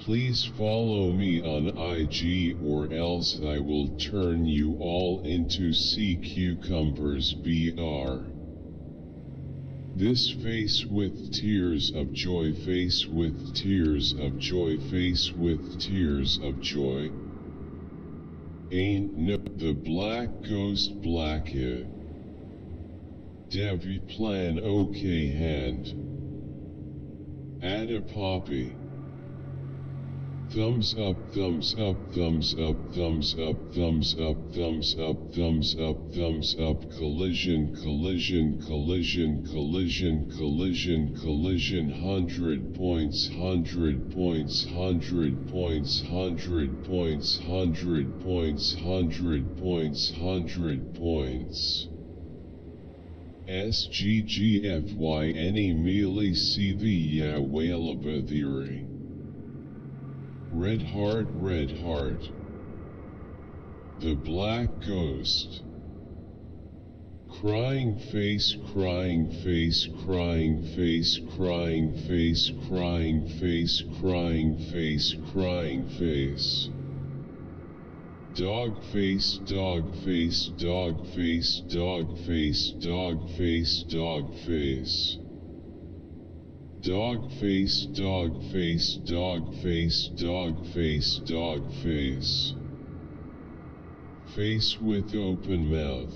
Please follow me on IG or else I will turn you all into sea cucumbers br. This face with tears of joy, face with tears of joy, face with tears of joy. Ain't no the black ghost black it. Devi plan okay hand. Add a poppy. Thumbs up, thumbs up, thumbs up, thumbs up, thumbs up, thumbs up, thumbs up, thumbs up, collision, collision, collision, collision, collision, collision, 100 points, 100 points, 100 points, 100 points, 100 points, 100 points, 100 points. SGGFY any mealy CV ya whalaba theory. Red heart, red heart. The black ghost. Crying face, crying face, crying face, crying face, crying face, crying face, crying face. Dog face, dog face, dog face, dog face, dog face, dog face. Dog face, dog face, dog face, dog face, dog face. Face with open mouth.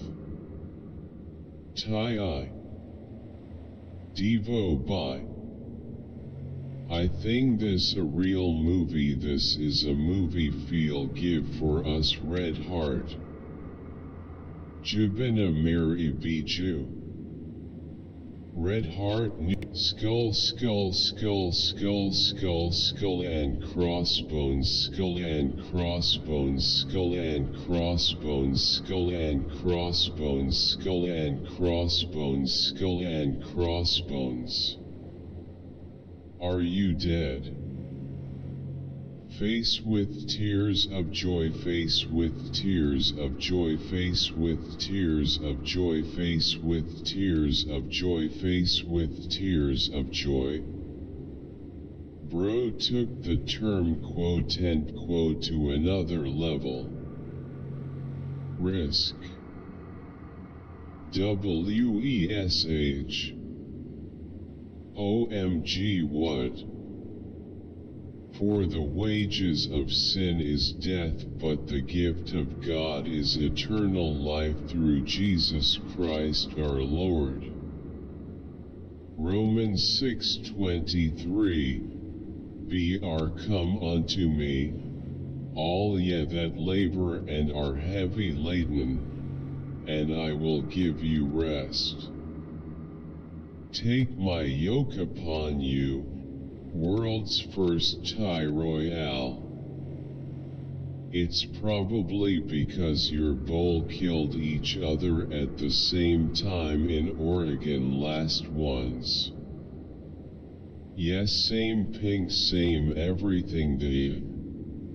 Tie-eye. Devo by. I think this a real movie, this is a movie feel give for us red heart. Jubina Mary Biju. Red heart, skull, skull, skull, skull, skull, skull and crossbones, skull and crossbones, skull and crossbones, skull and crossbones, skull and crossbones, skull and crossbones. Are you dead? Face with tears of joy, face with tears of joy, face with tears of joy, face with tears of joy, face with tears of joy. Bro took the term quote and quote to another level. Risk. WESH. OMG what? For the wages of sin is death, but the gift of God is eternal life through Jesus Christ our Lord. Romans 6:23. Br come unto me, all ye that labor and are heavy laden, and I will give you rest. Take my yoke upon you, world's first tie royale. It's probably because your bull killed each other at the same time in Oregon last once. Yes, same pink, same everything they.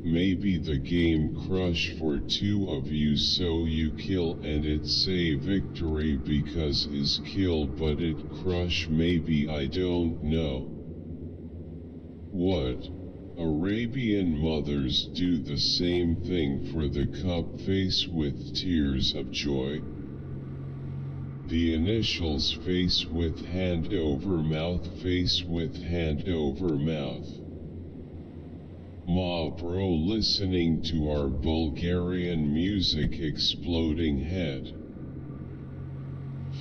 Maybe the game crush for two of you so you kill and it say victory because is kill but it crush maybe I don't know. What? Arabian mothers do the same thing for the cup face with tears of joy. The initials face with hand over mouth, face with hand over mouth. Ma bro listening to our Bulgarian music exploding head.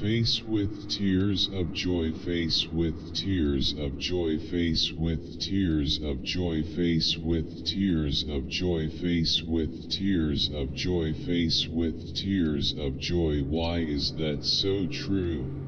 Face with tears of joy, face with tears of joy, face with tears of joy, face with tears of joy, face with tears of joy, face with tears of joy. Why is that so true?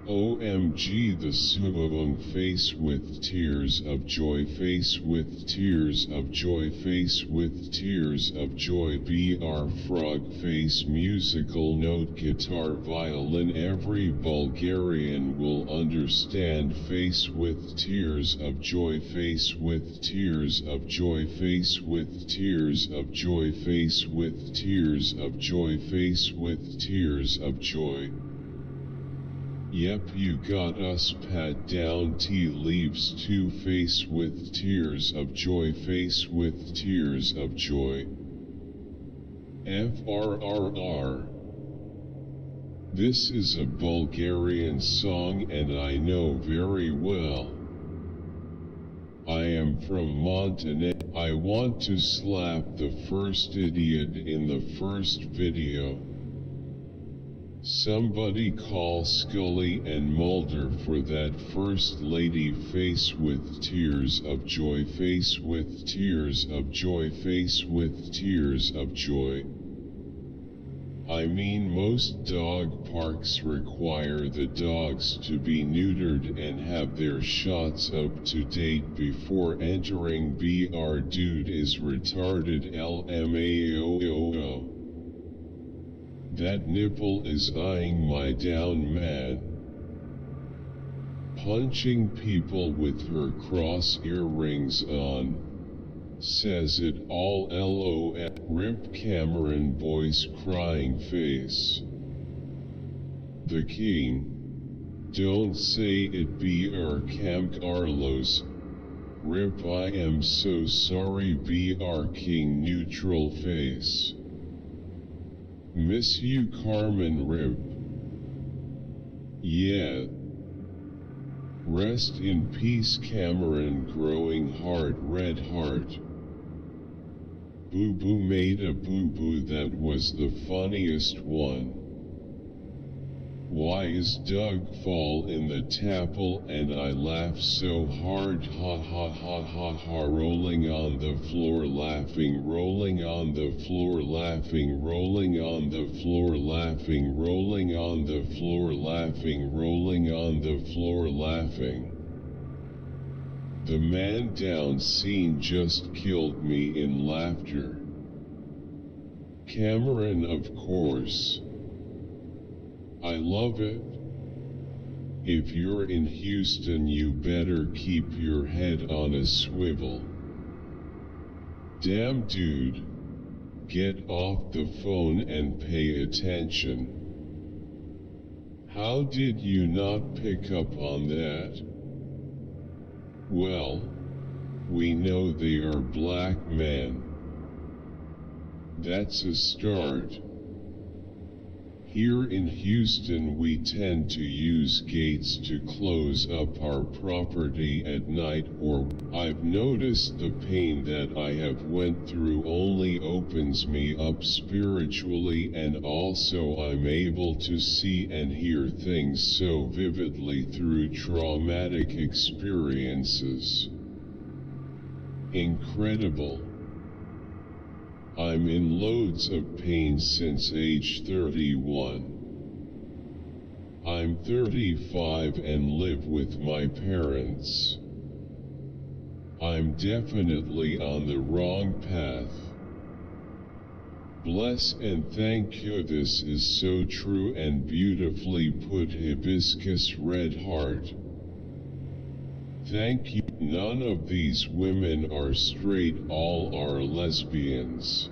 OMG the Suwawung face with tears of joy, face with tears of joy, face with tears of joy. BR frog face musical note guitar violin. Every Bulgarian will understand face with tears of joy, face with tears of joy, face with tears of joy, face with tears of joy, face with tears of joy. Yep, you got us pat down. Tea leaves to face with tears of joy, face with tears of joy. FRRR. This is a Bulgarian song and I know very well. I am from Montenegro. I want to slap the first idiot in the first video. Somebody call Scully and Mulder for that first lady. Face with tears of joy, face with tears of joy, face with tears of joy. I mean, most dog parks require the dogs to be neutered and have their shots up to date before entering. BR dude is retarded. LMAO. That nipple is eyeing my down, man. Punching people with her cross earrings on. Says it all. LOL. Rip Cameron boy's crying face. The king. Don't say it. BR Cam Carlos. Rip, I am so sorry. BR King neutral face. Miss you, Carmen. Rip. Yeah. Rest in peace, Cameron. Growing heart, red heart. Boo Boo made a boo boo. That was the funniest one. Why is Doug fall in the tapple and I laugh so hard? Ha ha ha ha ha. Rolling on the floor laughing, rolling on the floor laughing, rolling on the floor laughing, rolling on the floor laughing, rolling on the floor laughing. The man down scene just killed me in laughter. Cameron, of course. I love it. If you're in Houston, you better keep your head on a swivel. Damn dude. Get off the phone and pay attention. How did you not pick up on that? Well, we know they are black men. That's a start. Here in Houston we tend to use gates to close up our property at night, or I've noticed the pain that I have went through only opens me up spiritually, and also I'm able to see and hear things so vividly through traumatic experiences. Incredible. I'm in loads of pain since age 31. I'm 35 and live with my parents. I'm definitely on the wrong path. Bless and thank you. This is so true and beautifully put. Hibiscus red heart. Thank you. None of these women are straight, all are lesbians.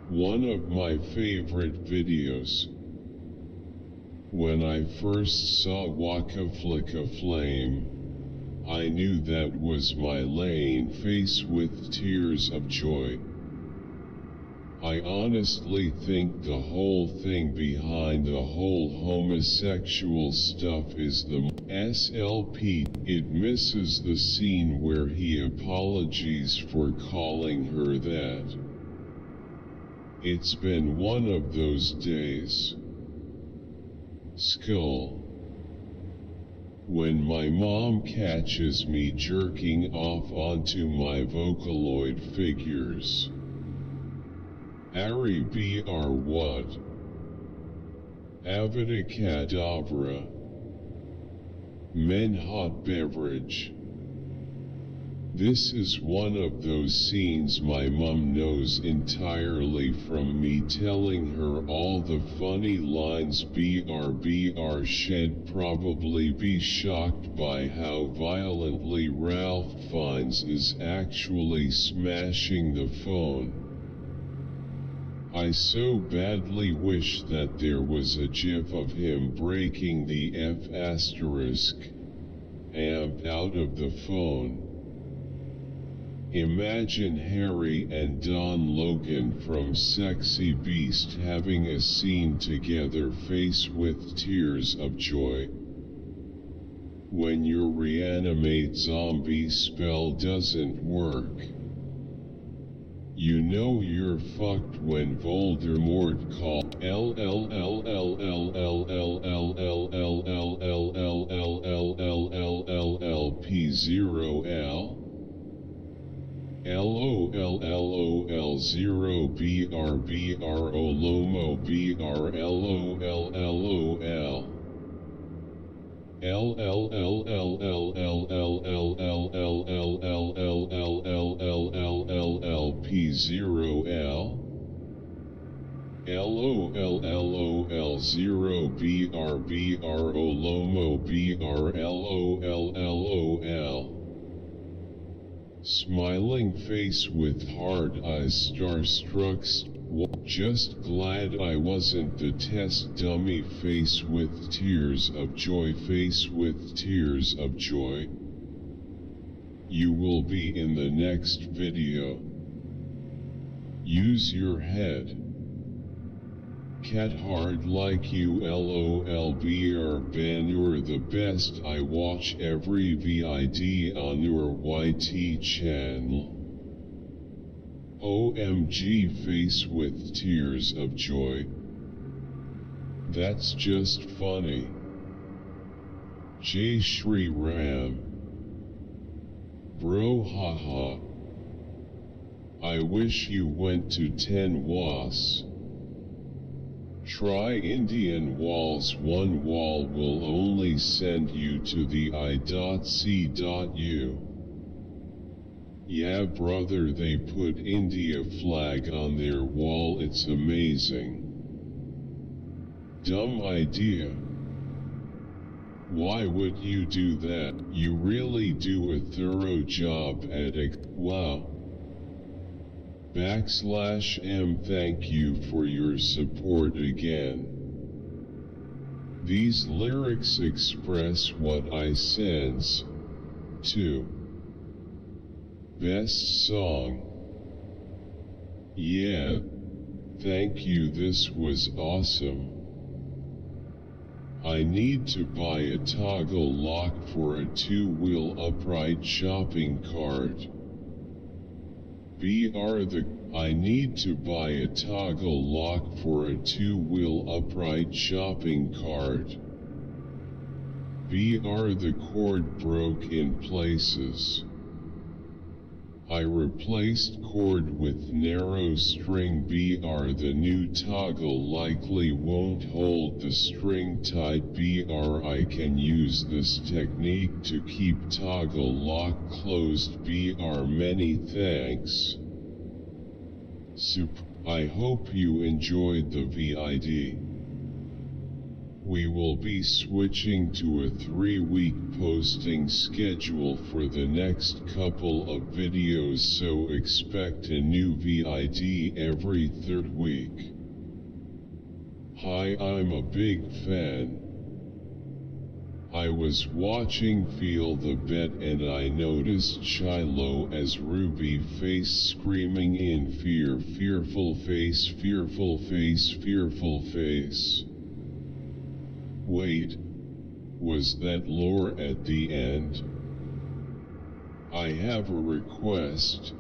One of my favorite videos. When I first saw Waka Flicka Flame, I knew that was my lane. Face with tears of joy. I honestly think the whole thing behind the whole homosexual stuff is the SLP. It misses the scene where he apologizes for calling her that. It's been one of those days. Skull. When my mom catches me jerking off onto my Vocaloid figures. Ari BR what? Avada Kedavra. Men hot beverage. This is one of those scenes my mom knows entirely from me telling her all the funny lines. BR she'd probably be shocked by how violently Ralph Fiennes is actually smashing the phone. I so badly wish that there was a gif of him breaking the F asterisk amp out of the phone. Imagine Harry and Don Logan from Sexy Beast having a scene together faced with tears of joy. When your reanimate zombie spell doesn't work, you know you're fucked when Voldemort called LLLLLLLLLLLLLLLLLP0L LOLLOL0BRBRBRO LOMO BRLOLLOL LLLLLLLLLLLLLLLLLLLP0L LOLLOL0BRBRO LOMO BRLOLLOL Smiling face with hard eyes starstruck. Just glad I wasn't the test dummy face with tears of joy face with tears of joy. You will be in the next video. Use your head. Cat hard like you LOLBR ban you're the best I watch every vid on your YT channel. OMG face with tears of joy. That's just funny. Jai Shri Ram. Bro haha. I wish you went to 10 was. Try Indian walls. One wall will only send you to the I.C.U. Yeah brother, they put India flag on their wall, it's amazing. Dumb idea. Why would you do that? You really do a thorough job at it. Wow. \M thank you for your support again. These lyrics express what I sense, too. Best song. Yeah. Thank you, this was awesome. I need to buy a toggle lock for a 2-wheel upright shopping cart. I need to buy a toggle lock for a 2-wheel upright shopping cart. The cord broke in places. I replaced cord with narrow string. The new toggle likely won't hold the string tight. I can use this technique to keep toggle lock closed. Many thanks. I hope you enjoyed the vid. We will be switching to a 3-week posting schedule for the next couple of videos, so expect a new vid every 3rd week. Hi, I'm a big fan. I was watching Feel the Bet and I noticed Shiloh as Ruby face screaming in fear, fearful face, fearful face, fearful face. Wait, was that lore at the end? I have a request,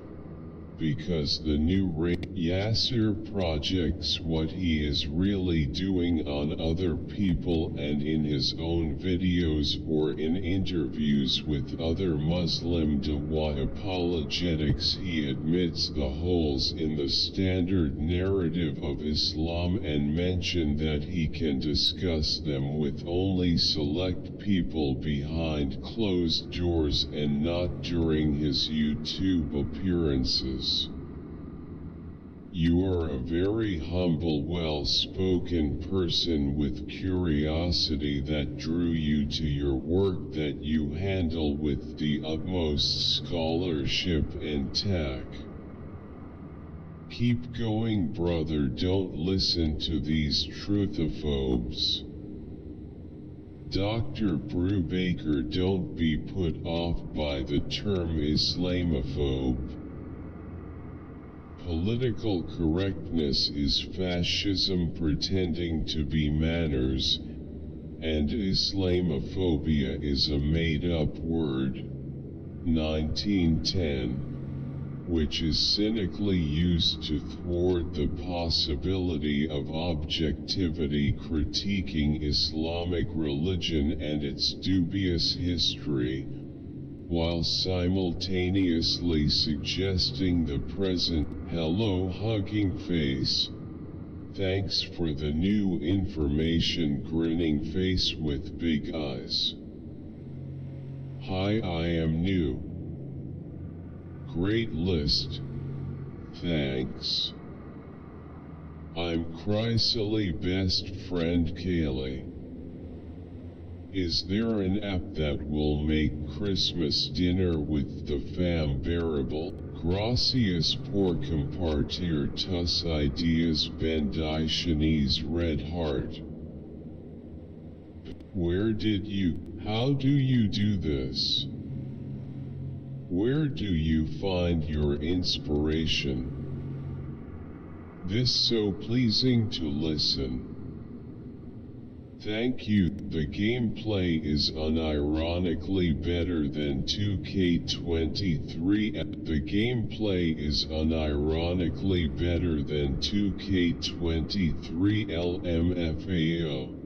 because the new Yasser projects what he is really doing on other people and in his own videos or in interviews with other Muslim Dawah apologetics. He admits the holes in the standard narrative of Islam and mentioned that he can discuss them with only select people behind closed doors and not during his YouTube appearances. You are a very humble, well-spoken person with curiosity that drew you to your work that you handle with the utmost scholarship and tact. Keep going, brother, don't listen to these truthophobes. Dr. Brubaker, don't be put off by the term Islamophobe. Political correctness is fascism pretending to be manners, and Islamophobia is a made-up word, 1910, which is cynically used to thwart the possibility of objectivity critiquing Islamic religion and its dubious history, while simultaneously suggesting the present. Hello, hugging face. Thanks for the new information, grinning face with big eyes. Hi, I am new. Great list. Thanks. I'm Chrysally best friend Kaylee. Is there an app that will make Christmas dinner with the fam bearable? Gracias por compartir tus ideas, bendiciones, red heart. How do you do this? Where do you find your inspiration? This so pleasing to listen. Thank you. The gameplay is unironically better than 2K23. The gameplay is unironically better than 2K23 LMFAO.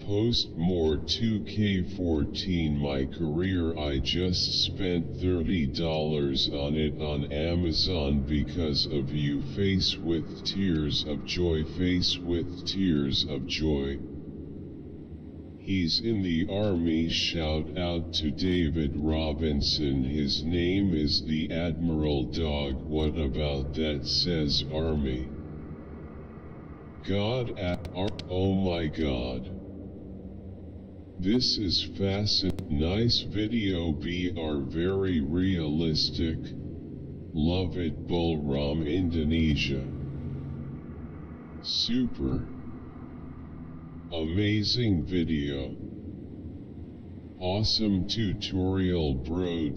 Post more 2K14 my career. I just spent $30 on it on Amazon because of you. Face with tears of joy, face with tears of joy. He's in the army. Shout out to David Robinson. His name is the Admiral Dog. What about that? Says Army. Oh my God. This is fascinating. Nice video. BR very realistic. Love it. Bulram, Indonesia. Super. Amazing video. Awesome tutorial, bro.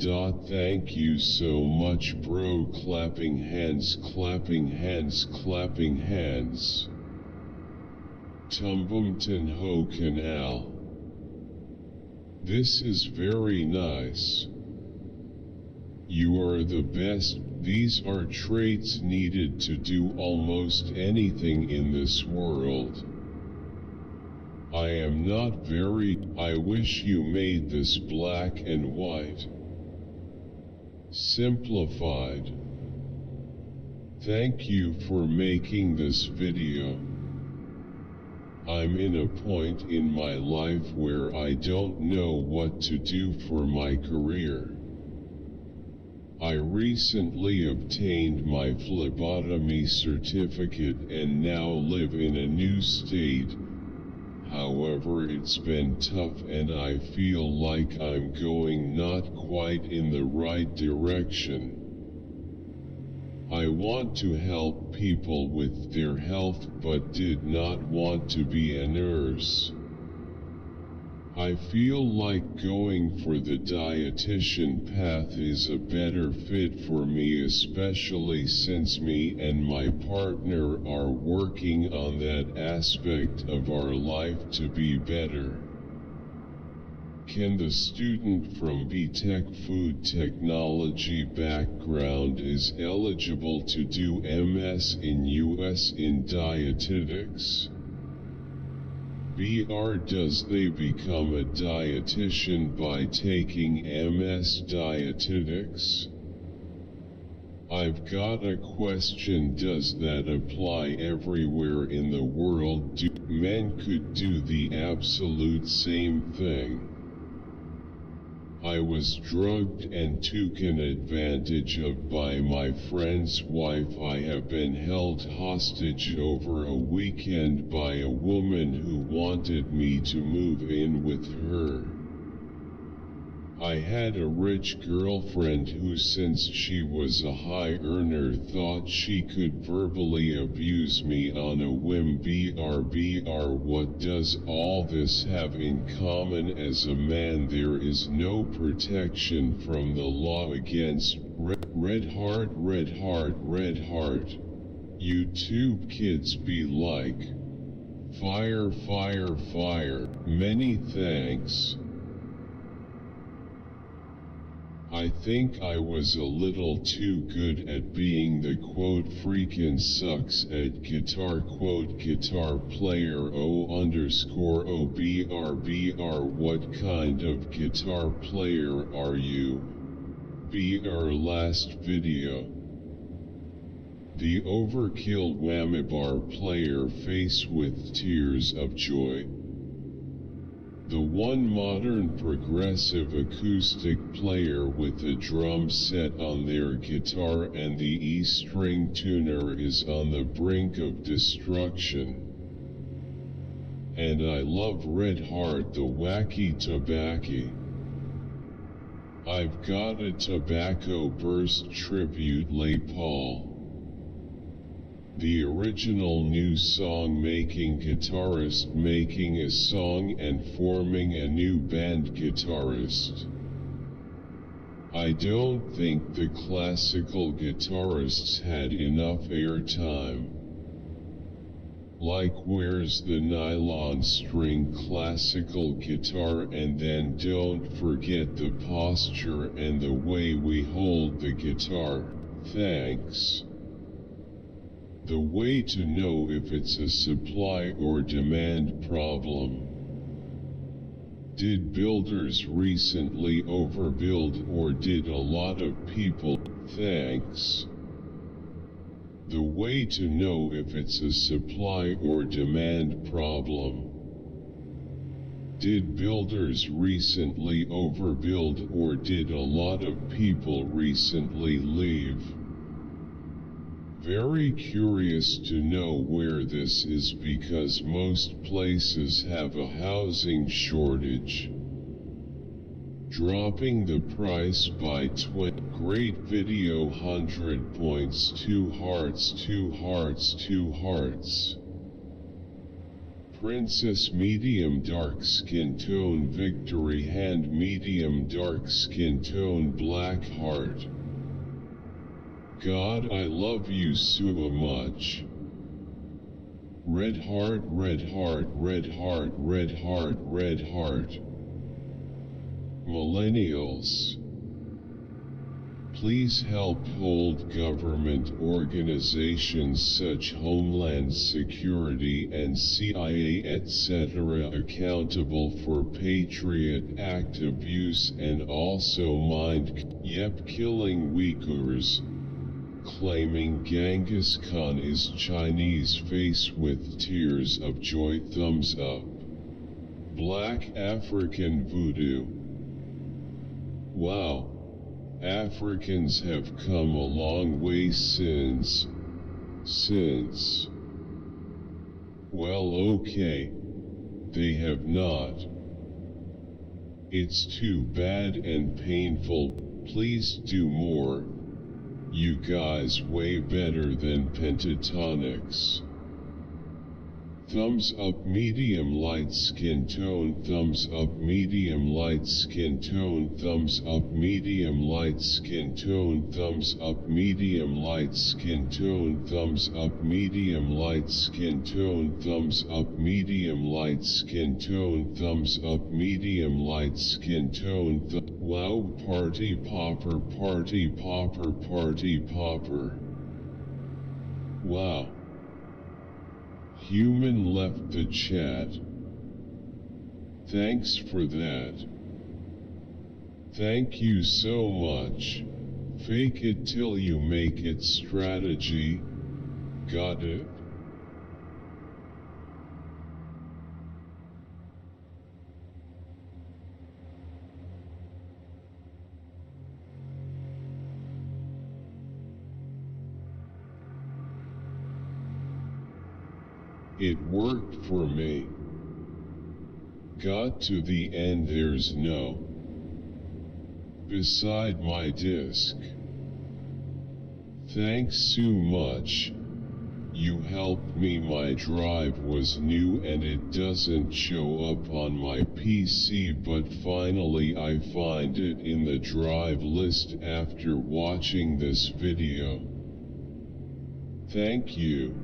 Thank you so much, bro. Clapping hands, clapping hands, clapping hands. Tumbumton Ho Canal. This is very nice. You are the best. These are traits needed to do almost anything in this world. I am not I wish you made this black and white. Simplified. Thank you for making this video. I'm in a point in my life where I don't know what to do for my career. I recently obtained my phlebotomy certificate and now live in a new state. However, it's been tough and I feel like I'm going not quite in the right direction. I want to help people with their health but did not want to be a nurse. I feel like going for the dietitian path is a better fit for me, especially since me and my partner are working on that aspect of our life to be better. Can the student from BTech Food Technology background is eligible to do MS in US in dietetics? BR does they become a dietitian by taking MS dietetics? I've got a question. Does that apply everywhere in the world? Men could do the absolute same thing. I was drugged and taken advantage of by my friend's wife. I have been held hostage over a weekend by a woman who wanted me to move in with her. I had a rich girlfriend who, since she was a high earner, thought she could verbally abuse me on a whim. What does all this have in common? As a man, there is no protection from the law against red heart. YouTube kids be like, fire. Many thanks. I think I was a little too good at being the quote freaking sucks at guitar quote guitar player O_OBR. What kind of guitar player are you? BR last video. The overkill whammibar player face with tears of joy. The one modern progressive acoustic player with a drum set on their guitar and the E-string tuner is on the brink of destruction. And I love Red Heart, the wacky tobacco. I've got a Tobacco Burst tribute Les Paul. The original new song-making guitarist making a song and forming a new band guitarist. I don't think the classical guitarists had enough airtime. Like, where's the nylon string classical guitar? And then don't forget the posture and the way we hold the guitar. Thanks. The way to know if it's a supply or demand problem. Did builders recently overbuild, or did a lot of people? Thanks. The way to know if it's a supply or demand problem. Did builders recently overbuild, or did a lot of people recently leave? Very curious to know where this is, because most places have a housing shortage. Dropping the price by 20. Great video, 100 points, 2 hearts. Princess medium dark skin tone, victory hand medium dark skin tone, black heart. God, I love you so much. Red heart. Millennials. Please help hold government organizations such Homeland Security and CIA etc. accountable for Patriot Act abuse, and also killing Uyghurs. Claiming Genghis Khan is Chinese, face with tears of joy, thumbs up. Black African voodoo. Wow. Africans have come a long way since. Well, okay. They have not. It's too bad and painful. Please do more. You guys way better than Pentatonics. Thumbs up medium light skin tone, thumbs up medium light skin tone, thumbs up medium light skin tone, thumbs up medium light skin tone, thumbs up medium light skin tone, thumbs up medium light skin tone, thumbs up medium light skin tone. Wow, party popper. Wow. Human left the chat. Thanks for that. Thank you so much. Fake it till you make it strategy. Got it? It worked for me. Got to the end, there's no beside my disk. Thanks so much. You helped me. My drive was new and it doesn't show up on my PC, but finally I find it in the drive list after watching this video. Thank you.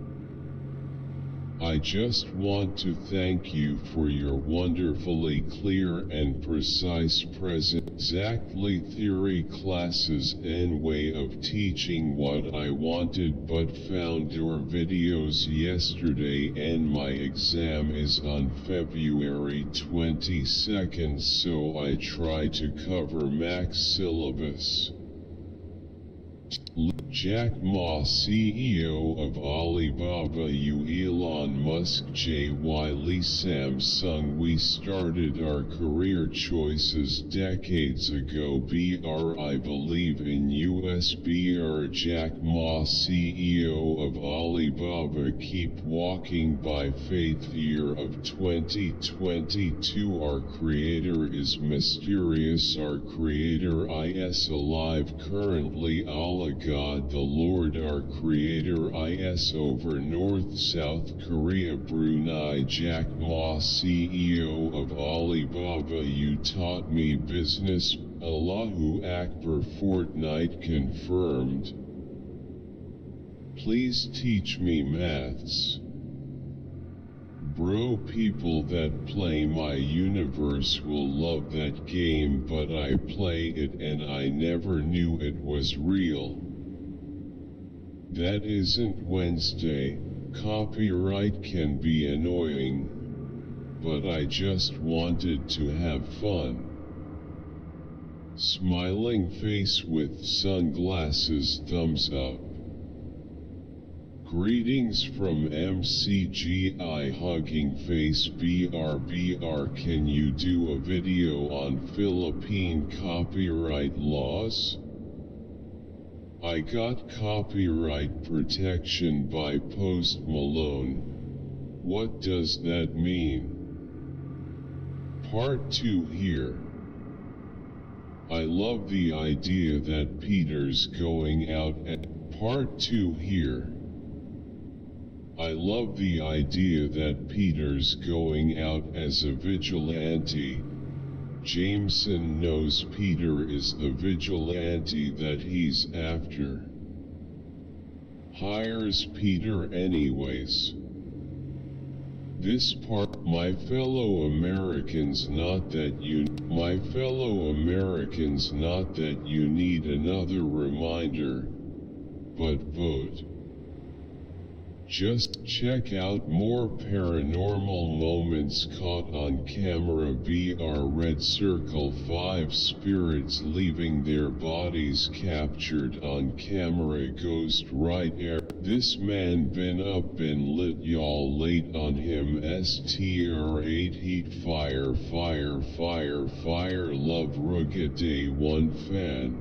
I just want to thank you for your wonderfully clear and precise exactly theory classes and way of teaching what I wanted, but found your videos yesterday and my exam is on February 22nd, so I try to cover max syllabus. Jack Ma, CEO of Alibaba, Elon Musk, J.Y. Lee, Samsung. We started our career choices decades ago. I believe in US. Jack Ma, CEO of Alibaba. Keep walking by faith. Year of 2022. Our creator is mysterious. Our creator is alive currently. Allah God the Lord, our creator is over North South Korea, Brunei. Jack Ma, CEO of Alibaba. You taught me business. Allahu Akbar. Fortnite confirmed. Please teach me maths. Bro, people that play my universe will love that game, but I play it and I never knew it was real. That isn't Wednesday. Copyright can be annoying, but I just wanted to have fun. Smiling face with sunglasses, thumbs up. Greetings from MCGI, hugging face. BR, can you do a video on Philippine copyright laws? I got copyright protection by Post Malone. What does that mean? Part 2 here. I love the idea that Peter's going out at Part 2 here. I love the idea that Peter's going out as a vigilante. Jameson knows Peter is the vigilante that he's after. Hires Peter anyways. This part, my fellow Americans, not that you need another reminder, but vote. Just check out more paranormal moments caught on camera. Red Circle, 5 spirits leaving their bodies captured on camera. Ghost right air. This man been up and lit, y'all late on him. STR8 heat fire love Rugged Day 1 fan.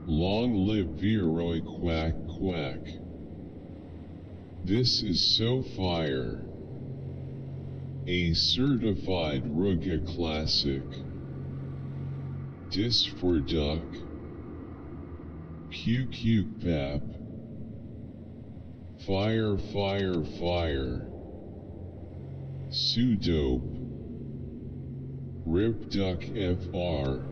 Long live Viroi quack quack. This is so fire. A certified Ruga classic. Dis for duck. QQ pap. Fire. Sudope. Rip duck FR.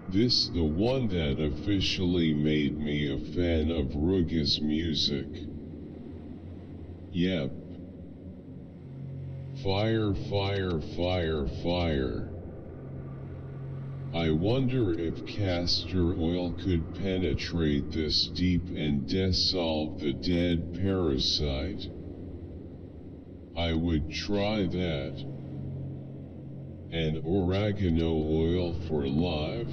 This the one that officially made me a fan of Ruga's music. Yep. Fire. I wonder if castor oil could penetrate this deep and dissolve the dead parasite. I would try that. And oregano oil for live?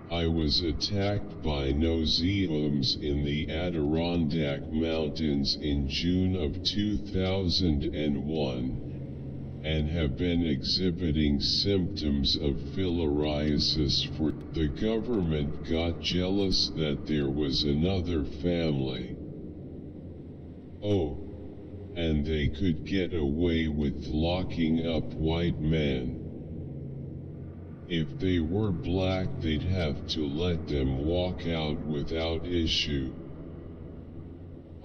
I was attacked by nauseums in the Adirondack Mountains in June of 2001, and have been exhibiting symptoms of filariasis for. The government got jealous that there was another family. Oh, and they could get away with locking up white men. If they were black, they'd have to let them walk out without issue.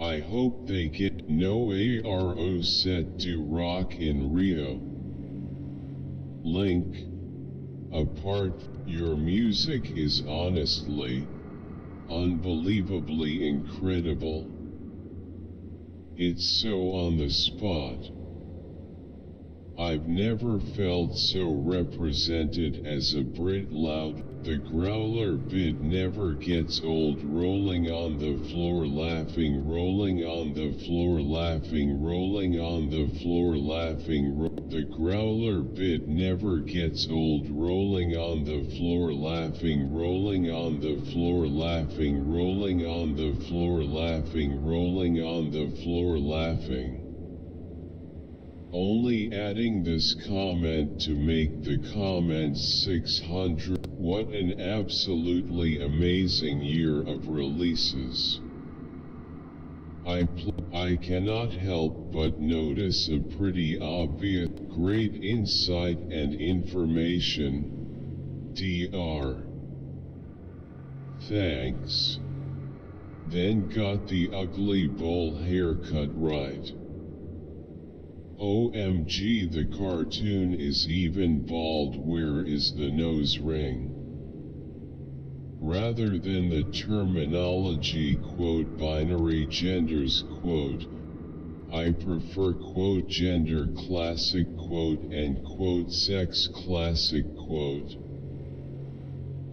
I hope they get no ARO set to rock in Rio. Link. Apart, your music is honestly, unbelievably incredible. It's so on the spot. I've never felt so represented as a Brit. Loud. The Gaoler bit never gets old. Rolling on the floor laughing, rolling on the floor laughing, rolling on the floor laughing. The Gaoler bit never gets old. Rolling on the floor laughing, rolling on the floor laughing, rolling on the floor laughing, rolling on the floor laughing. Only adding this comment to make the comments 600. What an absolutely amazing year of releases. I cannot help but notice a pretty obvious, great insight and information. Dr. Thanks. Then got the ugly bowl haircut right. OMG, the cartoon is even bald. Where is the nose ring? Rather than the terminology quote binary genders quote, I prefer quote gender classic quote and quote sex classic quote.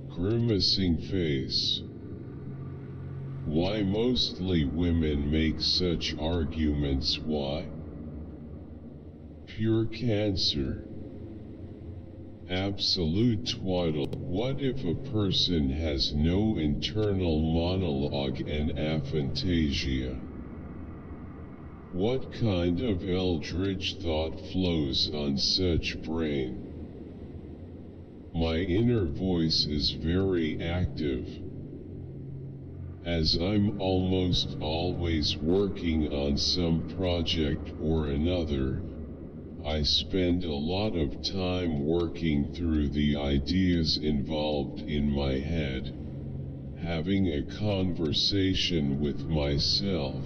Grimacing face. Why mostly women make such arguments? Why? Pure cancer. Absolute twaddle. What if a person has no internal monologue and aphantasia? What kind of eldritch thought flows on such brain? My inner voice is very active, as I'm almost always working on some project or another. I spend a lot of time working through the ideas involved in my head, having a conversation with myself.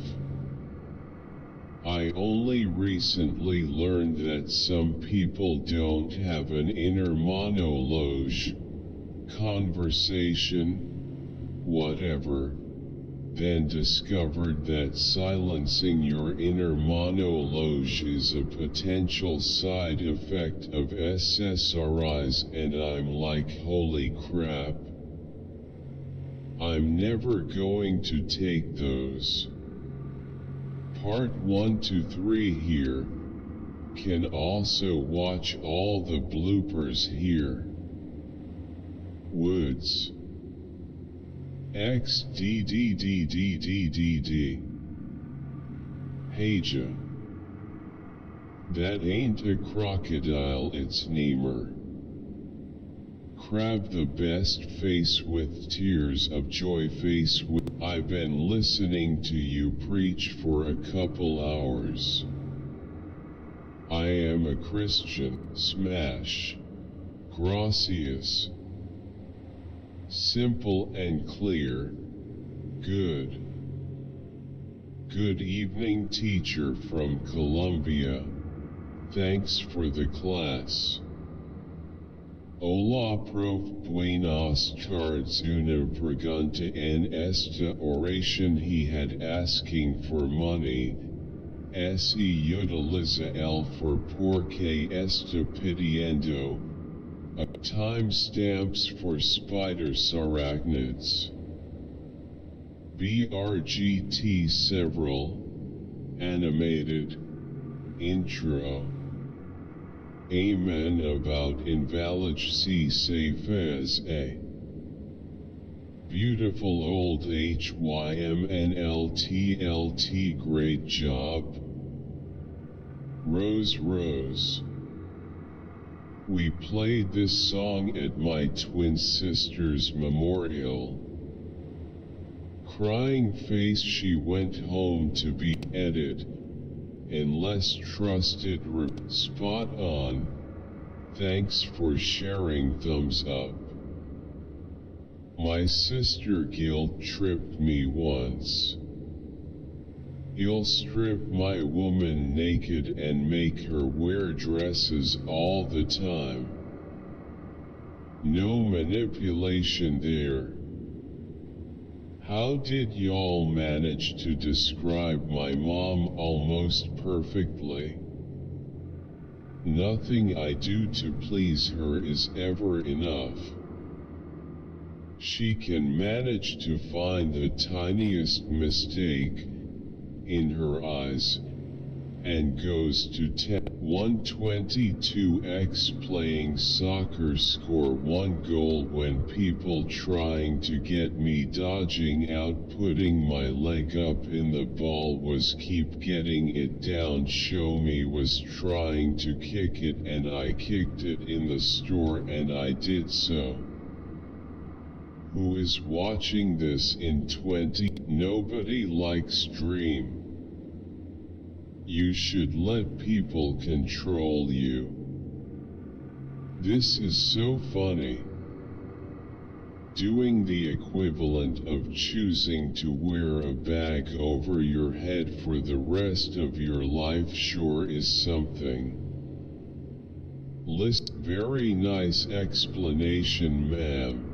I only recently learned that some people don't have an inner monologue, conversation, whatever. Then discovered that silencing your inner monologue is a potential side effect of SSRIs, and I'm like, holy crap. I'm never going to take those. Part 1 to 3 here. Can also watch all the bloopers here. Woods. XDDDDDDD. Heja. That ain't a crocodile, it's Nemur. Crab the best face with tears of joy face with. I've been listening to you preach for a couple hours. I am a Christian. Smash. Gracias. Simple and clear. Good. Good evening, teacher from Colombia. Thanks for the class. Hola, prof. Buenas tardes. Una pregunta en esta oración. He had asking for money. Se utiliza el for porque está pidiendo. Timestamps for spiders arachnids. BRGT several. Animated. Intro. Amen about invalid C safe as a. Beautiful old HYMNLTLT, great job. Rose Rose. We played this song at my twin sister's memorial. Crying face, she went home to be edited. Unless trusted. Spot on. Thanks for sharing, thumbs up. My sister guilt tripped me once. He'll strip my woman naked and make her wear dresses all the time. No manipulation there. How did y'all manage to describe my mom almost perfectly? Nothing I do to please her is ever enough. She can manage to find the tiniest mistake in her eyes and goes to 122x playing soccer, score 1 goal when people trying to get me dodging out, putting my leg up in the ball was keep getting it down, show me was trying to kick it and I kicked it in the store and I did so. Who is watching this in 20? Nobody likes dream. You should let people control you. This is so funny. Doing the equivalent of choosing to wear a bag over your head for the rest of your life sure is something. List. Very nice explanation, ma'am.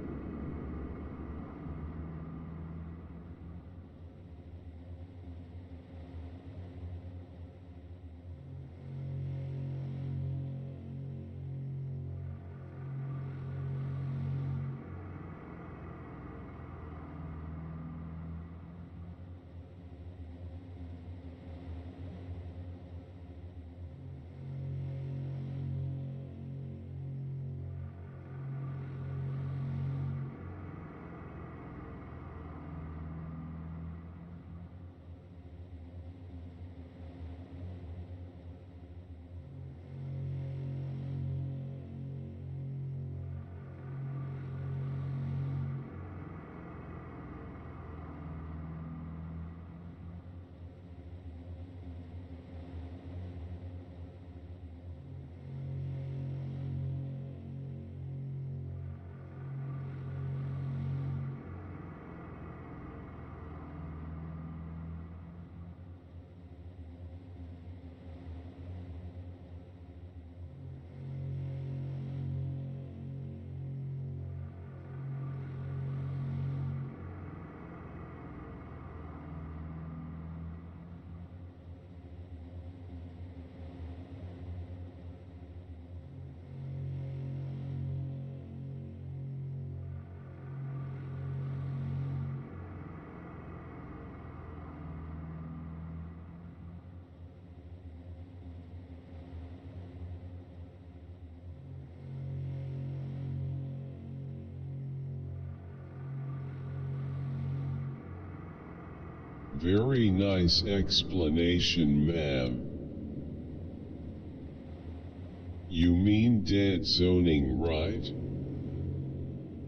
Very nice explanation, ma'am. You mean dead zoning, right?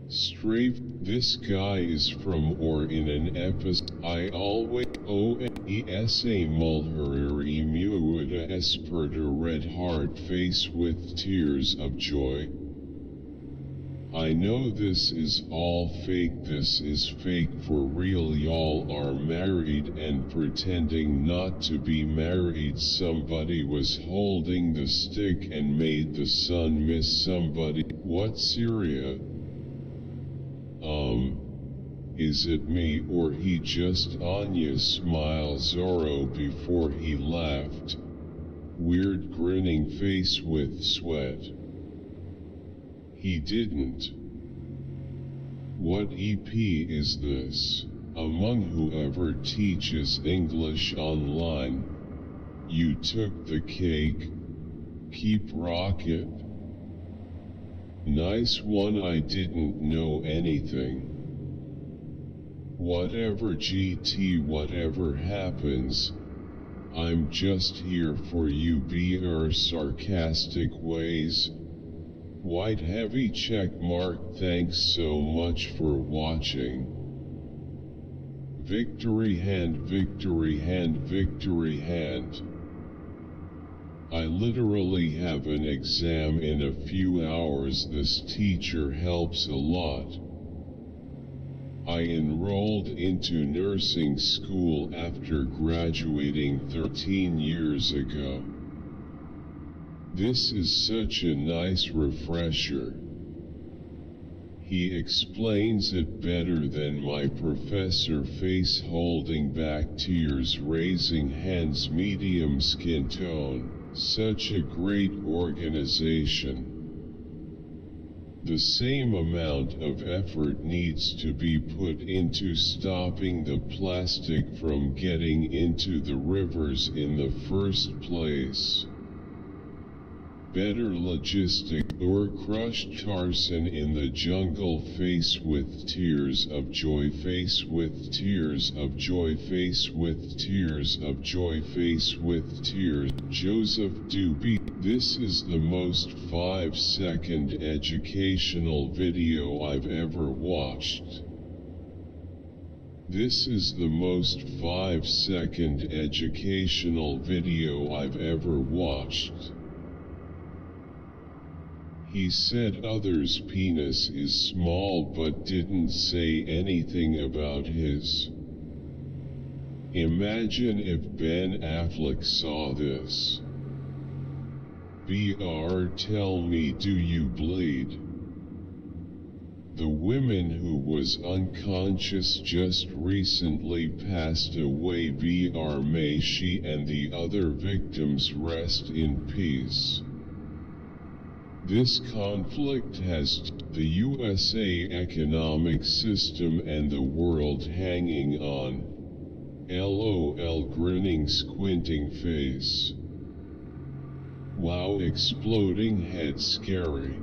Strafe, this guy is from or in an episode. I always OESA mulher emuida esperta red hard face with tears of joy. I know this is all fake, this is fake for real, y'all are married and pretending not to be married. Somebody was holding the stick and made the son miss somebody. What, Syria? Is it me or he just Anya smile Zorro before he laughed? Weird grinning face with sweat. He didn't. What EP is this? Among whoever teaches English online, you took the cake. Keep rocket. Nice one, I didn't know anything. Whatever GT, whatever happens, I'm just here for you. Be sarcastic ways. White heavy check mark. Thanks so much for watching. Victory hand, victory hand, victory hand. I literally have an exam in a few hours. This teacher helps a lot. I enrolled into nursing school after graduating 13 years ago. This is such a nice refresher. He explains it better than my professor. Face holding back tears, raising hands, medium skin tone. Such a great organization. The same amount of effort needs to be put into stopping the plastic from getting into the rivers in the first place. Better logistic or crushed Tarzan in the jungle. Face with tears of joy, face with tears of joy, face with tears of joy, face with tears. Joseph Doobie. This is the most 5-second educational video I've ever watched. This is the most 5-second educational video I've ever watched. He said others' penis is small but didn't say anything about his. Imagine if Ben Affleck saw this. BR, tell me, do you bleed? The woman who was unconscious just recently passed away. BR, may she and the other victims rest in peace. This conflict has the USA economic system and the world hanging on. LOL, grinning squinting face. Wow, exploding head, scary.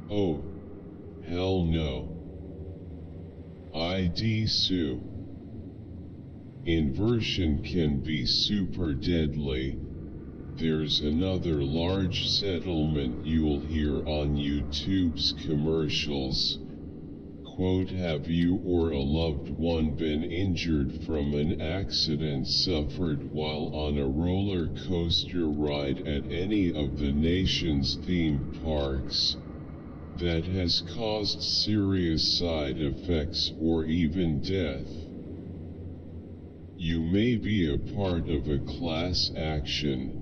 Oh, hell no. ID Sue. Inversion can be super deadly. There's another large settlement you'll hear on YouTube's commercials. Quote, have you or a loved one been injured from an accident suffered while on a roller coaster ride at any of the nation's theme parks that has caused serious side effects or even death? You may be a part of a class action.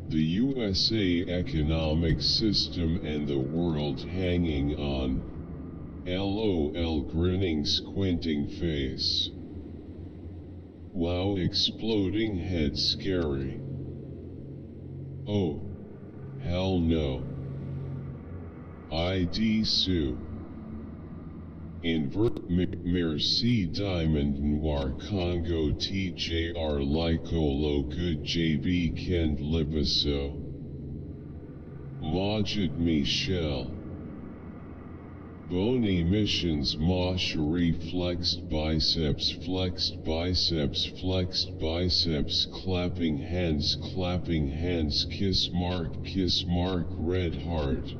The USA economic system and the world hanging on. LOL, grinning squinting face. Wow, exploding head, scary. Oh, hell no. ID Sue. Merci Diamond Noir Congo TJR Lycolo Good JB Kend Libiso Majid Michel Bony Missions Ma Cherie Flexed biceps Clapping hands Kiss mark Red Heart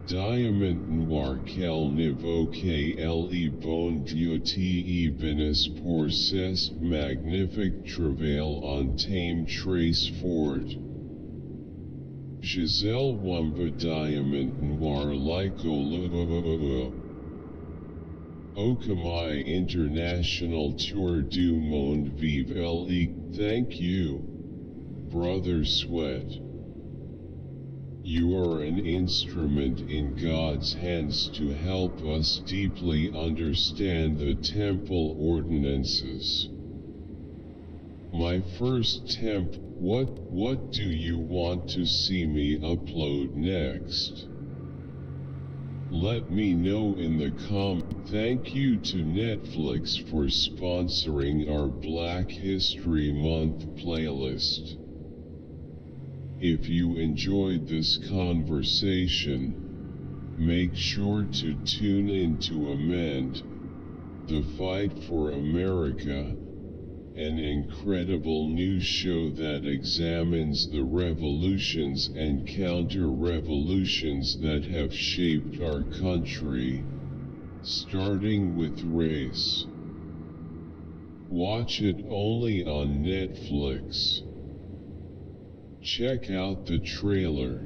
Diamond Noir Quel Niveau KLE Bon Dieu Te Benis pour Cest Magnifique Travail on Tame Trace Fort Giselle Wamba Diamond Noir Lyco Okamai International Tour du Monde Vive Le. Thank you, Brother Sweat. You are an instrument in God's hands to help us deeply understand the temple ordinances. My first temp, what do you want to see me upload next? Let me know in the Thank you to Netflix for sponsoring our Black History Month playlist. If you enjoyed this conversation, make sure to tune in to Amend, The Fight for America, an incredible news show that examines the revolutions and counter-revolutions that have shaped our country, starting with race. Watch it only on Netflix. Check out the trailer.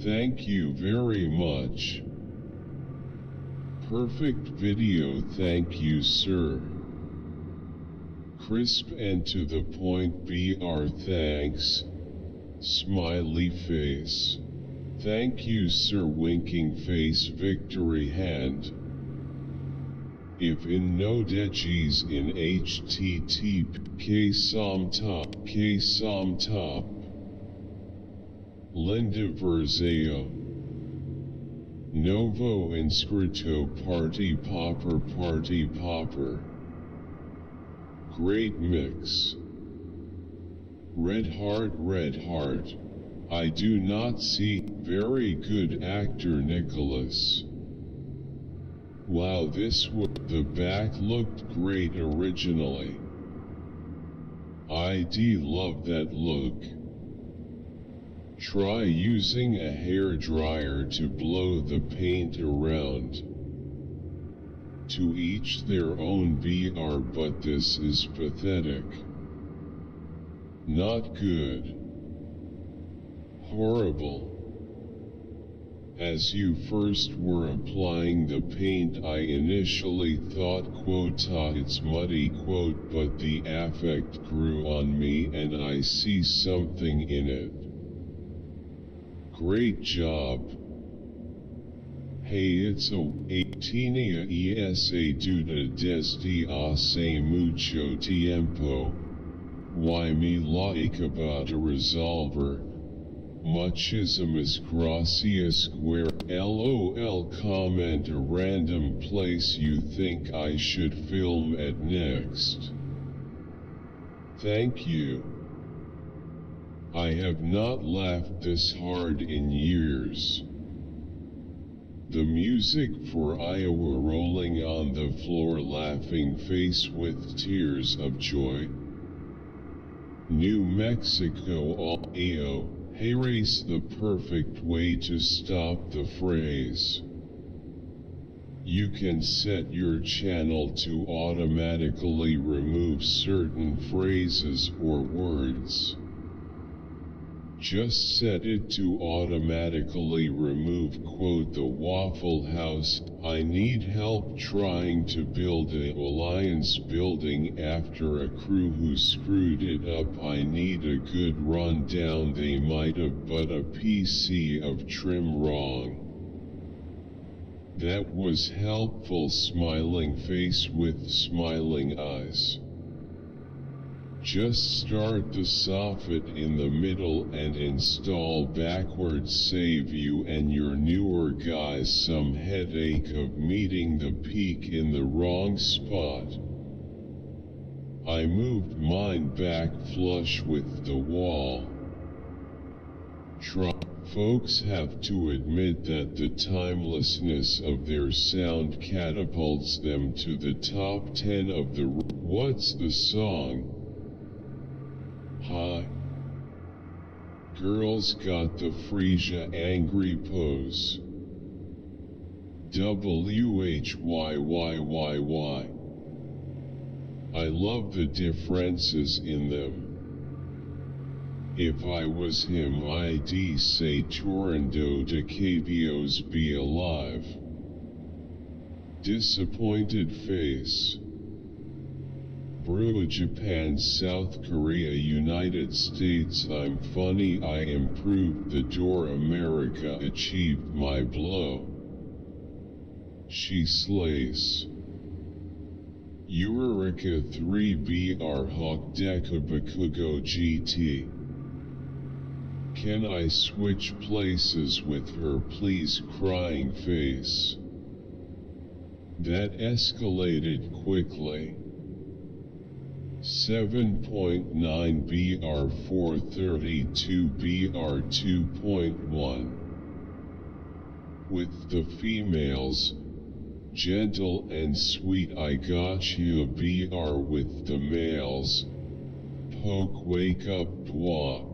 Thank you very much. Perfect video, thank you sir. Crisp and to the point BR, thanks. Smiley face. Thank you sir, winking face, victory hand. If in no degis in http som top. Linda Verzeo. Novo inscrito party popper. Great mix. Red heart. I do not see. Very good actor Nicholas. Wow, the back looked great originally. ID love that look. Try using a hair dryer to blow the paint around. To each their own BR, but this is pathetic. Not good. Horrible. As you first were applying the paint, I initially thought, it's muddy, but the affect grew on me and I see something in it. Great job. Hey, it's tiene esa duda desde hace mucho tiempo. Why me like about a resolver? Muchísimas gracias square. LOL. Comment a random place you think I should film at next. Thank you. I have not laughed this hard in years. The music for Iowa, rolling on the floor, laughing face with tears of joy. New Mexico all AO. Hey, race, the perfect way to stop the phrase. You can set your channel to automatically remove certain phrases or words. Just set it to automatically remove the Waffle House. I need help trying to build a alliance building after a crew who screwed it up. I need a good rundown. They might have but a PC of trim wrong. That was helpful. Smiling face with smiling eyes. Just start the soffit in the middle and install backwards, save you and your newer guys some headache of meeting the peak in the wrong spot. I moved mine back flush with the wall. Folks have to admit that the timelessness of their sound catapults them to the top 10 of the. What's the song? Hi. Girls got the Frisia angry pose. WHYYYY. I love the differences in them. If I was him, I'd say Torrendo de Cabios be alive. Disappointed face. Brew Japan, South Korea, United States. I'm funny, I improved the door. America achieved my blow. She slays. Eureka 3BR Hawk Dekabakugo GT. Can I switch places with her please? Crying face. That escalated quickly. 7.9 BR 432 BR 2.1. With the females, gentle and sweet. I got you. BR with the males, poke wake up dwa.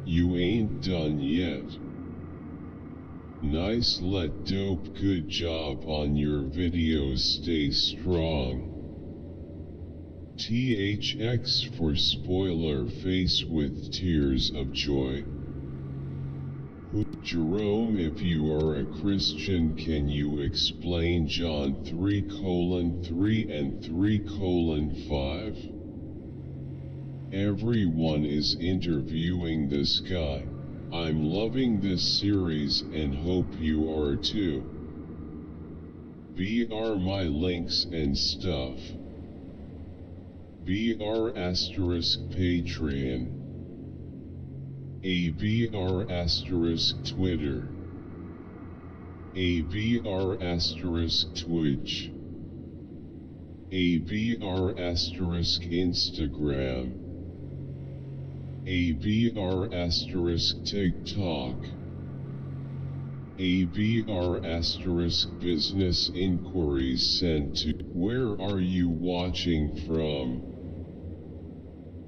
You ain't done yet. Nice, let dope. Good job on your videos. Stay strong. THX for spoiler face with tears of joy. Jerome, if you are a Christian, can you explain John 3:3 and 3:5? Everyone is interviewing this guy. I'm loving this series and hope you are too. BR my links and stuff. BR asterisk Patreon. ABR asterisk Twitter. ABR asterisk Twitch. ABR asterisk Instagram. ABR asterisk TikTok. ABR asterisk business inquiries sent to. Where are you watching from?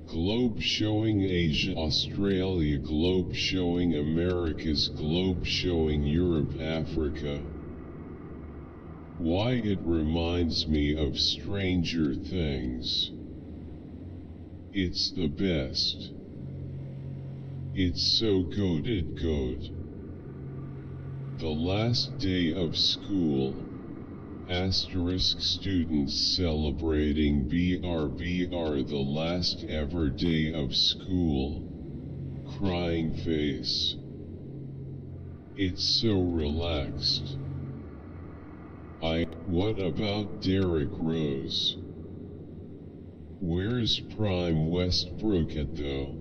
Globe showing Asia, Australia, globe showing Americas, globe showing Europe, Africa. Why it reminds me of Stranger Things. It's the best. It's so goated. The last day of school. Asterisk students celebrating BR the last ever day of school. Crying face. It's so relaxed. What about Derrick Rose? Where's Prime Westbrook at though?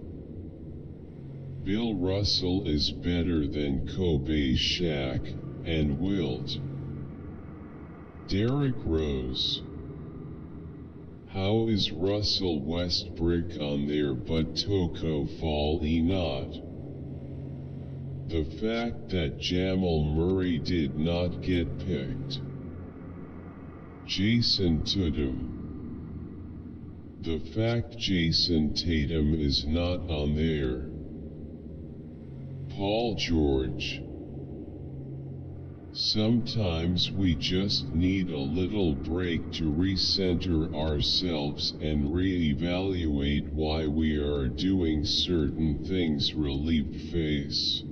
Bill Russell is better than Kobe, Shaq, and Wilt. Derrick Rose. How is Russell Westbrook on there but Toko Fall not? The fact that Jamal Murray did not get picked. Jason Tatum. The fact Jason Tatum is not on there. Paul George. Sometimes we just need a little break to recenter ourselves and reevaluate why we are doing certain things. Relieved face.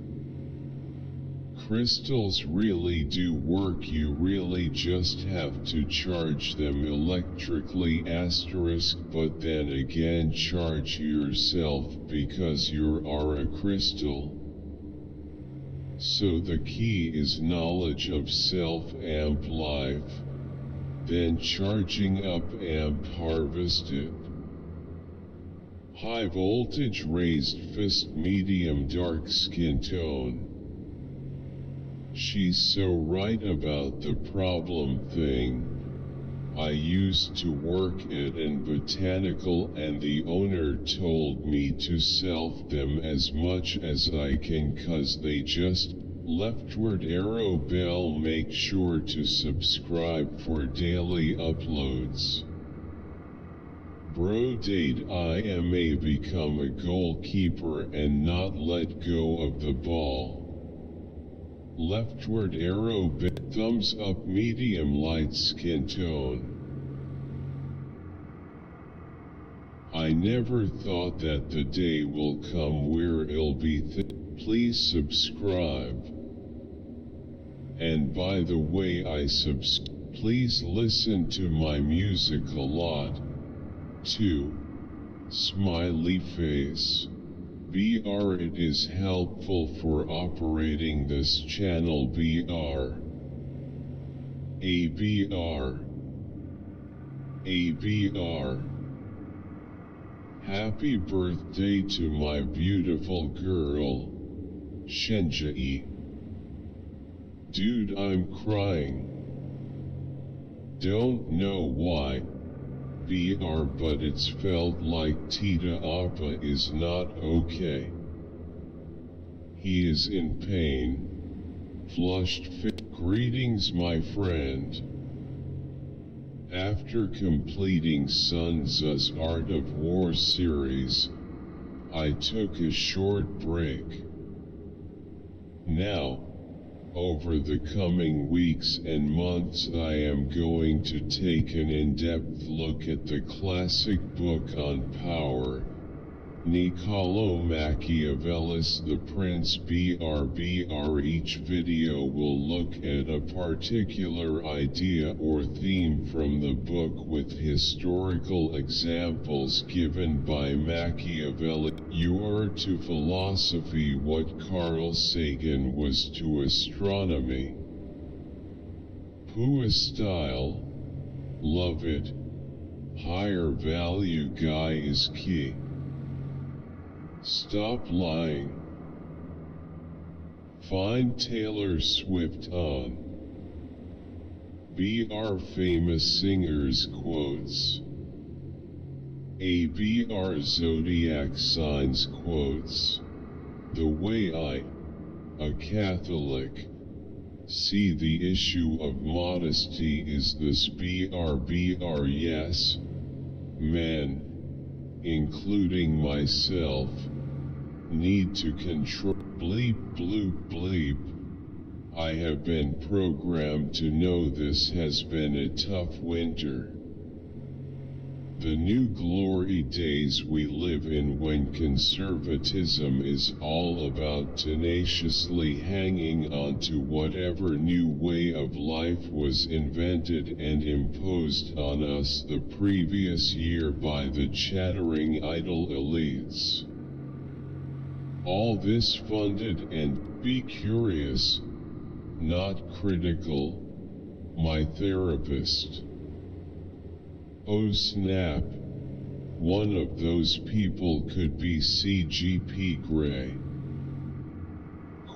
Crystals really do work, you really just have to charge them electrically asterisk, but then again charge yourself because you are a crystal. So the key is knowledge of self-amp life, then charging up amp harvested. High voltage raised fist medium dark skin tone. She's so right about the problem thing. I used to work at an botanical and the owner told me to self them as much as I can cause they just leftward arrow bell. Make sure to subscribe for daily uploads. Bro date IMA become a goalkeeper and not let go of the ball. Leftward arrow thumbs up medium light skin tone. I never thought that the day will come where it'll be please subscribe. And by the way please listen to my music a lot. too. Smiley face. BR it is helpful for operating this channel. BR ABR ABR. Happy birthday to my beautiful girl, Shenjai. Dude, I'm crying. Don't know why, BR, but it's felt like Tita Appa is not okay. He is in pain. Flushed fit. Greetings, my friend. After completing Sun Tzu's Art of War series, I took a short break. Now, Over the coming weeks and months I am going to take an in-depth look at the classic book on power, Niccolo Machiavelli's The Prince BRBR. Each video will look at a particular idea or theme from the book with historical examples given by Machiavelli. You are to philosophy what Carl Sagan was to astronomy. Pua style, love it, higher value guy is key. Stop lying. Find Taylor Swift on BR famous singers quotes. ABR zodiac signs quotes. The way I, a Catholic, see the issue of modesty is this: BRBR. Yes, men, including myself, need to control bleep bloop bleep. I have been programmed to know this has been a tough winter. The new glory days we live in, when conservatism is all about tenaciously hanging on to whatever new way of life was invented and imposed on us the previous year by the chattering idle elites. All this funded and, be curious, not critical, my therapist. Oh snap, one of those people could be CGP Grey.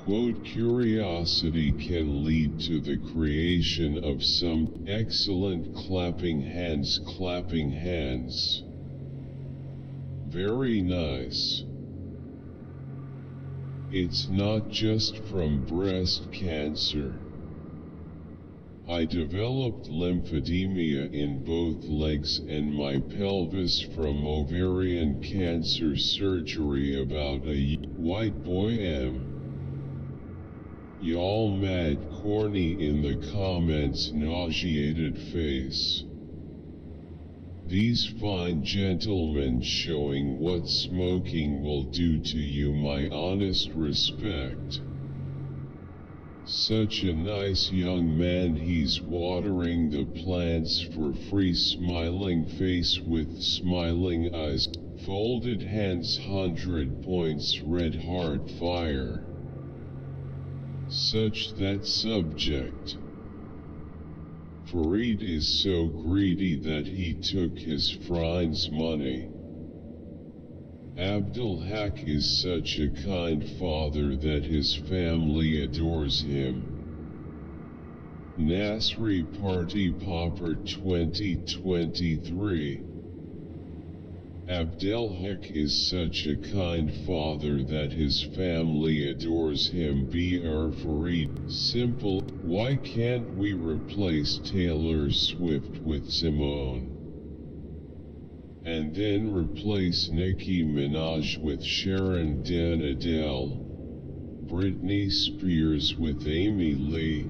Quote, curiosity can lead to the creation of some excellent clapping hands. Very nice. It's not just from breast cancer. I developed lymphedema in both legs and my pelvis from ovarian cancer surgery about a white boy am. Y'all mad corny in the comments, nauseated face. These fine gentlemen showing what smoking will do to you, my honest respect. Such a nice young man, he's watering the plants for free, smiling face with smiling eyes, folded hands, 100 points, red heart fire. Such that subject. Farid is so greedy that he took his friend's money. Abdul Haq is such a kind father that his family adores him. Nasri Party Popper 2023. Abdel Haq is such a kind father that his family adores him. Br Farid. Simple. Why can't we replace Taylor Swift with Simone? And then replace Nicki Minaj with Sharon Den, Adele, Britney Spears with Amy Lee,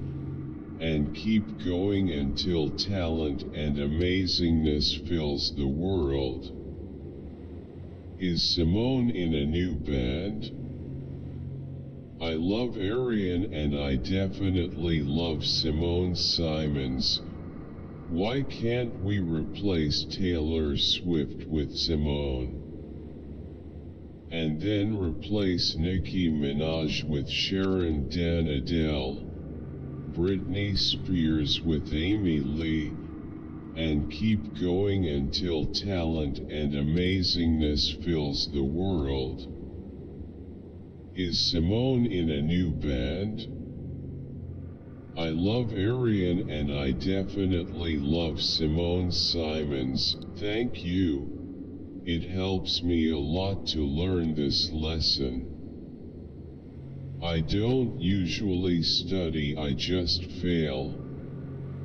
and keep going until talent and amazingness fills the world. Is Simone in a new band? I love Arian and I definitely love Simone Simons. Why can't we replace Taylor Swift with Simone? And then replace Nicki Minaj with Sharon Den, Adele, Britney Spears with Amy Lee, and keep going until talent and amazingness fills the world. Is Simone in a new band? I love Arian and I definitely love Simone Simons. Thank you. It helps me a lot to learn this lesson. I don't usually study, I just fail.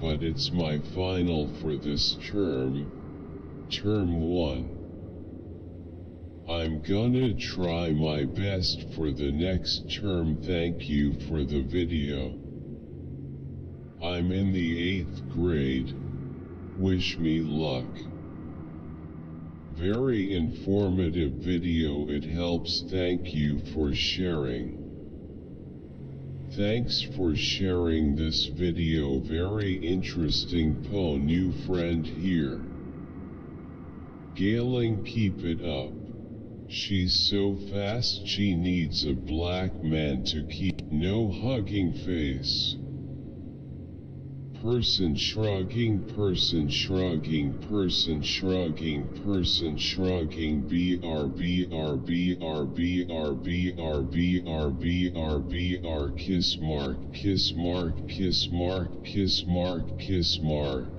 But it's my final for this term, Term 1. I'm gonna try my best for the next term. Thank you for the video. I'm in the 8th grade. Wish me luck. Very informative video, it helps. Thank you for sharing. Thanks for sharing this video, very interesting. New friend here. Gaoler, keep it up. She's so fast, she needs a black man to keep. No hugging face. Person shrugging, person shrugging, person shrugging, person shrugging. BR BR BR BR BR BR BR BR. Kiss mark, kiss mark, kiss mark, kiss mark, kiss mark.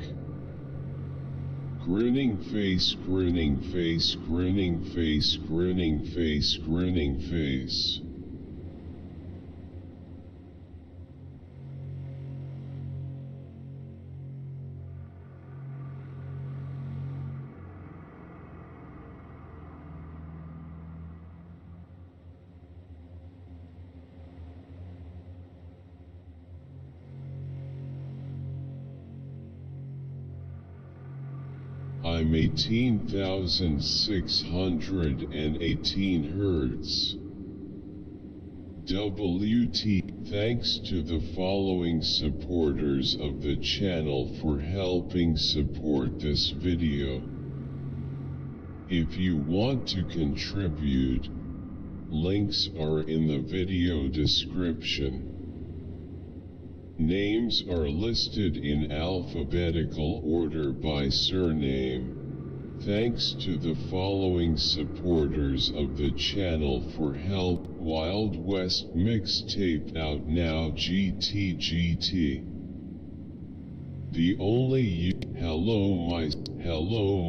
Grinning face, grinning face, grinning face, grinning face, grinning face. I'm 18,618 Hertz. WT. Thanks to the following supporters of the channel for helping support this video. If you want to contribute, links are in the video description. Names are listed in alphabetical order by surname. Thanks to the following supporters of the channel for help. Wild West mixtape out now. GT. The only you. Hello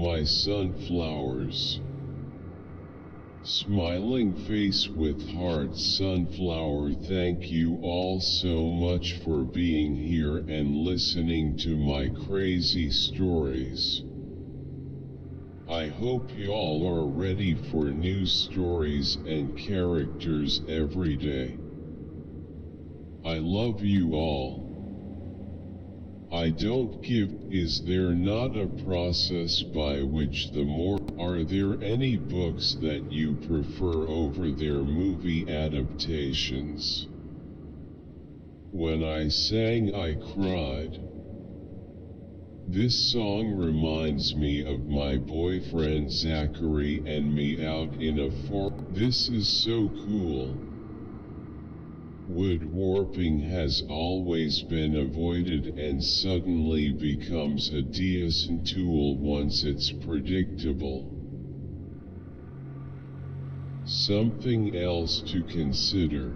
my sunflowers. Smiling face with heart sunflower. Thank you all so much for being here and listening to my crazy stories. I hope y'all are ready for new stories and characters every day. I love you all. I don't give. Is there not a process by which the more? Are there any books that you prefer over their movie adaptations? When I sang I cried. This song reminds me of my boyfriend Zachary and me out in a forest. This is so cool. Wood warping has always been avoided and suddenly becomes a decent tool once it's predictable. Something else to consider.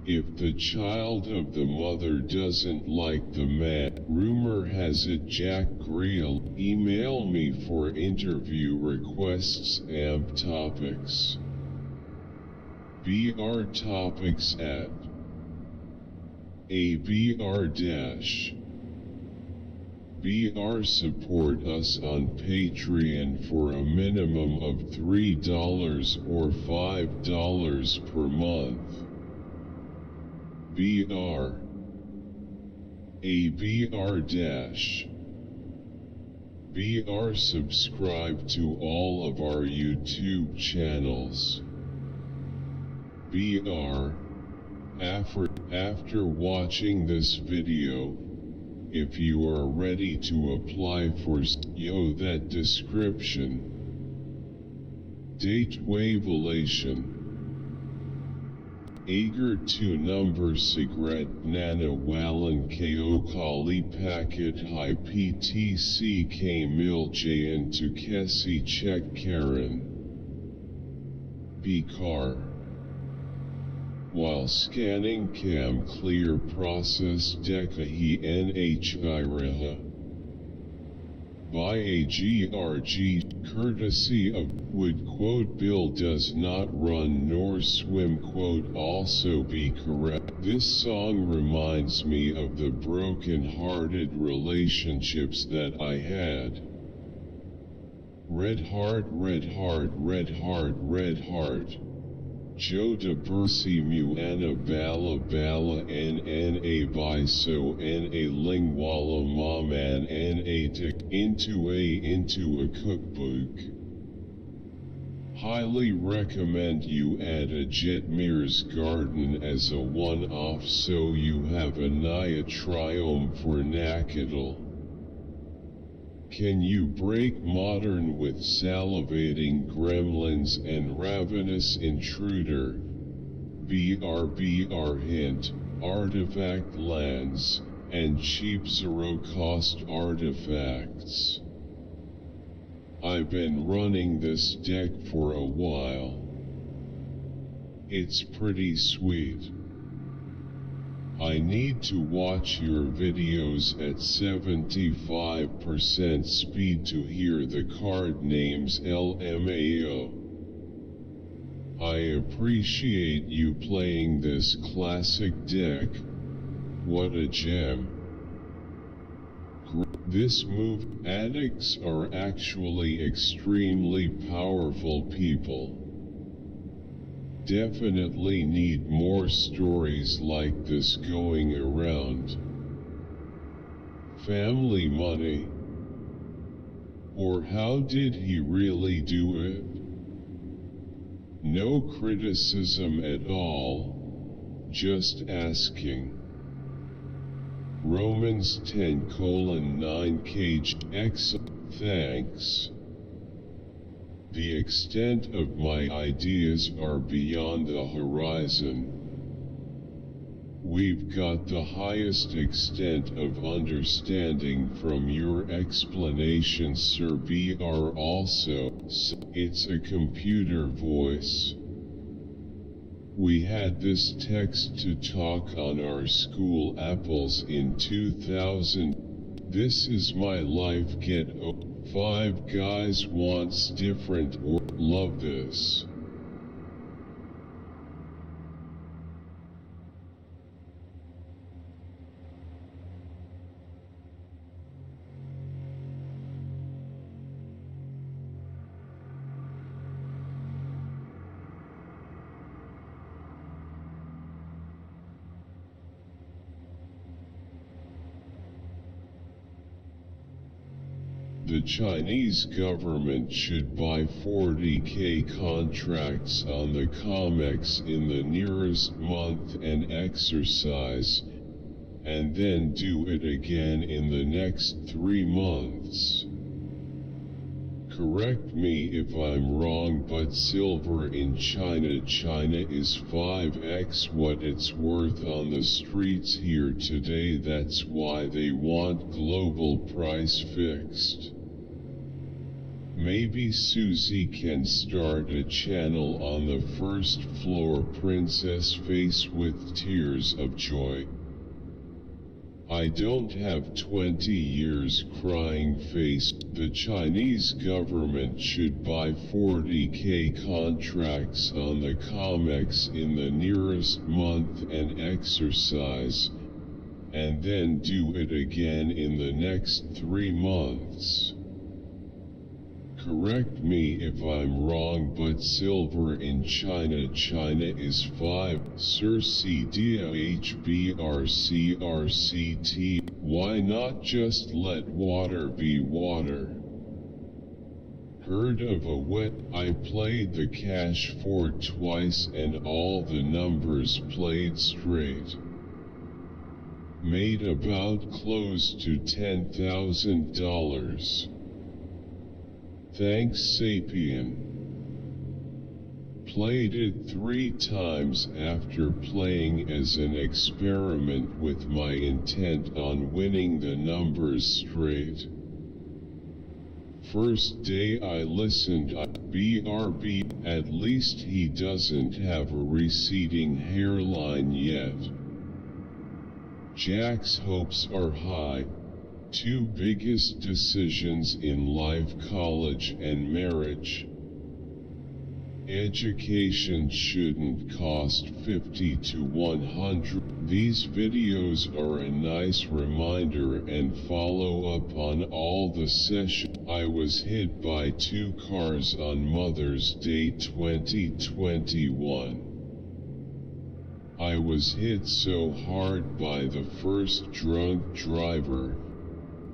If the child of the mother doesn't like the man, rumor has it Jack Greel. Email me for interview requests. AMP topics. BR topics at ABR- BR. Support us on Patreon for a minimum of $3 or $5 per month. BR ABR- BR. Subscribe to all of our YouTube channels. BR. After watching this video, if you are ready to apply for that description. Date wavelation. Agar to number cigarette nana walan ko kali packet high ptc k mil jan to kesi check Karen. Car. While scanning cam clear process dekahi nhi by a grg, courtesy of would quote Bill does not run nor swim quote also be correct. This song reminds me of the broken-hearted relationships that I had. Red heart, red heart, red heart, red heart. Joda Bursimu Ana Bala Bala Nna Biso Na Lingwala Maman Na Dik into a cookbook. Highly recommend you add a Jetmir's Garden as a one-off so you have a Naya Triome for Nakadal. Can you break modern with salivating gremlins and ravenous intruder? BR hint, artifact lands, and cheap zero-cost artifacts. I've been running this deck for a while. It's pretty sweet. I need to watch your videos at 75% speed to hear the card names LMAO. I appreciate you playing this classic deck. What a gem. This move, addicts are actually extremely powerful people. Definitely need more stories like this going around. Family money? Or how did he really do it? No criticism at all, just asking. Romans 10:9 kg. Thanks. The extent of my ideas are beyond the horizon. We've got the highest extent of understanding from your explanations, Sir BR. Also, it's a computer voice. We had this text to talk on our school apples in 2000. This is my life. Get 5 guys wants different or love this. The Chinese government should buy 40k contracts on the COMEX in the nearest month and exercise, and then do it again in the next 3 months. Correct me if I'm wrong, but silver in China is 5x what it's worth on the streets here today. That's why they want global price fixed. Maybe Susie can start a channel on the first floor, princess face with tears of joy. I don't have 20 years crying face. The Chinese government should buy 40k contracts on the COMEX in the nearest month and exercise, and then do it again in the next 3 months. Correct me if I'm wrong, but silver in China is 5. Sir CDHBRCRCT. Why not just let water be water? Heard of a wet? I played the cash for twice and all the numbers played straight. Made about close to $10,000. Thanks, Sapien. Played it 3 times after playing as an experiment with my intent on winning the numbers straight. First day I listened, BRB, at least he doesn't have a receding hairline yet. Jack's hopes are high. 2 biggest decisions in life: college and marriage. Education shouldn't cost 50 to 100. These videos are a nice reminder and follow up on all the sessions. I was hit by 2 cars on Mother's Day 2021. I was hit so hard by the first drunk driver,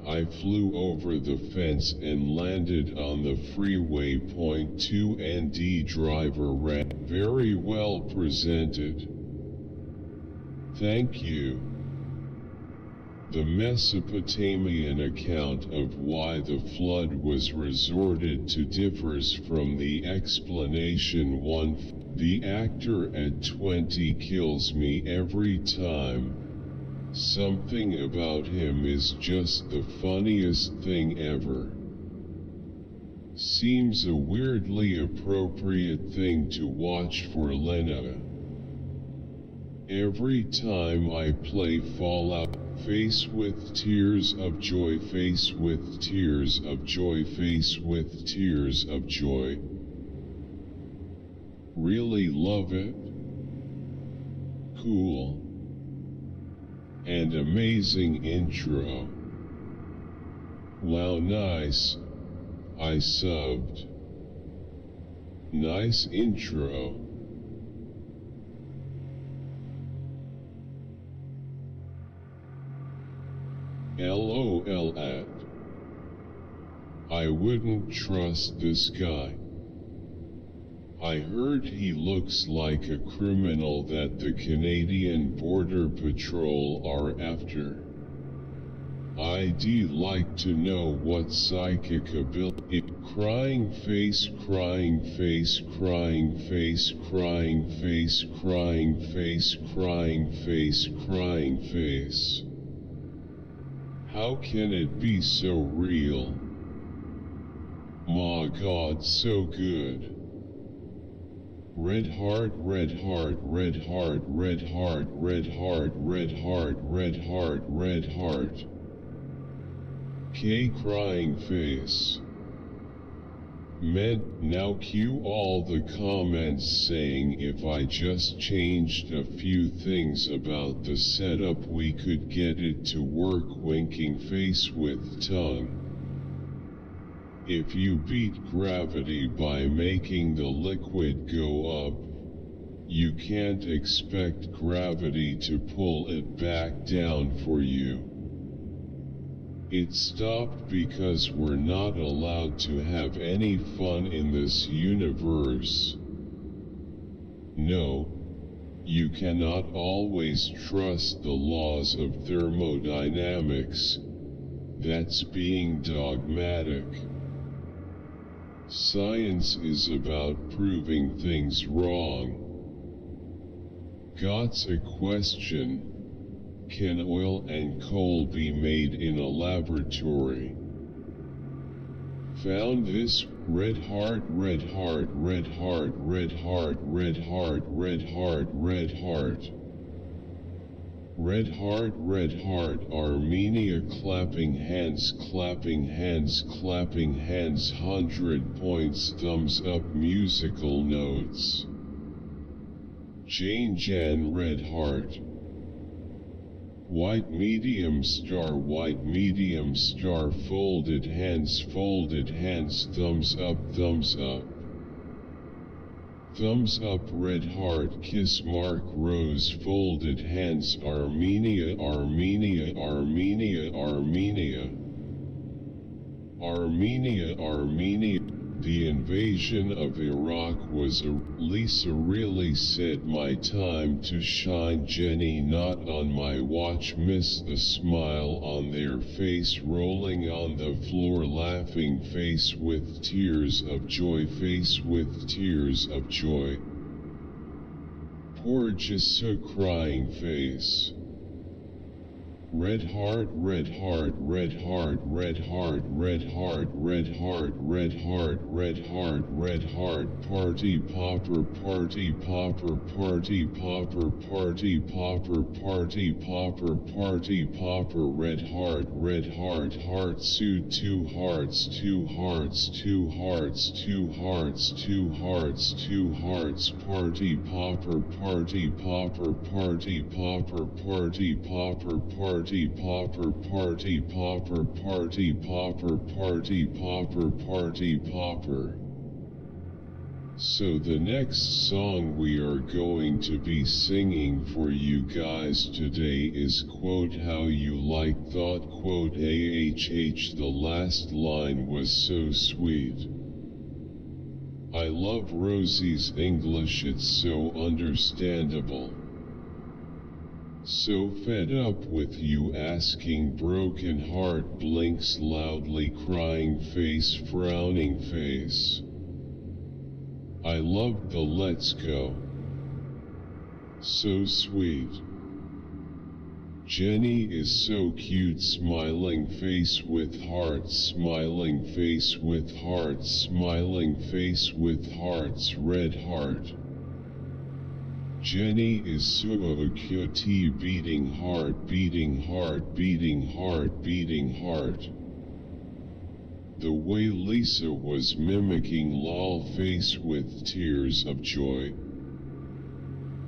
I flew over the fence and landed on the freeway. Point 2 ND driver ran. Very well presented. Thank you. The Mesopotamian account of why the flood was resorted to differs from the explanation one. The actor at 20 kills me every time. Something about him is just the funniest thing ever. Seems a weirdly appropriate thing to watch for Lena. Every time I play Fallout, face with tears of joy, face with tears of joy, face with tears of joy. Really love it. Cool. And amazing intro. Wow, nice. I subbed. Nice intro. LOL at. I wouldn't trust this guy. I heard he looks like a criminal that the Canadian Border Patrol are after. I'd like to know what psychic ability. Crying face, crying face, crying face, crying face, crying face, crying face, crying face. How can it be so real? My God, so good. Red heart, red heart, red heart, red heart, red heart, red heart, red heart, red heart. K crying face. Now cue all the comments saying if I just changed a few things about the setup we could get it to work. Winking face with tongue. If you beat gravity by making the liquid go up, you can't expect gravity to pull it back down for you. It stopped because we're not allowed to have any fun in this universe. No, you cannot always trust the laws of thermodynamics. That's being dogmatic. Science is about proving things wrong. Got's a question. Can oil and coal be made in a laboratory? Found this. Red heart, red heart, red heart, red heart, red heart, red heart, red heart. Red heart, red heart. Armenia clapping hands, clapping hands, clapping hands. 100 points. Thumbs up. Musical notes. Jane Jan, red heart. White medium star, white medium star. Folded hands, thumbs up, thumbs up. Thumbs up, red heart, kiss mark, rose, folded hands. Armenia, Armenia, Armenia, Armenia. Armenia, Armenia. The invasion of Iraq was Lisa really said my time to shine. Jenny not on my watch. Miss the smile on their face, rolling on the floor, laughing face with tears of joy, face with tears of joy. Poor just so crying face. Red heart, red heart, red heart, red heart, red heart, red heart, red heart, red heart, red heart, party popper, party popper, party popper, party popper, party popper, party popper, red heart, heart suit, two hearts, two hearts, two hearts, two hearts, two hearts, two hearts, party popper, party popper, party popper, party popper, party popper, party popper, party popper, party popper, party popper. So the next song we are going to be singing for you guys today is quote how you like thought quote AHH. The last line was so sweet. I love Rosie's English, it's so understandable. So fed up with you asking, broken heart blinks loudly, crying face, frowning face. I love the let's go. So sweet. Jenny is so cute, smiling face with hearts, smiling face with hearts, smiling face with hearts, red heart. Jenny is so cute, beating heart, beating heart, beating heart, beating heart. The way Lisa was mimicking lol face with tears of joy.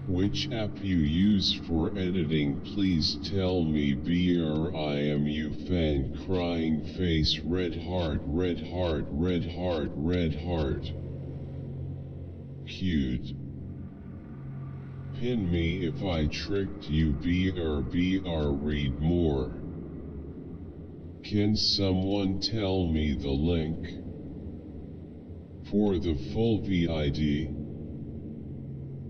Which app you use for editing, please tell me. BRIMU fan crying face, red heart, red heart, red heart, red heart. Cute. Pin me if I tricked you. BR read more. Can someone tell me the link for the full VID?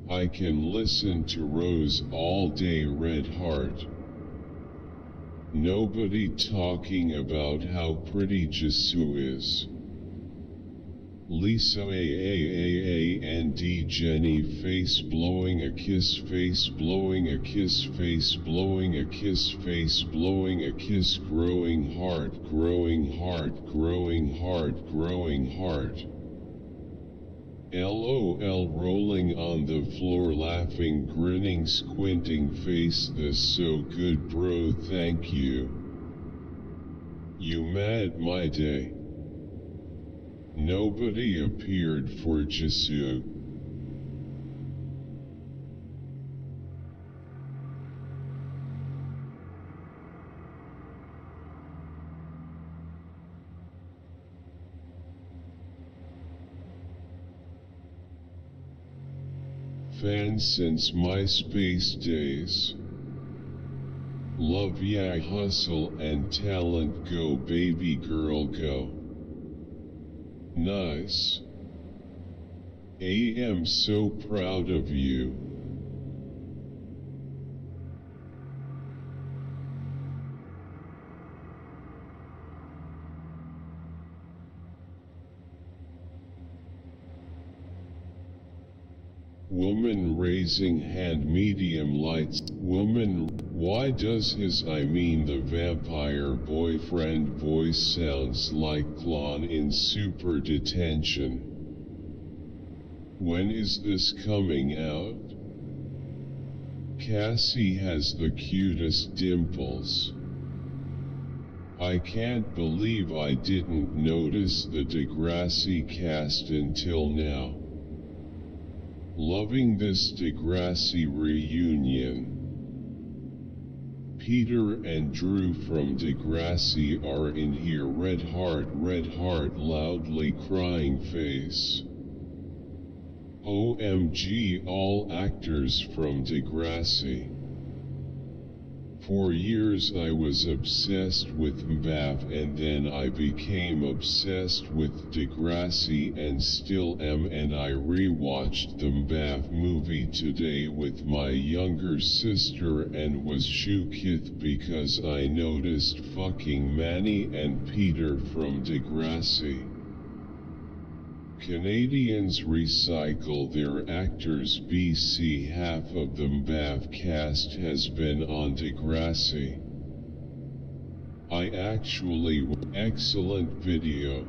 I can listen to Rose all day, red heart. Nobody talking about how pretty Jisoo is. Lisa and Jenny face blowing a kiss, face blowing a kiss, face blowing a kiss, face blowing a kiss, growing heart, growing heart, growing heart, growing heart. LOL rolling on the floor laughing, grinning, squinting face. This so good bro, thank you. You made my day. Nobody appeared for Jisoo. Fans since MySpace days. Love ya, hustle and talent, go baby girl go. Nice. I am so proud of you. Woman raising hand, medium lights. Woman, why does his the vampire boyfriend voice sounds like Klon in Super Detention? When is this coming out? Cassie has the cutest dimples. I can't believe I didn't notice the Degrassi cast until now. Loving this Degrassi reunion. Peter and Drew from Degrassi are in here, red heart, loudly crying face. OMG, all actors from Degrassi. For years I was obsessed with Mbav, and then I became obsessed with Degrassi and still am, and I rewatched the Mbav movie today with my younger sister and was shooketh because I noticed fucking Manny and Peter from Degrassi. Canadians recycle their actors. BC half of the Mbav cast has been on Degrassi. I actually excellent video.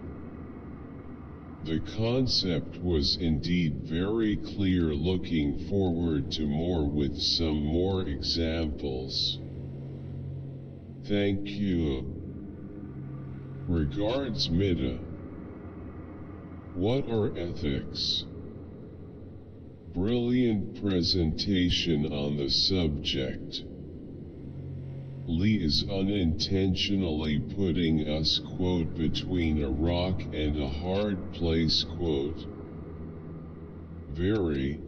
The concept was indeed very clear. Looking forward to more with some more examples. Thank you. Regards Mida. What are ethics? Brilliant presentation on the subject. Lee is unintentionally putting us quote between a rock and a hard place quote. Very,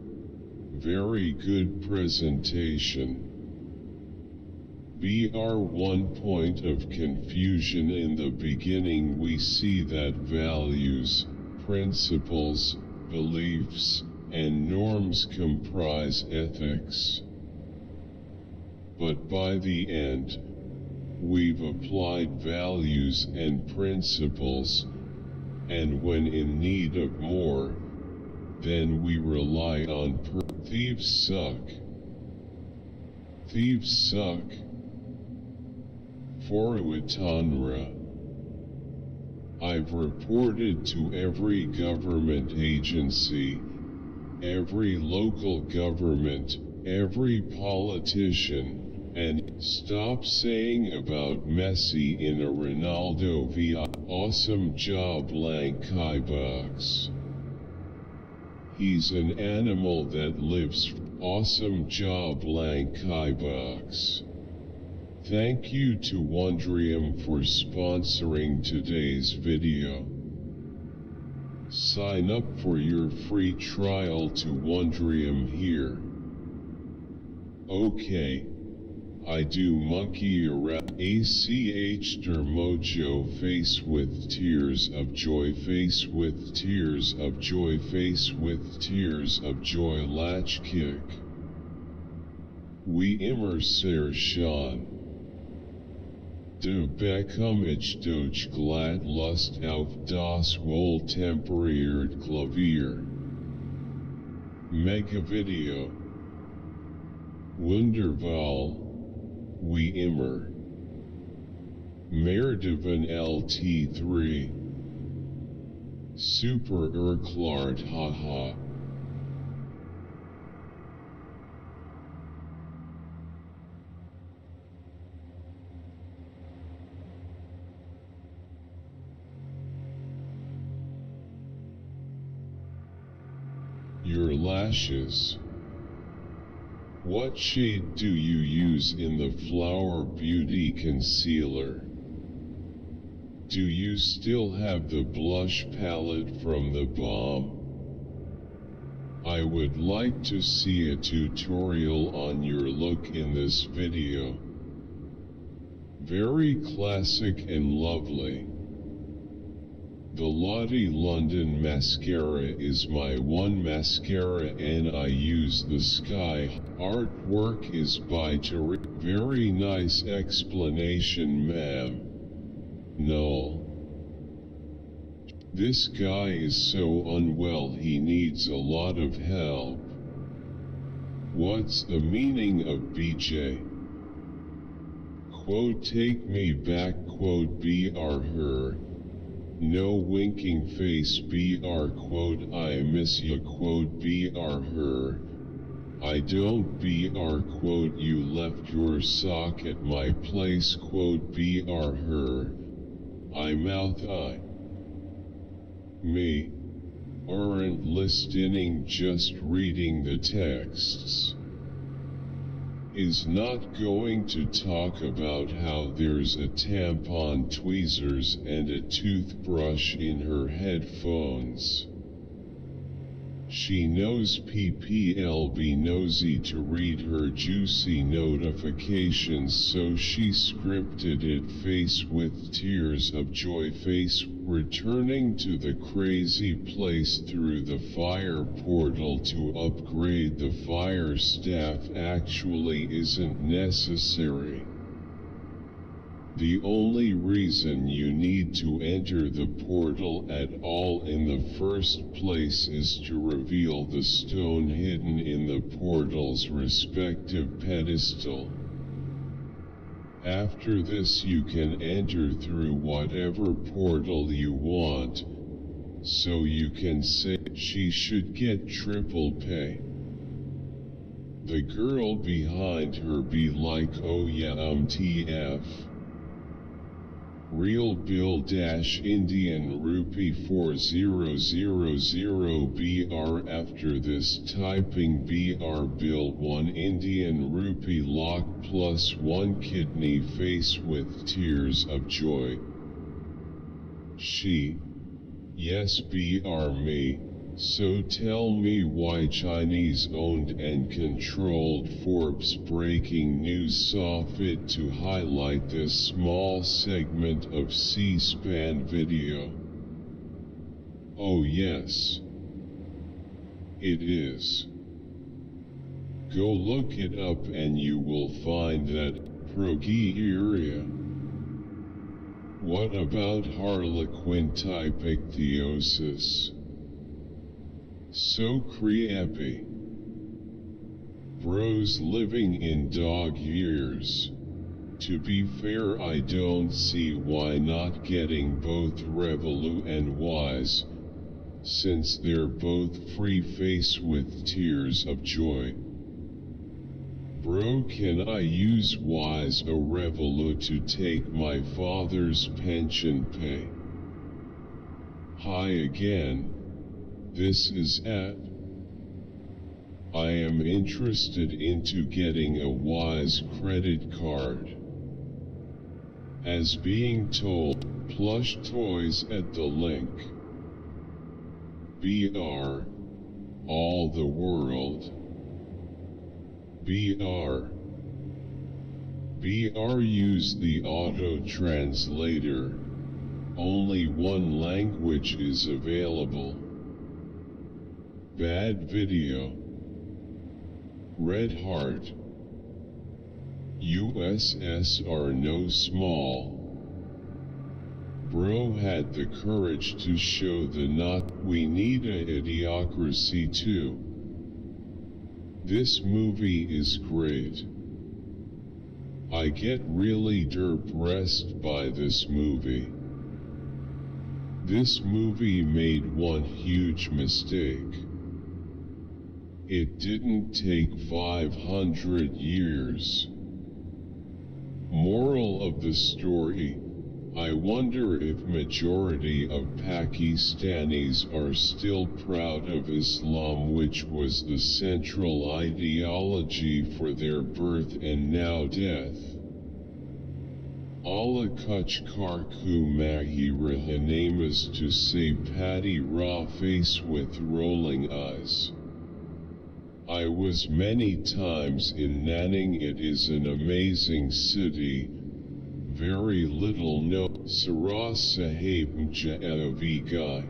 very good presentation. One point of confusion in the beginning. We see that values, principles, beliefs, and norms comprise ethics. But by the end, we've applied values and principles, and when in need of more, then we rely on thieves suck. Thieves suck. Foruitanra. I've reported to every government agency, every local government, every politician, and stop saying about Messi in a Ronaldo via awesome job Lankai box. He's an animal that lives. Awesome job Lankai box. Thank you to Wondrium for sponsoring today's video. Sign up for your free trial to Wondrium here. Okay. I do monkey around. ACH Dermojo face with tears of joy, face with tears of joy, face with tears of joy, latch kick. We immer ser Sean. De bekommich durch glatt Lust auf das wohl temperiert Klavier. Mega video. Wundervoll. We immer. Merdivan LT3. Super erklart haha. Your lashes. What shade do you use in the Flower Beauty Concealer? Do you still have the blush palette from the bomb? I would like to see a tutorial on your look in this video. Very classic and lovely. The Lottie London mascara is my one mascara and I use the Sky. Artwork is by Terry. Very nice explanation, ma'am. No. This guy is so unwell, he needs a lot of help. What's the meaning of BJ? Quote, take me back, quote, BR her. No winking face, BR, quote, I miss you, quote, BR her. I don't, BR, quote, you left your sock at my place, quote, BR her. I mouth I. Me. Aren't listening, just reading the texts. Is not going to talk about how there's a tampon, tweezers and a toothbrush in her headphones. She knows PPLB nosy to read her juicy notifications, so she scripted it. Face with tears of joy, face returning to the crazy place through the fire portal to upgrade the fire staff actually isn't necessary. The only reason you need to enter the portal at all in the first place is to reveal the stone hidden in the portal's respective pedestal. After this you can enter through whatever portal you want, so you can say she should get triple pay. The girl behind her be like, oh yeah, TF. Real bill dash Indian rupee 4000 BR. After this typing BR bill 1 Indian rupee lock plus 1 kidney face with tears of joy. She, yes BR me. So tell me why Chinese owned and controlled Forbes breaking news saw fit to highlight this small segment of C-SPAN video. Oh yes. It is. Go look it up and you will find that progeria. What about Harlequin type ichthyosis? So creepy. Bros living in dog years. To be fair, I don't see why not getting both Revolu and Wise, since they're both free face with tears of joy. Bro, can I use Wise or Revolu to take my father's pension pay? Hi again. This is at. I am interested into getting a Wise credit card. As being told, plush toys at the link. BR. All the world. BR. BR use the auto translator. Only one language is available. Bad video. Red heart. USSR no small. Bro had the courage to show the we need a idiocracy too. This movie is great. I get really depressed by this movie. This movie made one huge mistake. It didn't take 500 years. Moral of the story, I wonder if majority of Pakistanis are still proud of Islam, which was the central ideology for their birth and now death. Allah kuch karku mahi rahanamas, to say patty raw face with rolling eyes. I was many times in Nanning. It is an amazing city. Very little known. Sarah Sahib Mjaavi guy.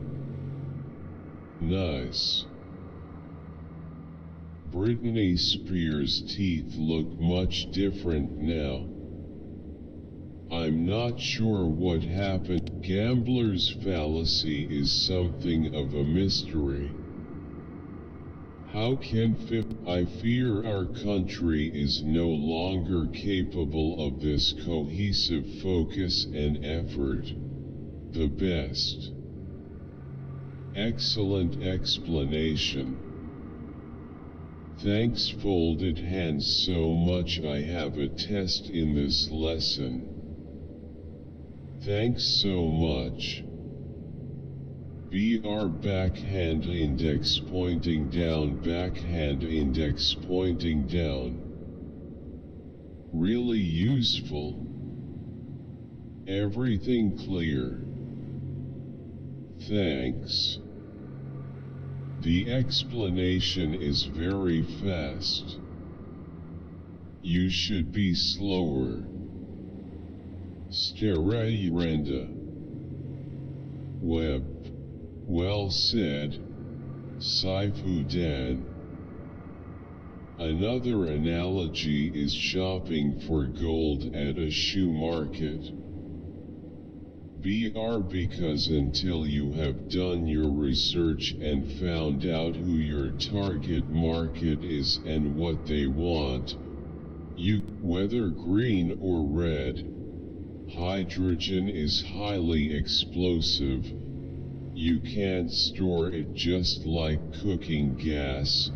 Nice. Britney Spears' teeth look much different now. I'm not sure what happened. Gambler's fallacy is something of a mystery. How can I fear our country is no longer capable of this cohesive focus and effort. The best. Excellent explanation. Thanks, folded hands so much. I have a test in this lesson. Thanks so much. BR backhand index pointing down, backhand index pointing down. Really useful. Everything clear. Thanks. The explanation is very fast. You should be slower. Stererenda. Web. Well said, Saifudan. Another analogy is shopping for gold at a shoe market. BR, because until you have done your research and found out who your target market is and what they want, Whether green or red, hydrogen is highly explosive. You can't store it just like cooking gas.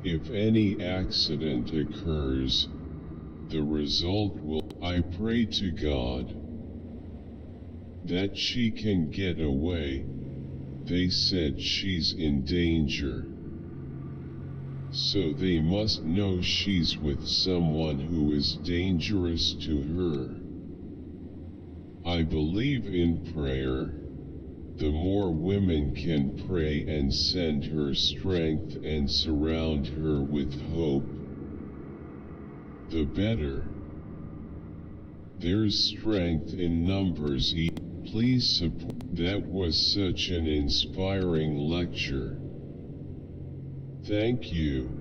If any accident occurs, the result will. I pray to God that she can get away. They said she's in danger. So they must know she's with someone who is dangerous to her. I believe in prayer. The more women can pray and send her strength and surround her with hope, the better. There's strength in numbers. Please support. That was such an inspiring lecture. Thank you.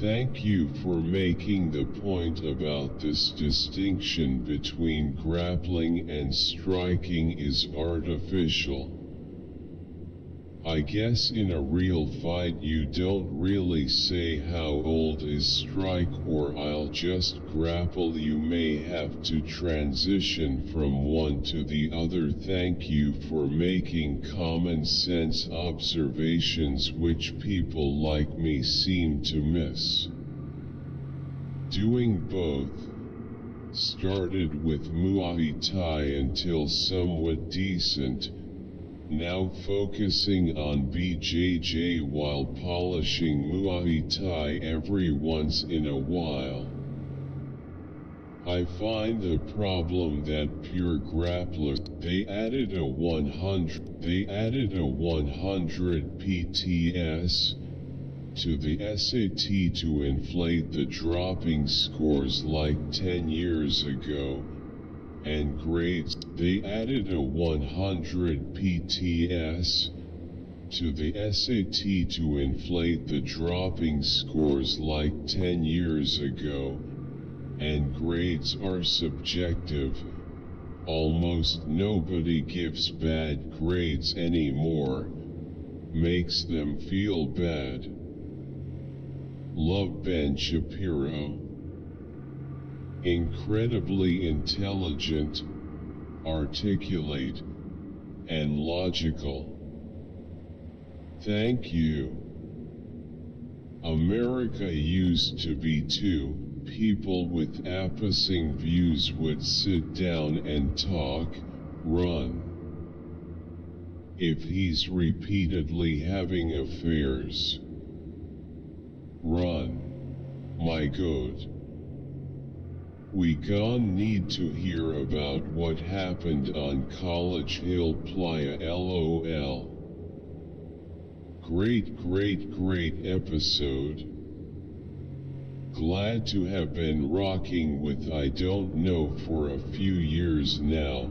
Thank you for making the point about this distinction between grappling and striking is artificial. I guess in a real fight you don't really say how old is strike or I'll just grapple. You may have to transition from one to the other. Thank you for making common sense observations which people like me seem to miss. Doing both. Started with Muay Thai until somewhat decent. Now focusing on BJJ while polishing Muay Thai every once in a while. I find the problem that pure grapplers, they added a 100 PTS to the SAT to inflate the dropping scores like 10 years ago. And grades, they added a 100 PTS to the SAT to inflate the dropping scores like 10 years ago, and grades are subjective. Almost nobody gives bad grades anymore, makes them feel bad. Love Ben Shapiro. Incredibly intelligent, articulate, and logical. Thank you. America used to be two. People with opposing views would sit down and talk, run. If he's repeatedly having affairs, run. My God. We gon' need to hear about what happened on College Hill Playa. LOL. Great episode. Glad to have been rocking with I don't know for a few years now.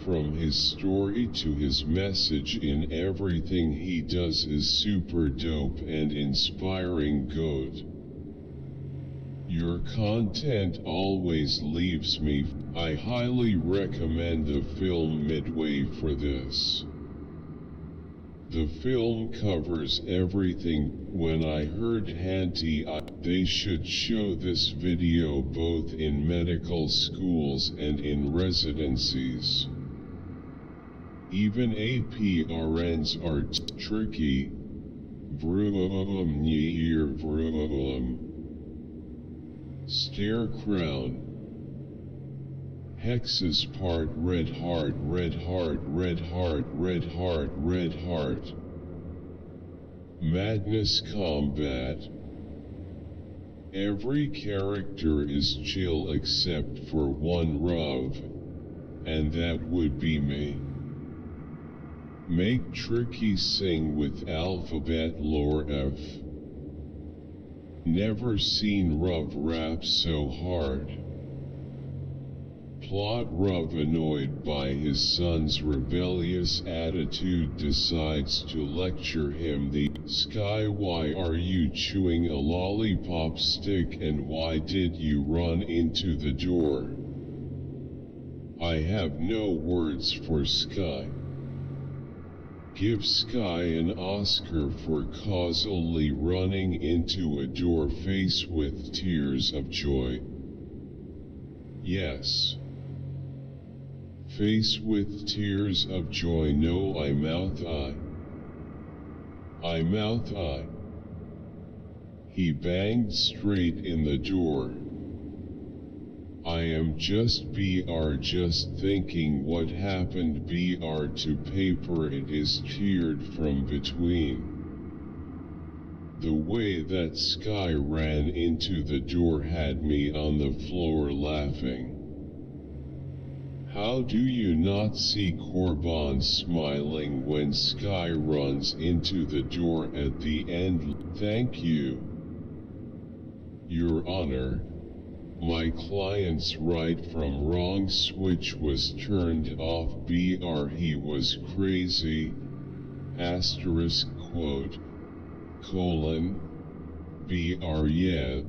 From his story to his message in everything he does is super dope and inspiring. Good. Your content always leaves me. I highly recommend the film Midway for this. The film covers everything. When I heard Hanti, they should show this video both in medical schools and in residencies. Even APRNs are tricky. Stare crown. Hex's part red heart. Madness combat. Every character is chill except for one Rav, and that would be me. Make Tricky sing with alphabet lore F. Never seen Rav rap so hard. Plot. Rav, annoyed by his son's rebellious attitude, decides to lecture him. The Sky, why are you chewing a lollipop stick and why did you run into the door? I have no words for Sky. Give Sky an Oscar for causally running into a door face with tears of joy. Yes. Face with tears of joy, no I mouth I. I mouth I. He banged straight in the door. I am just thinking what happened to paper it is teared from between. The way that Sky ran into the door had me on the floor laughing. How do you not see Corban smiling when Sky runs into the door at the end? Thank you, Your Honor. My client's right from wrong switch was turned off. He was crazy. Asterisk quote. Colon. Yeah.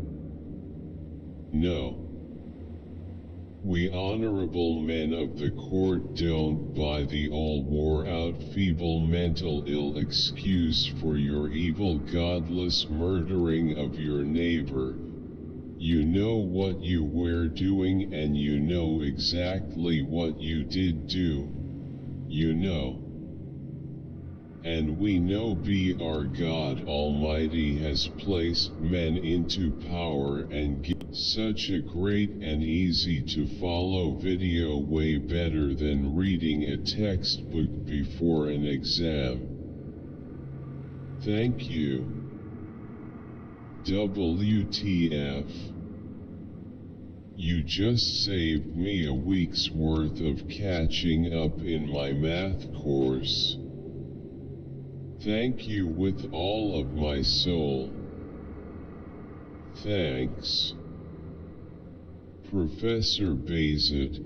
No. We honorable men of the court don't buy the all wore-out feeble mental ill excuse for your evil godless murdering of your neighbor. You know what you were doing and you know exactly what you did do. You know. And we know our God Almighty has placed men into power and given such a great and easy to follow video, way better than reading a textbook before an exam. Thank you. WTF. You just saved me a week's worth of catching up in my math course. Thank you with all of my soul. Thanks. Professor Bazet,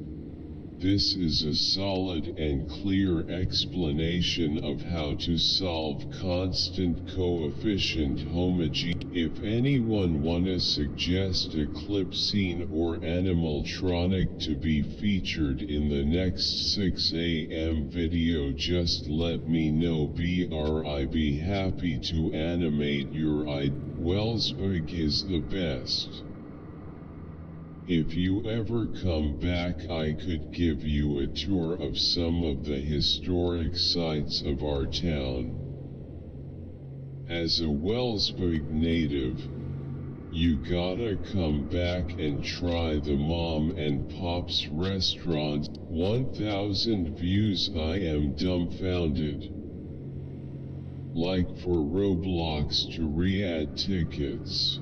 this is a solid and clear explanation of how to solve constant coefficient homogeneity. If anyone wanna suggest a clip scene or animatronic to be featured in the next 6 a.m. video, just let me know. I'd be happy to animate your idea. Wellsburg is the best. If you ever come back, I could give you a tour of some of the historic sites of our town. As a Wellsburg native, you gotta come back and try the Mom and Pop's restaurant. 1,000 views. I am dumbfounded. Like for Roblox to re-add tickets.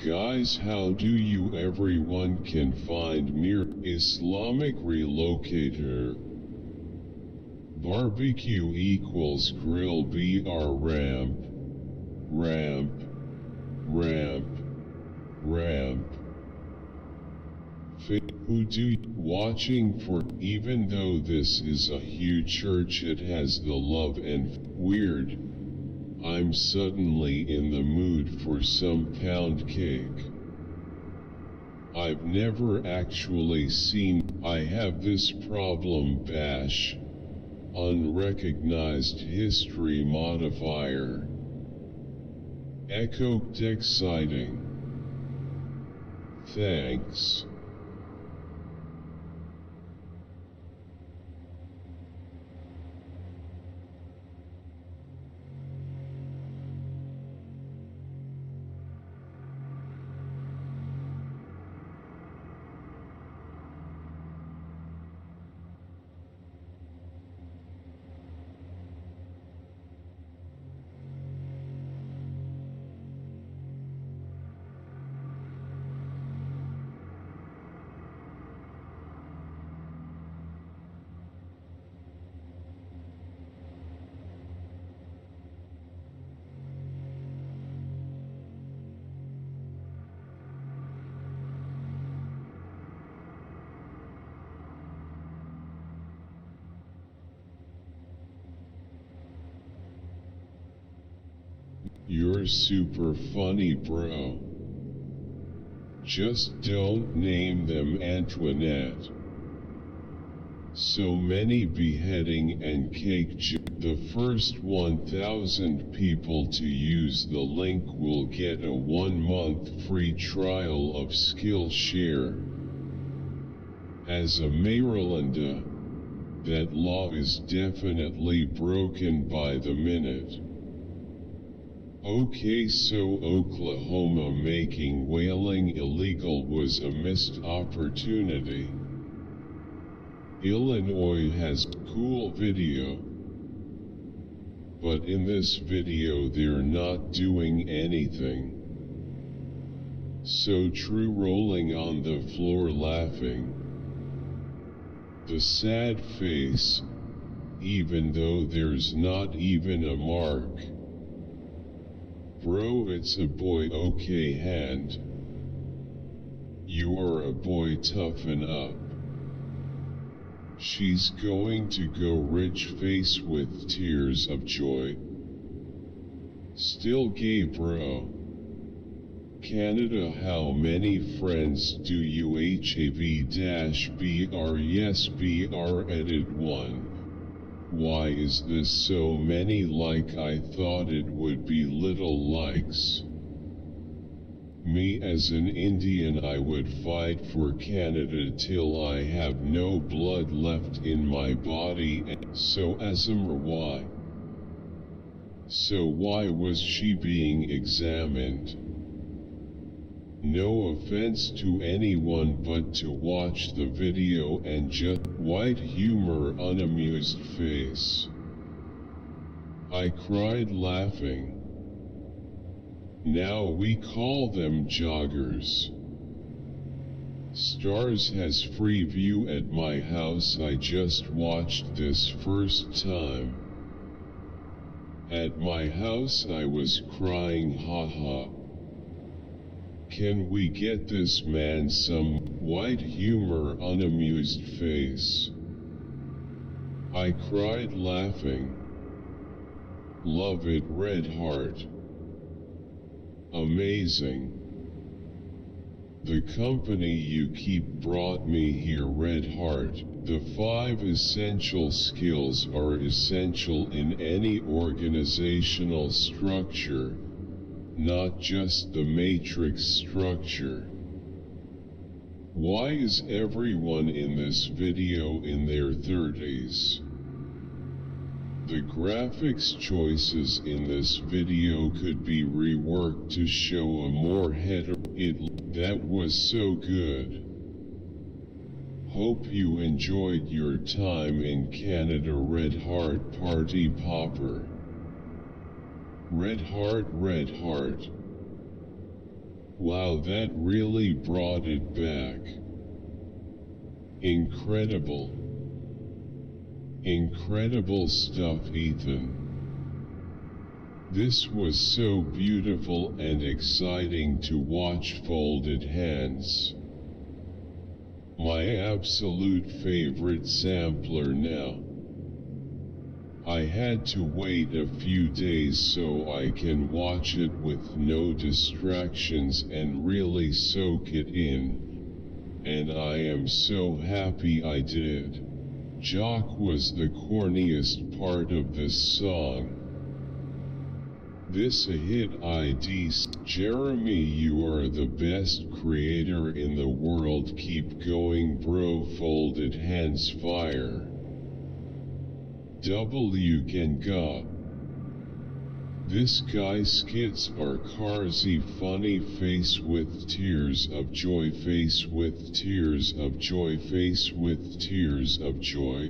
Guys, how do you everyone can find Mir Islamic relocator? Barbecue equals grill. Ramp. Who do you watching for? Even though this is a huge church, it has the love and weird. I'm suddenly in the mood for some pound cake. I've never actually seen. I have this problem. Bash. Unrecognized history modifier. Echo exciting. Thanks. You're super funny, bro. Just don't name them Antoinette. So many beheading and the first 1,000 people to use the link will get a 1-month free trial of Skillshare. As a Marylanda, that law is definitely broken by the minute. Okay, so Oklahoma making whaling illegal was a missed opportunity. Illinois has cool video, but in this video they're not doing anything. So true, rolling on the floor laughing. The sad face, even though there's not even a mark. Bro, it's a boy, okay hand. You are a boy, toughen up. She's going to go rich face with tears of joy. Still gay, bro. Canada, how many friends do you have-br? Yes, br edit 1. Why is this so many like I thought it would be little likes? Me as an Indian, I would fight for Canada till I have no blood left in my body. So why? So why was she being examined? No offense to anyone, but to watch the video and just white humor, unamused face. I cried laughing. Now we call them joggers. Stars has free view at my house. I just watched this first time. At my house I was crying, haha. Can we get this man some white humor, unamused face? I cried laughing. Love it, red heart. Amazing. The company you keep brought me here, red heart. The 5 essential skills are essential in any organizational structure, not just the matrix structure. Why is everyone in this video in their 30s? The graphics choices in this video could be reworked to show a more that was so good. Hope you enjoyed your time in Canada, red heart, party popper. Red heart, red heart. Wow, that really brought it back. Incredible. Incredible stuff, Ethan. This was so beautiful and exciting to watch. Folded hands. My absolute favorite sampler now. I had to wait a few days so I can watch it with no distractions and really soak it in. And I am so happy I did. Jock was the corniest part of this song. This a hit ID. Jeremy, you are the best creator in the world. Keep going, bro. Folded hands fire. W can go. This guy skits are carsy, funny face with tears of joy, face with tears of joy, face with tears of joy.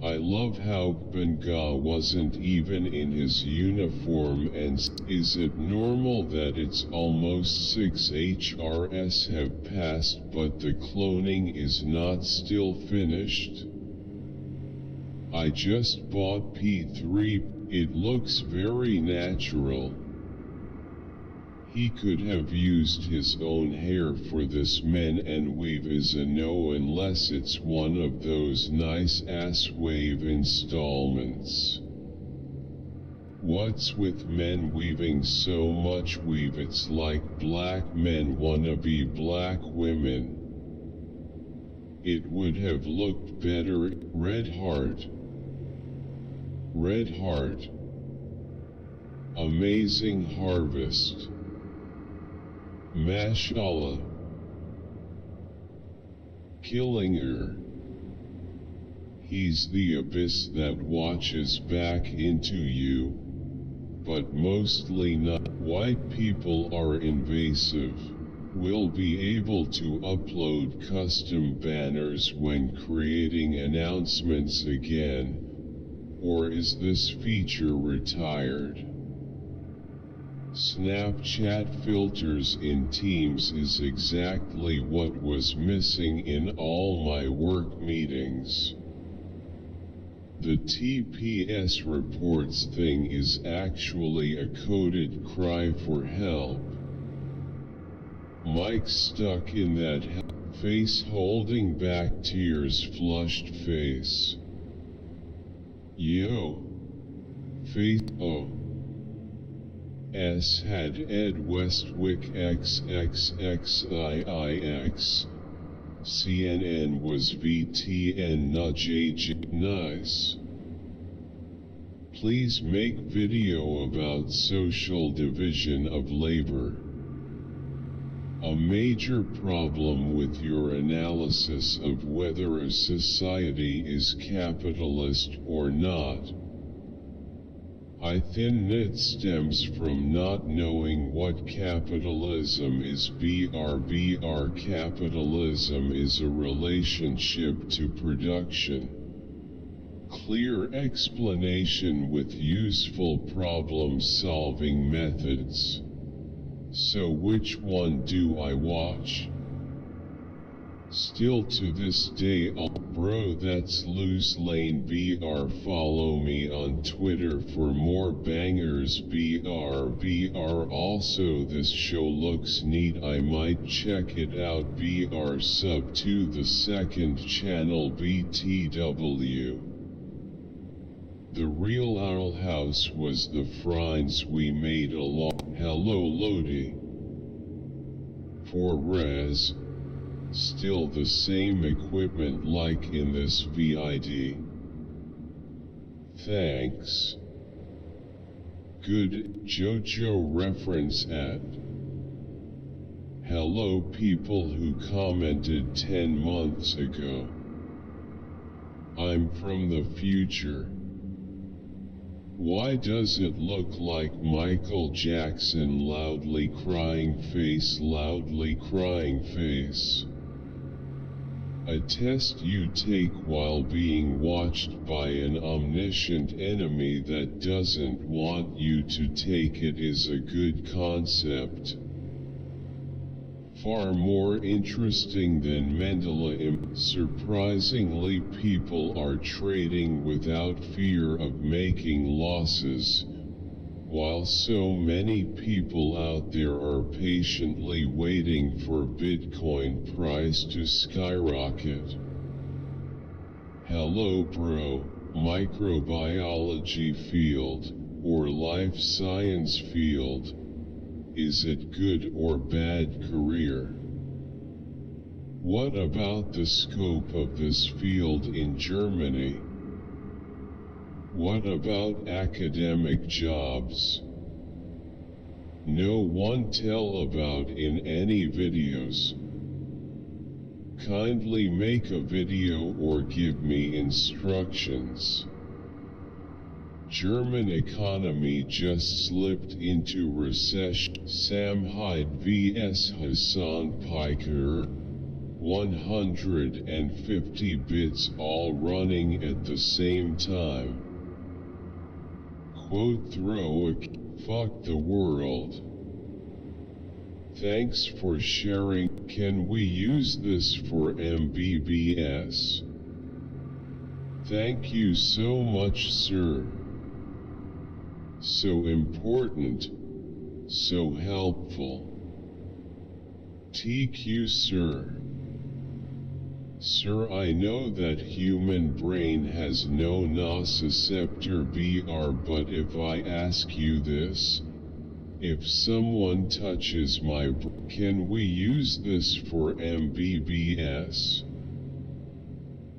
I love how Benga wasn't even in his uniform. And is it normal that it's almost 6 HRS have passed but the cloning is not still finished? I just bought P3, it looks very natural. He could have used his own hair for this. Men and weave is a no unless it's one of those nice ass wave installments. What's with men weaving so much weave? It's like black men wanna be black women. It would have looked better. Red heart. Red heart. Amazing harvest. Mashallah. Killing her. He's the abyss that watches back into you, but mostly not. White people are invasive. Will be able to upload custom banners when creating announcements again, or is this feature retired? Snapchat filters in Teams is exactly what was missing in all my work meetings. The TPS reports thing is actually a coded cry for help. Mike stuck in that face holding back tears flushed face. Yo. Face oh. S had Ed Westwick XXXIIX. CNN was VTN not JJ. Nice. Please make video about social division of labor. A major problem with your analysis of whether a society is capitalist or not, I think it stems from not knowing what capitalism is. BR capitalism is a relationship to production. Clear explanation with useful problem-solving methods. So which one do I watch? Still to this day, bro, that's loose lane. BR, follow me on Twitter for more bangers. BR also this show looks neat, I might check it out. BR sub to the second channel. BTW. The real Owl House was the frinds we made along. Hello Lodi. For res. Still the same equipment like in this VID. Thanks. Good JoJo reference at. Hello people who commented 10 months ago. I'm from the future. Why does it look like Michael Jackson? Loudly crying face, loudly crying face. A test you take while being watched by an omniscient enemy that doesn't want you to take it is a good concept. Far more interesting than Mandela. Surprisingly, people are trading without fear of making losses, while so many people out there are patiently waiting for Bitcoin price to skyrocket. Hello bro, microbiology field, or life science field. Is it good or bad career? What about the scope of this field in Germany? What about academic jobs? No one tell about in any videos. Kindly make a video or give me instructions. German economy just slipped into recession. Sam Hyde vs Hassan Piker. 150 bits all running at the same time. Quote throw a fuck the world. Thanks for sharing. Can we use this for MBBS? Thank you so much, sir. So important, so helpful. TQ sir. Sir, I know that human brain has no nociceptor BR, but if I ask you this, if someone touches my can we use this for MBBS?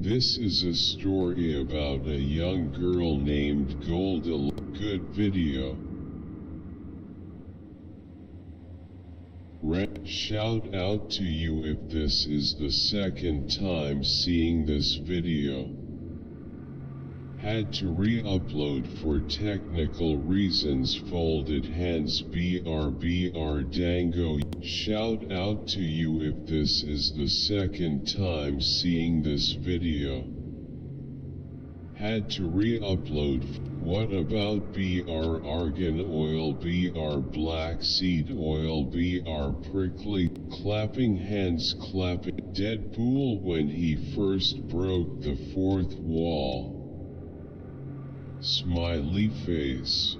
This is a story about a young girl named Gaoler. Good video. Shout out to you if this is the second time seeing this video. Had to re-upload for technical reasons. Folded hands BR dango. Shout out to you if this is the second time seeing this video. Had to re-upload. What about BR argan oil, BR black seed oil, BR prickly, clapping hands, clapping Deadpool when he first broke the fourth wall. Smiley face.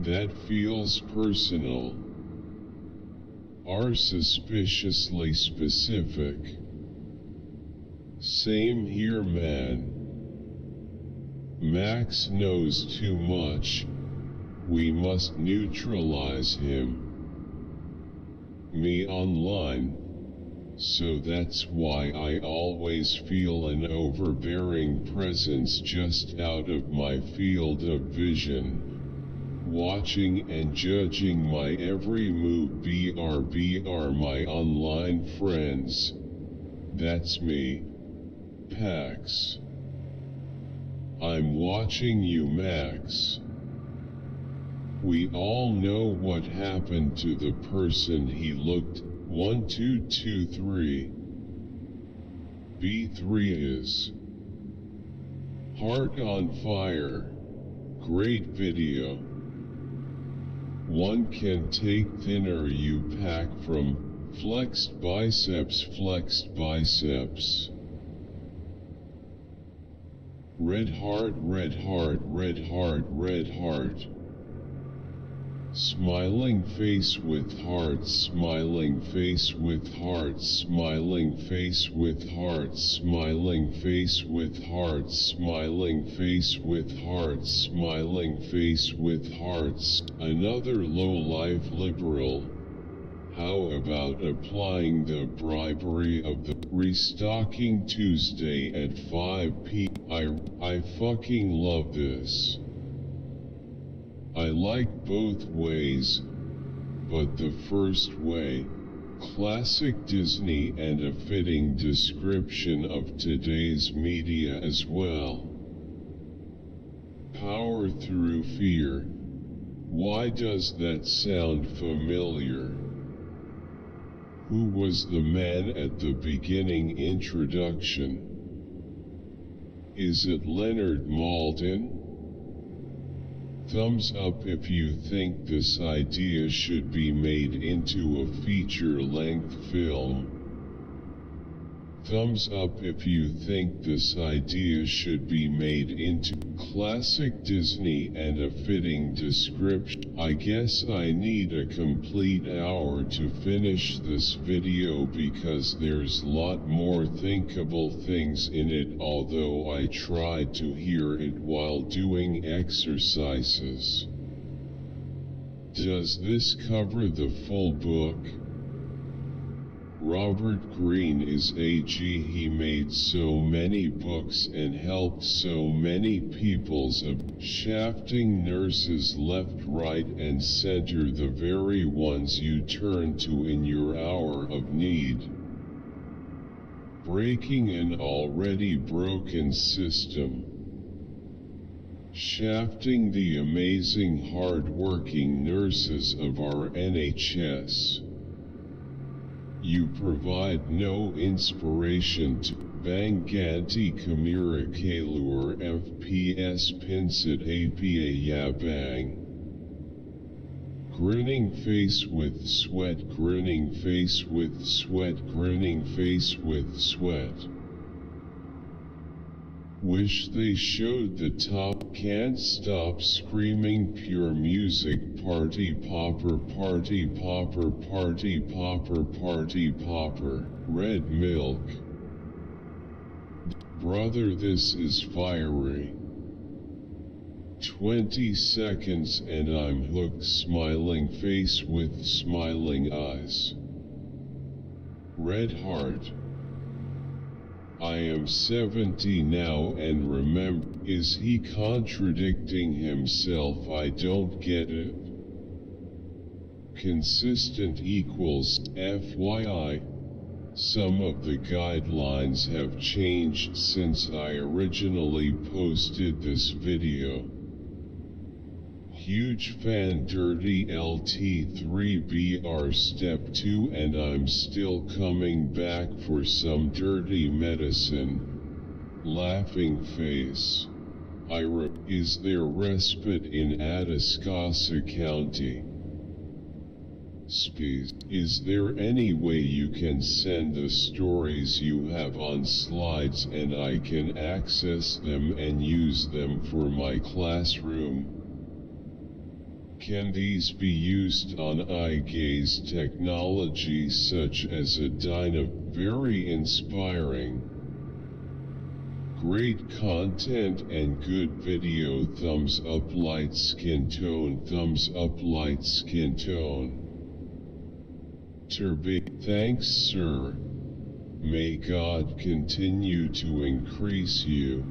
That feels personal. Are suspiciously specific. Same here, man. Max knows too much. We must neutralize him. Me online. So that's why I always feel an overbearing presence just out of my field of vision, watching and judging my every move. BR my online friends. That's me, Pax. I'm watching you, Max. We all know what happened to the person he looked. 1 2 2 3. B3 is Heart on Fire. Great video. One can take thinner you pack from flexed biceps. Red heart. Smiling face with hearts, smiling face with hearts, smiling face with hearts, smiling face with hearts, smiling face with hearts, smiling face with hearts. Another low-life liberal. How about applying the bribery of the restocking Tuesday at 5 p.m? I fucking love this. I like both ways, but the first way, classic Disney and a fitting description of today's media as well. Power through fear. Why does that sound familiar? Who was the man at the beginning introduction? Is it Leonard Maltin? Thumbs up if you think this idea should be made into a feature-length film. Thumbs up if you think this idea should be made into classic Disney and a fitting description. I guess I need a complete hour to finish this video because there's lot more thinkable things in it, although I tried to hear it while doing exercises. Does this cover the full book? Robert Greene is AG. He made so many books and helped so many peoples of shafting nurses left, right and center, the very ones you turn to in your hour of need. Breaking an already broken system. Shafting the amazing hard-working nurses of our NHS. You provide no inspiration to Banganti Kamira Kalur FPS Pinsit APA Yabang. Grinning face with sweat, grinning face with sweat, grinning face with sweat. Wish they showed the top, can't stop screaming pure music, party popper, party popper, party popper, party popper, red milk. Brother, this is fiery. 20 seconds and I'm hooked, smiling face with smiling eyes. Red heart. I am 70 now and remember, is he contradicting himself? I don't get it. Consistent equals FYI. Some of the guidelines have changed since I originally posted this video. Huge fan. Dirty LT3BR Step 2, and I'm still coming back for some dirty medicine. Laughing face. Is there respite in Atascasa County? Spees. Is there any way you can send the stories you have on slides and I can access them and use them for my classroom? Can these be used on eye gaze technology such as a dyno? Very inspiring. Great content and good video. Thumbs up. Light skin tone. Thumbs up. Light skin tone. Thanks, sir. May God continue to increase you.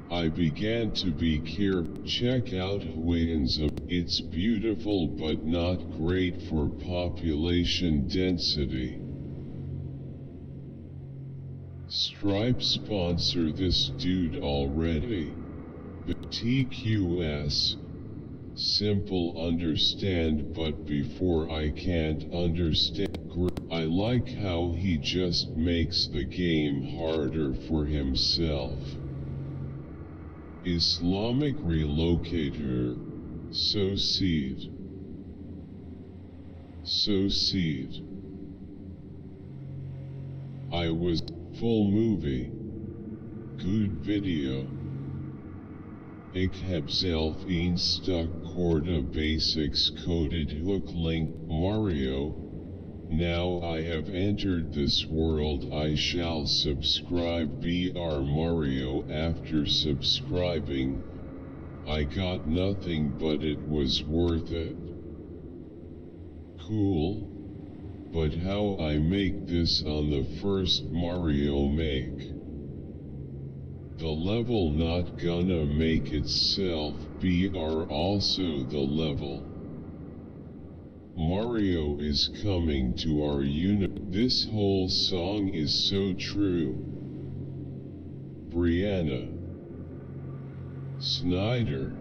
I began to be careful. Check out Huygens. It's beautiful but not great for population density. Stripe sponsor this dude already. The TQS. Simple understand, but before I can't understand. I like how he just makes the game harder for himself. Islamic relocator. Soceed. I was full movie. Good video. Ik heb zelf een stuk Corda Basics coded hook link Mario. Now I have entered this world. I shall subscribe BR Mario. After subscribing, I got nothing, but it was worth it. Cool. But how I make this on the first Mario make? The level not gonna make itself. BR also the level. Mario is coming to our unit. This whole song is so true. Brianna. Snyder.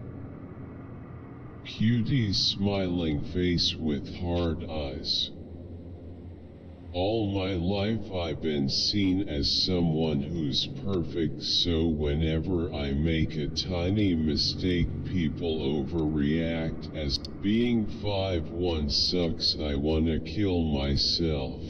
Cutie's smiling face with hard eyes. All my life I've been seen as someone who's perfect, so whenever I make a tiny mistake people overreact as being 5'1" sucks. I wanna kill myself.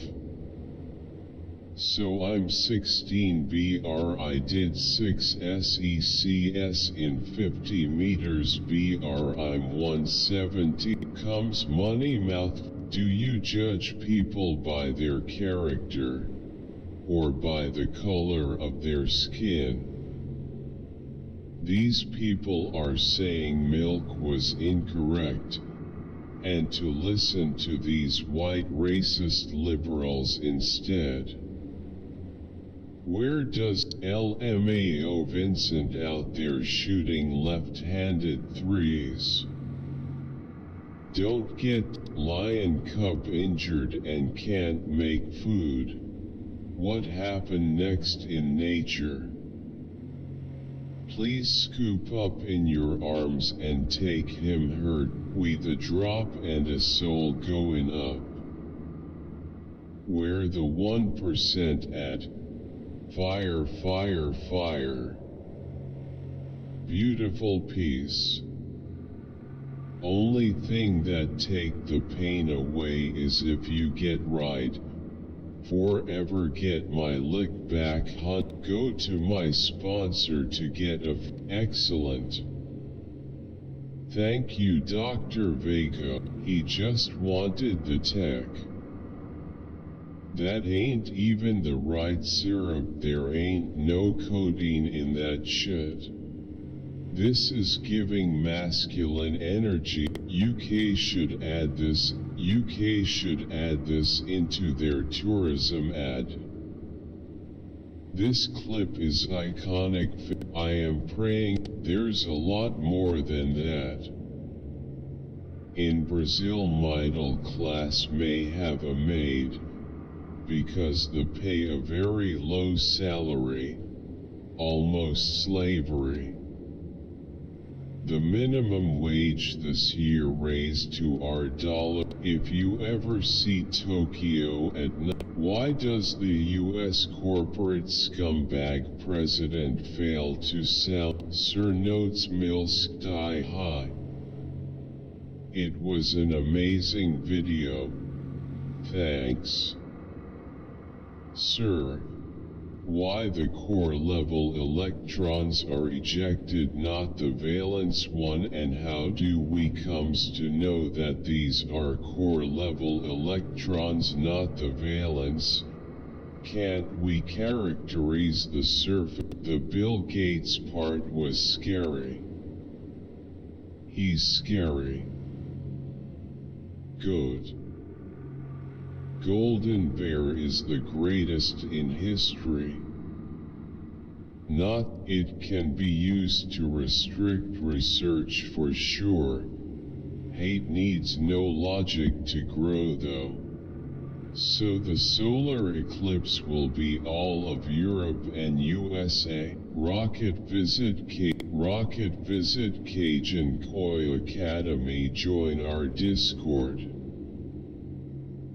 So I'm 16 BR. I did 6 SECS in 50 meters BR. I'm 170. Comes money mouth. Do you judge people by their character, or by the color of their skin? These people are saying milk was incorrect, and to listen to these white racist liberals instead. Where does LMAO Vincent out there shooting left-handed threes? Don't get lion cub injured and can't make food. What happened next in nature? Please scoop up in your arms and take him hurt. With a drop and a soul going up. Where the 1% at? Fire, fire, fire. Beautiful piece. Only thing that take the pain away is if you get right. Forever get my lick back hunt. Go to my sponsor to get excellent. Thank you Dr. Vega. He just wanted the tech. That ain't even the right syrup. There ain't no codeine in that shit. This is giving masculine energy. UK should add this. UK should add this into their tourism ad. This clip is iconic. I am praying there's a lot more than that. In Brazil, middle class may have a maid because they pay a very low salary, almost slavery. The minimum wage this year raised to $1. If you ever see Tokyo at night, why does the US corporate scumbag president fail to sell Sir Notes Mill Sky High? It was an amazing video. Thanks. Sir. Why the core level electrons are ejected, not the valence one, and how do we comes to know that these are core level electrons, not the valence? Can't we characterize the surface? The Bill Gates part was scary. He's scary. Good. Golden Bear is the greatest in history. Not, it can be used to restrict research for sure. Hate needs no logic to grow though. So the solar eclipse will be all of Europe and USA. Rocket visit Cajun Koi Academy, join our Discord.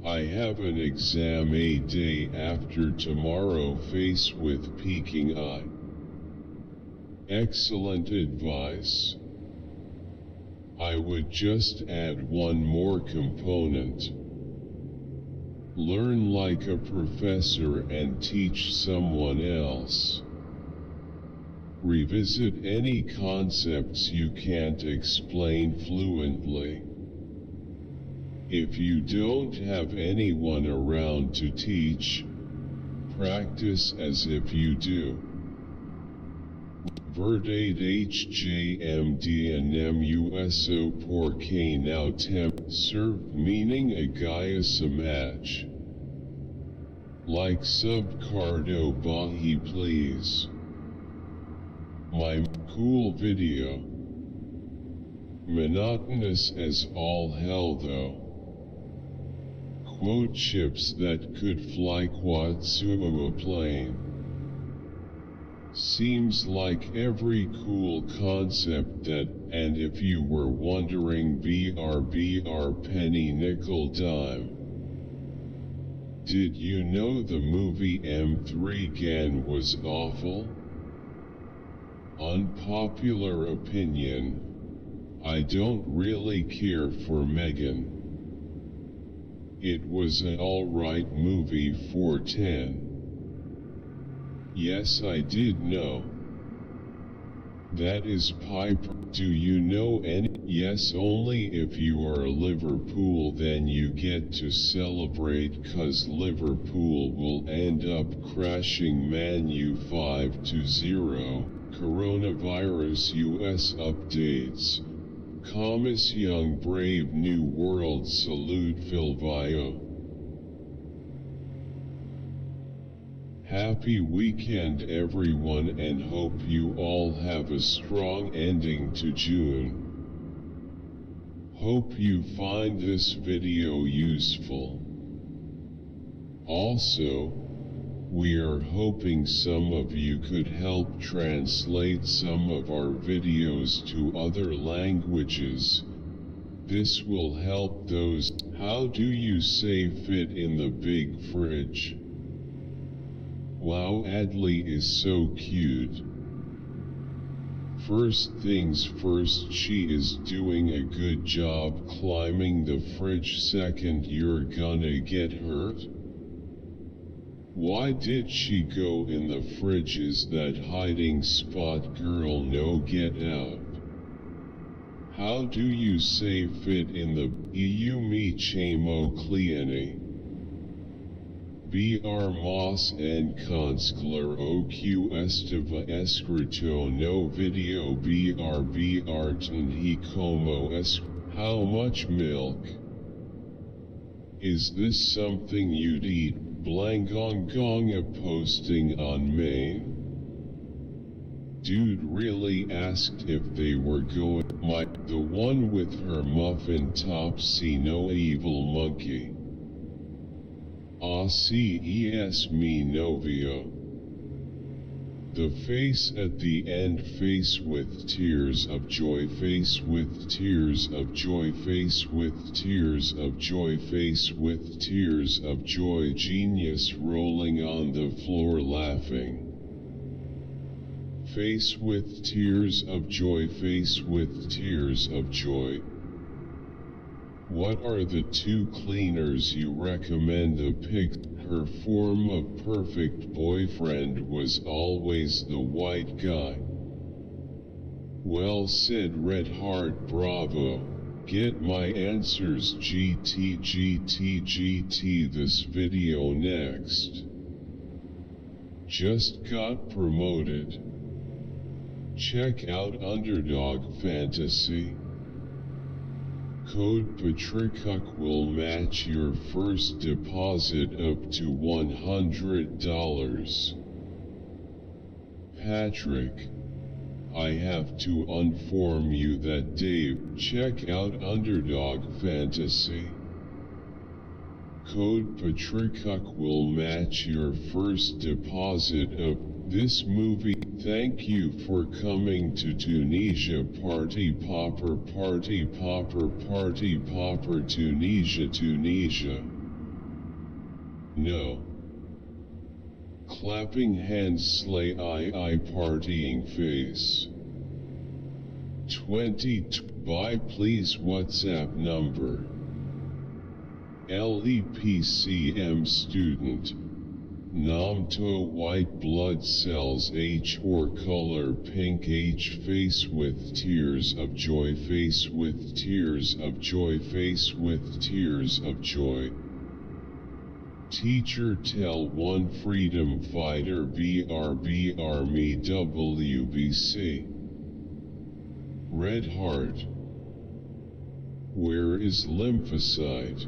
I have an exam a day after tomorrow, face with peeking eye. Excellent advice. I would just add one more component. Learn like a professor and teach someone else. Revisit any concepts you can't explain fluently. If you don't have anyone around to teach, practice as if you do. Verdade HJMD and MUSO porque now temp serve, meaning a Gaius a match. Like subcardo bahi please. My cool video. Monotonous as all hell though. Quote ships that could fly Quatsuo a plane. Seems like every cool concept that, and if you were wondering, BR penny nickel dime. Did you know the movie M3 GAN was awful? Unpopular opinion. I don't really care for Megan. It was an alright movie for 10. Yes, I did know. That is Piper. Do you know any? Yes, only if you are a Liverpool, then you get to celebrate, cause Liverpool will end up crashing Man U 5-0. Coronavirus US updates. Commas Young Brave New World Salute Filvio. Happy weekend everyone, and hope you all have a strong ending to June. Hope you find this video useful. Also, we are hoping some of you could help translate some of our videos to other languages. This will help those. How do you say fit in the big fridge? Wow, Adley is so cute. First things first, she is doing a good job climbing the fridge. Second, you're gonna get hurt. Why did she go in the fridge? Is that hiding spot? Girl, no, get out. How do you say fit in the EU me chamo cliene? BR Moss and Conskler OQ Esteva Escrito no video BR Tan he como es. How much milk? Is this something you'd eat? Blangongong posting on main. Dude really asked if they were going. The one with her muffin top, see no evil monkey. Ces mi novio. The face at the end, face with tears of joy, face with tears of joy, face with tears of joy, face with tears of joy, genius rolling on the floor laughing. Face with tears of joy, face with tears of joy. What are the two cleaners you recommend? A pic. Her form of perfect boyfriend was always the white guy. Well said, Red Heart, bravo. Get my answers, GT. This video next. Just got promoted. Check out Underdog Fantasy. Code Patrickhook will match your first deposit up to $100. Patrick, I have to inform you that Dave, check out Underdog Fantasy. Code Patrickhook will match your first deposit up. This movie. Thank you for coming to Tunisia. Party popper, party popper, party popper. Tunisia. No. Clapping hands, slay I partying face. 20. Buy please WhatsApp number. LEPCM student. Namto white blood cells H or color pink H face with tears of joy, face with tears of joy, face with tears of joy. Teacher tell one freedom fighter BRB Army WBC. Red Heart. Where is lymphocyte?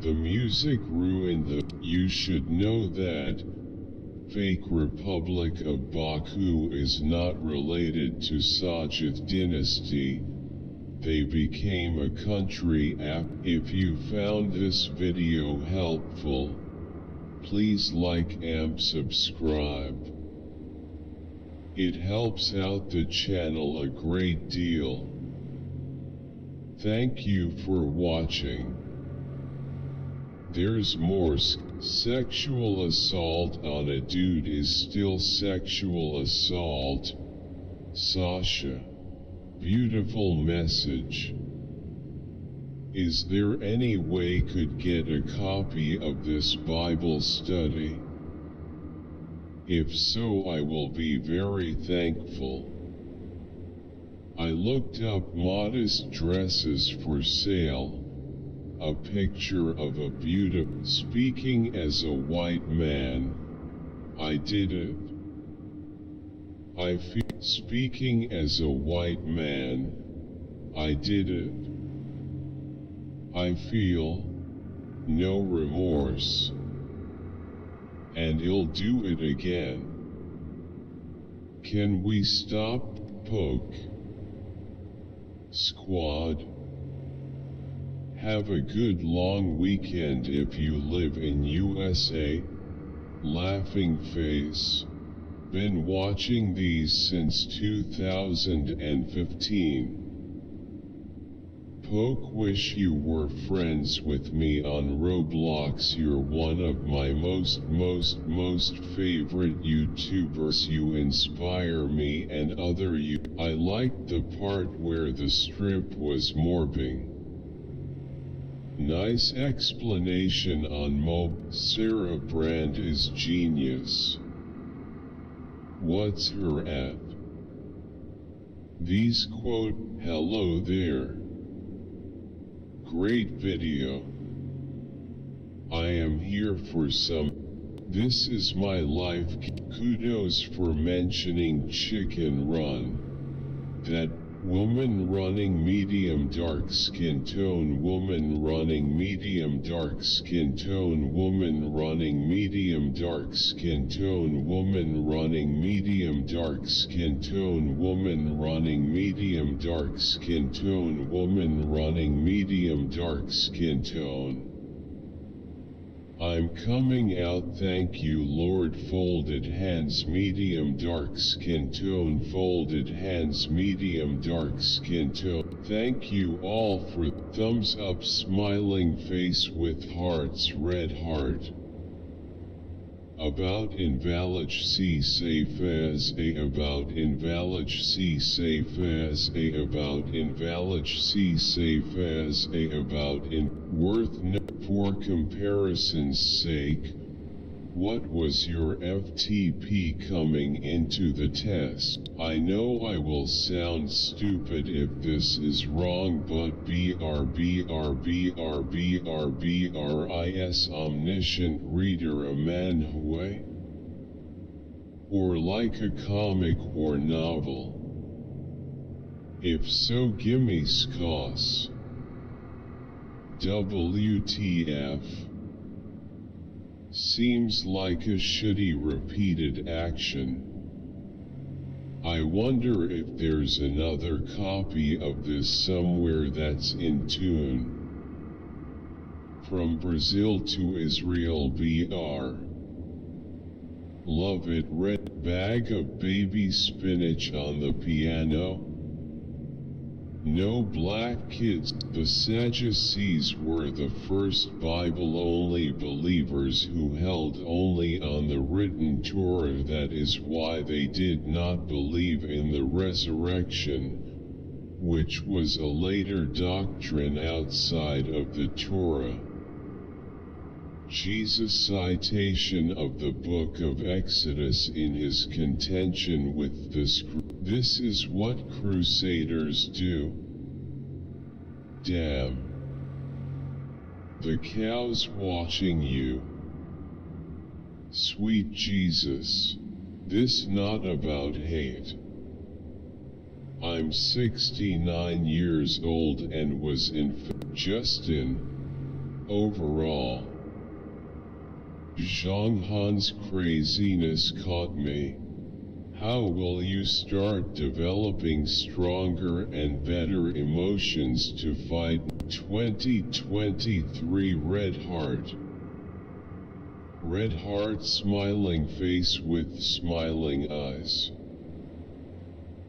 The music ruined the. You should know that. Fake Republic of Baku is not related to Sajid dynasty. They became a country If you found this video helpful, please like and subscribe. It helps out the channel a great deal. Thank you for watching. There's more. Sexual assault on a dude is still sexual assault. Sasha. Beautiful message. Is there any way could get a copy of this Bible study? If so, I will be very thankful. I looked up modest dresses for sale. A picture of a beautiful. Speaking as a white man, I did it. I feel. Speaking as a white man, I did it. I feel no remorse, and I'll do it again. Can we stop poke? Squad. Have a good long weekend if you live in USA. Laughing face. Been watching these since 2015. Poke, wish you were friends with me on Roblox. You're one of my most favorite YouTubers. You inspire me and other you. I liked the part where the strip was morbing. Nice explanation on Mob. Sarah Brand is genius. What's her at? These quote, hello there. Great video. I am here for some. This is my life. Kudos for mentioning Chicken Run. That Woman running medium dark skin tone. Woman running medium dark skin tone. Woman running medium dark skin tone. Woman running medium dark skin tone. Woman running medium dark skin tone. Woman running medium dark skin tone. I'm coming out, thank you Lord. Folded hands, medium dark skin tone. Folded hands, medium dark skin tone. Thank you all for thumbs up, smiling face with hearts, red heart. About invalid, see safe as a. About invalid, see safe as a. About invalid, see safe as a. About in worth no. For comparison's sake, what was your FTP coming into the test? I know I will sound stupid if this is wrong, but BRBRBRBRBRIS omniscient reader a manhue? Or like a comic or novel? If so, gimme scos. WTF. Seems like a shitty repeated action. I wonder if there's another copy of this somewhere that's in tune. From Brazil to Israel BR. Love it. Red bag of baby spinach on the piano. No black kids. The Sadducees were the first Bible-only believers who held only on the written Torah. That is why they did not believe in the resurrection, which was a later doctrine outside of the Torah. Jesus' citation of the book of Exodus in his contention with this is what crusaders do. Damn. The cow's watching you. Sweet Jesus. This not about hate. I'm 69 years old and was Justin. Overall. Zhang-Han's craziness caught me. How will you start developing stronger and better emotions to fight 2023? Red heart. Red heart, smiling face with smiling eyes.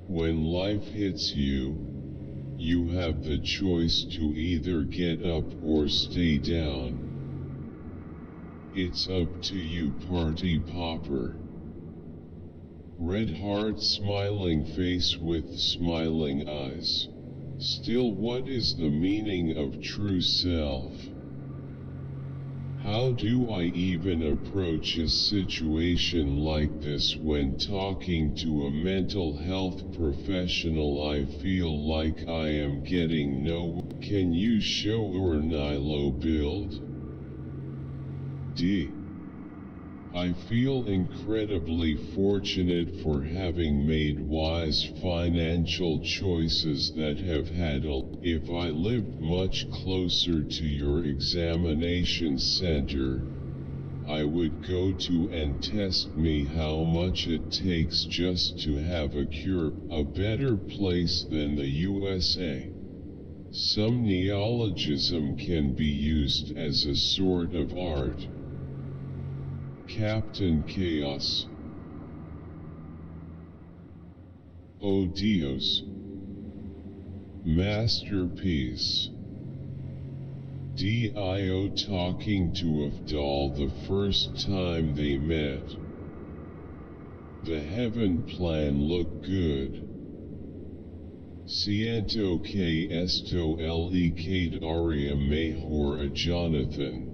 When life hits you, you have the choice to either get up or stay down. It's up to you, party popper. Red heart, smiling face with smiling eyes. Still, what is the meaning of true self? How do I even approach a situation like this when talking to a mental health professional? I feel like I am getting nowhere. Can you show or Nilo build? D. I feel incredibly fortunate for having made wise financial choices that have had if I lived much closer to your examination center, I would go to and test me how much it takes just to have a cure, a better place than the USA. Some neologism can be used as a sort of art. Captain Chaos. Oh Dios. Masterpiece. Dio talking to Avdal the first time they met. The heaven plan looked good. Siento que esto le quedaría mejor a Jonathan.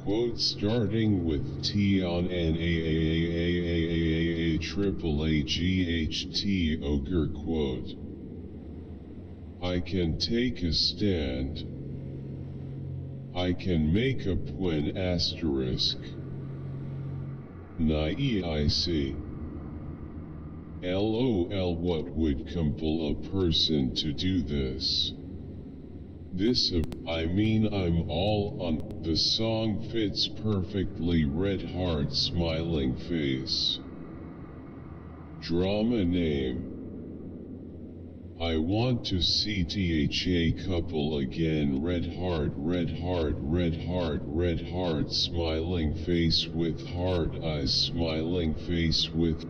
Quote starting with T on NAAAAAAA triple AGHT ogre quote. I can take a stand. I can make a point asterisk. Naic. LOL, what would compel a person to do this? I'm all on. The song fits perfectly. Red heart smiling face. Drama name. I want to see THA couple again. Red heart, red heart, red heart, red heart, smiling face with heart eyes, smiling face with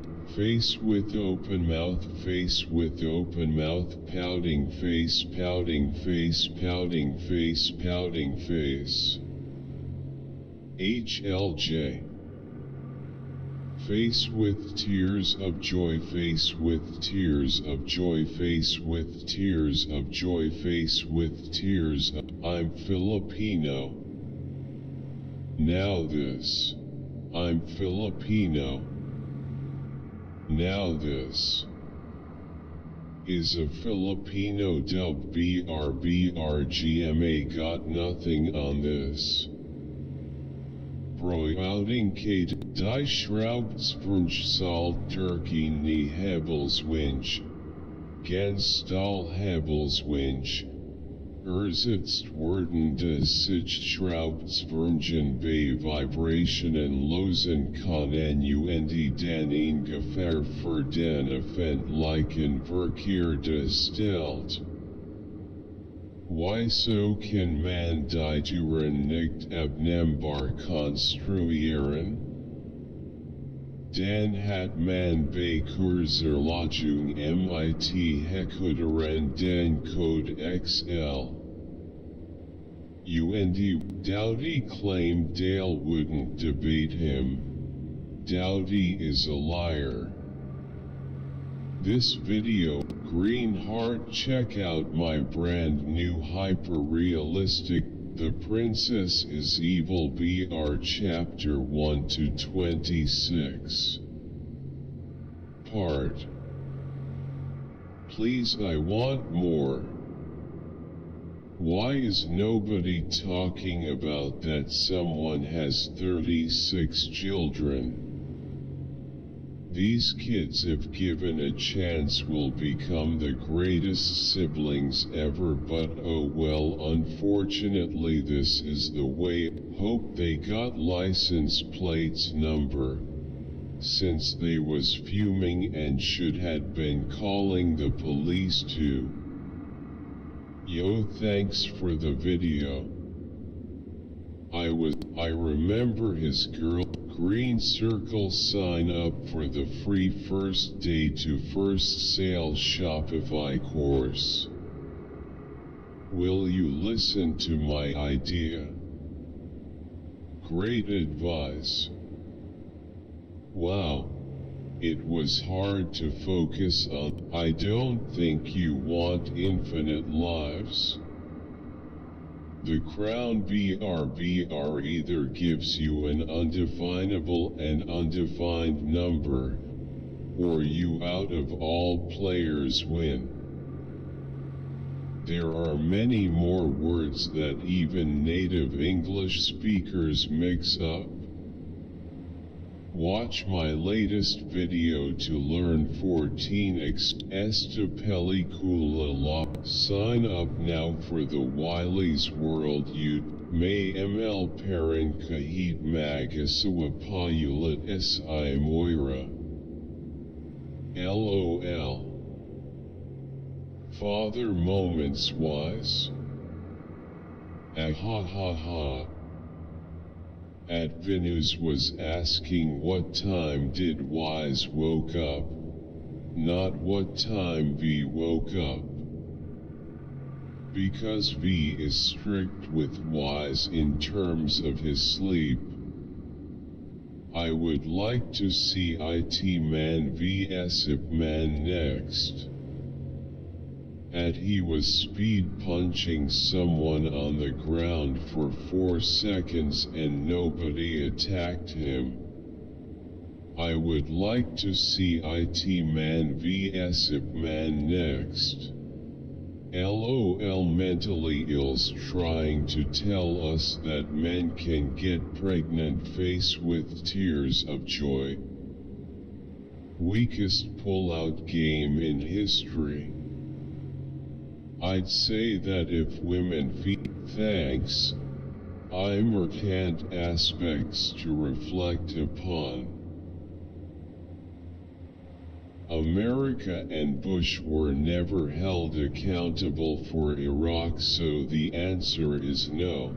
open mouth, face with open mouth, pouting face, pouting face, pouting face, pouting face. HLJ. Face with tears of joy, face with tears of joy, face with tears of joy, face with tears of. I'm Filipino. Now this. I'm Filipino. Now this is a Filipino dub. BRBRGMA got nothing on this. Brooding Kate, die Schraubsprunch salt turkey nie Hebelswinch. Genstal Hebelswinch. Erzitzt worden des sich Schraubsprungen bei Vibrationen losen kann und dan in Gefahr für den öffentlichen Verkehr gestellt. Why so kann man die Türen nicht abnehmbar konstruieren? Dan hat man bei Kurzerlöschung mit Hekutteren den Code XL. Dowdy claimed Dale wouldn't debate him. Dowdy is a liar. This video, Green Heart, check out my brand new hyper-realistic The Princess is Evil BR Chapter 1 to 26. Part. Please, I want more. Why is nobody talking about that someone has 36 children? These kids, if given a chance, will become the greatest siblings ever, but oh well, unfortunately this is the way. Hope they got license plates number, since they was fuming and should had been calling the police too. Yo, thanks for the video. I remember his girl. Green circle, sign up for the free first day to first sale Shopify course. Will you listen to my idea? Great advice. Wow. It was hard to focus on. I don't think you want infinite lives. The Crown BRBR either gives you an undefinable and undefined number, or you out of all players win. There are many more words that even native English speakers mix up. Watch my latest video to learn 14 esta película la. Sign up now for the Wiley's World. You may ML Parent kahit mag-asawa paulit si Moira. LOL. Father moments wise. Ah ha ha ha. At Venus was asking what time did Wise woke up, not what time V woke up. Because V is strict with Wise in terms of his sleep. I would like to see IT Man vs Ip Man next. He was speed punching someone on the ground for 4 seconds and nobody attacked him. I would like to see IT Man vs Ip Man next. LOL. Mentally ills trying to tell us that men can get pregnant. Face with tears of joy. Weakest pull-out game in history. I'd say that if women thanks, I'm mercant aspects to reflect upon. America and Bush were never held accountable for Iraq, so the answer is no.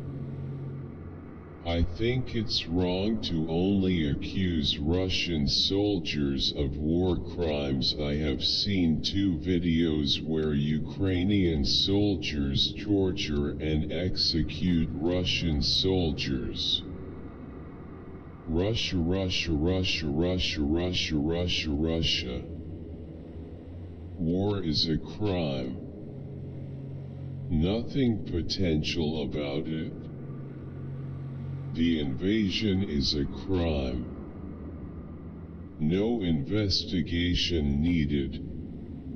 I think it's wrong to only accuse Russian soldiers of war crimes. I have seen 2 videos where Ukrainian soldiers torture and execute Russian soldiers. Russia, Russia, Russia, Russia, Russia, Russia, Russia. War is a crime. Nothing potential about it. The invasion is a crime. No investigation needed.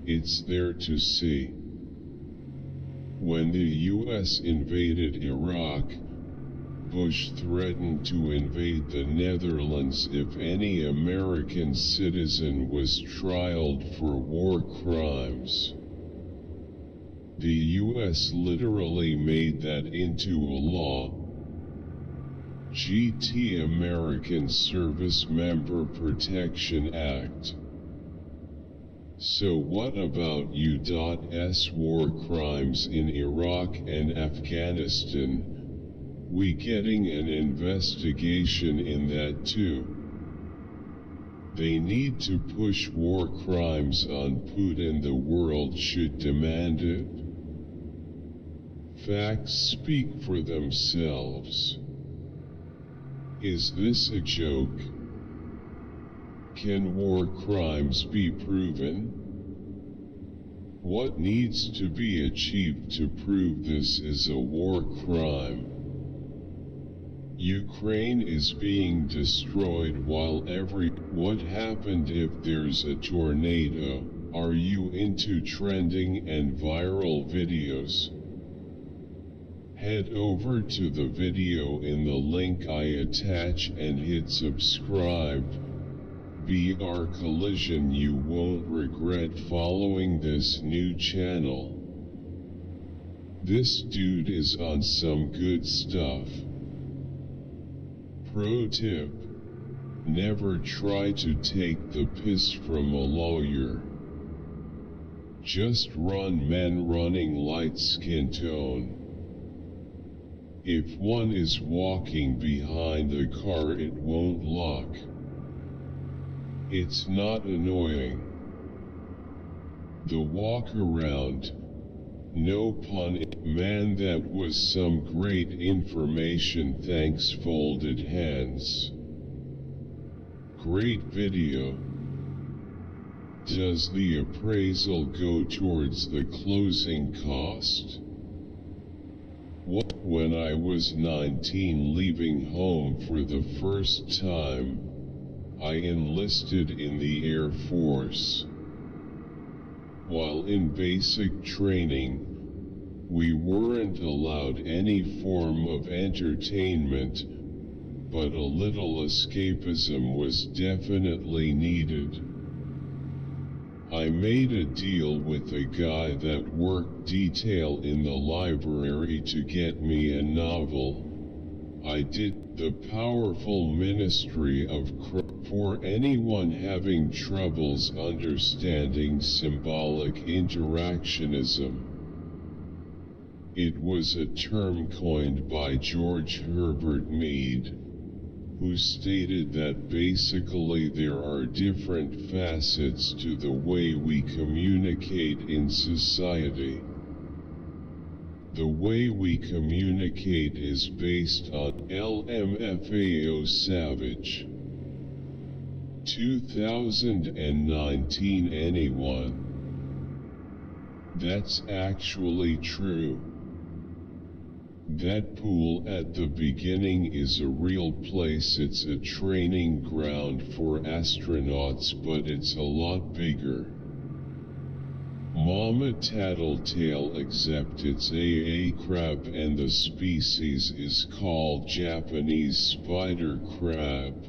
It's there to see. When the US invaded Iraq, Bush threatened to invade the Netherlands if any American citizen was trialed for war crimes. The US literally made that into a law. GT American Service Member Protection Act. So what about U.S. war crimes in Iraq and Afghanistan? We getting an investigation in that too. They need to push war crimes on Putin. The world should demand it. Facts speak for themselves. Is this a joke? Can war crimes be proven? What needs to be achieved to prove this is a war crime? Ukraine is being destroyed while What happened if there's a tornado? Are you into trending and viral videos? Head over to the video in the link I attach and hit subscribe. BR Collision, you won't regret following this new channel. This dude is on some good stuff. Pro tip: never try to take the piss from a lawyer. Just run men running light skin tone. If one is walking behind the car, it won't lock. It's not annoying. The walk around, no pun, man, that was some great information, thanks, folded hands. Great video. Does the appraisal go towards the closing cost? When I was 19, leaving home for the first time, I enlisted in the Air Force. While in basic training, we weren't allowed any form of entertainment, but a little escapism was definitely needed. I made a deal with a guy that worked detail in the library to get me a novel. I did The Powerful Ministry of Christ. For anyone having troubles understanding symbolic interactionism, it was a term coined by George Herbert Mead, who stated that basically there are different facets to the way we communicate in society. The way we communicate is based on LMFAO Savage. 2019. Anyone? That's actually true. That pool at the beginning is a real place. It's a training ground for astronauts, but it's a lot bigger. Mama Tattletale, except it's a crab and the species is called Japanese spider crab.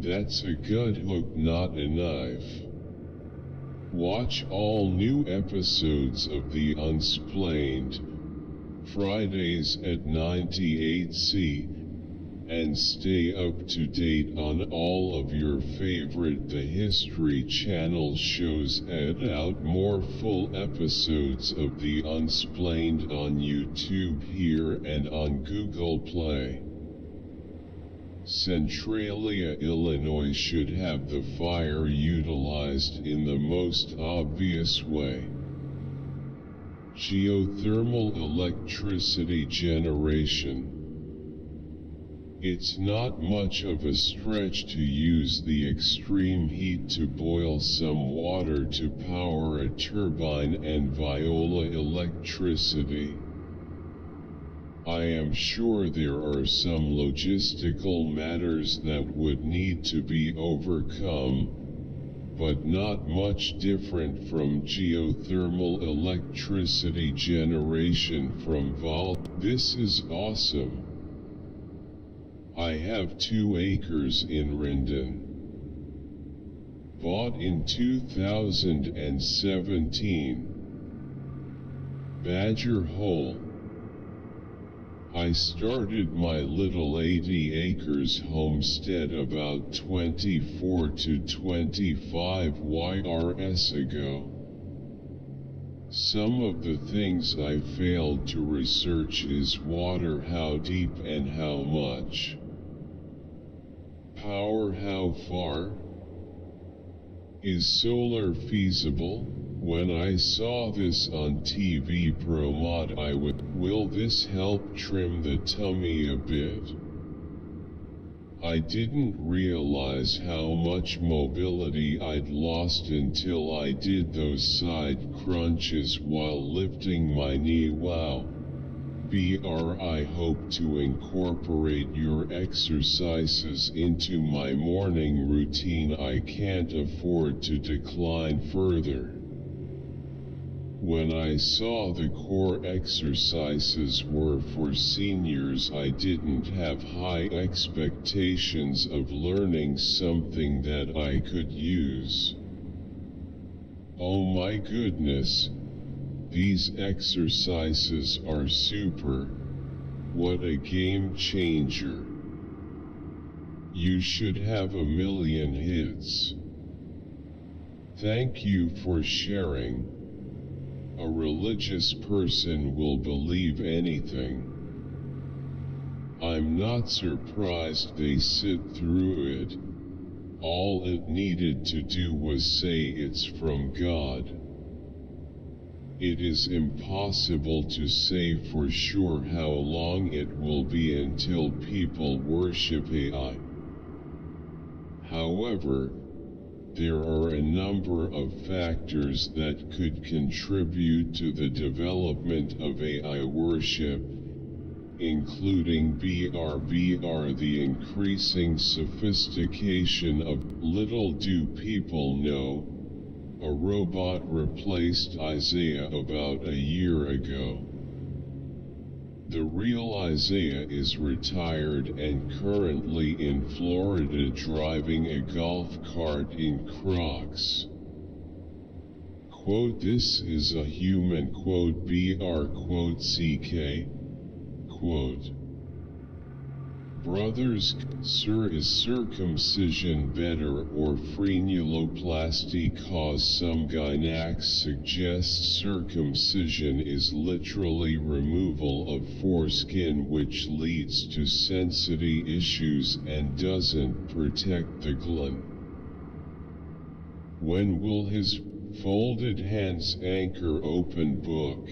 That's a good hook, not a knife. Watch all new episodes of The Unsplained, Fridays at 98C, and stay up to date on all of your favorite The History Channel shows. Add out more full episodes of The Unsplained on YouTube here and on Google Play. Centralia, Illinois should have the fire utilized in the most obvious way. Geothermal electricity generation. It's not much of a stretch to use the extreme heat to boil some water to power a turbine and Viola electricity. I am sure there are some logistical matters that would need to be overcome, but not much different from geothermal electricity generation from vol. This is awesome. I have 2 acres in Rendon. Bought in 2017. Badger Hole. I started my little 80 acres homestead about 24 to 25 YRS ago. Some of the things I failed to research is water, how deep and how much. Power, how far? Is solar feasible? When I saw this on TV Pro Mod I would, will this help trim the tummy a bit? I didn't realize how much mobility I'd lost until I did those side crunches while lifting my knee. Wow. I hope to incorporate your exercises into my morning routine. I can't afford to decline further. When I saw the core exercises were for seniors, I didn't have high expectations of learning something that I could use. Oh my goodness, these exercises are super. What a game changer. You should have 1 million hits. Thank you for sharing. A religious person will believe anything. I'm not surprised they sit through it. All it needed to do was say it's from God. It is impossible to say for sure how long it will be until people worship AI. However, there are a number of factors that could contribute to the development of AI worship, including the increasing sophistication of. Little do people know, a robot replaced Isaiah about a year ago. The real Isaiah is retired and currently in Florida driving a golf cart in Crocs. Quote, this is a human, quote, CK. Quote, brothers, sir, is circumcision better or frenuloplasty? Cause some gynacs suggest circumcision is literally removal of foreskin, which leads to sensitive issues and doesn't protect the gland. When will his folded hands anchor open book?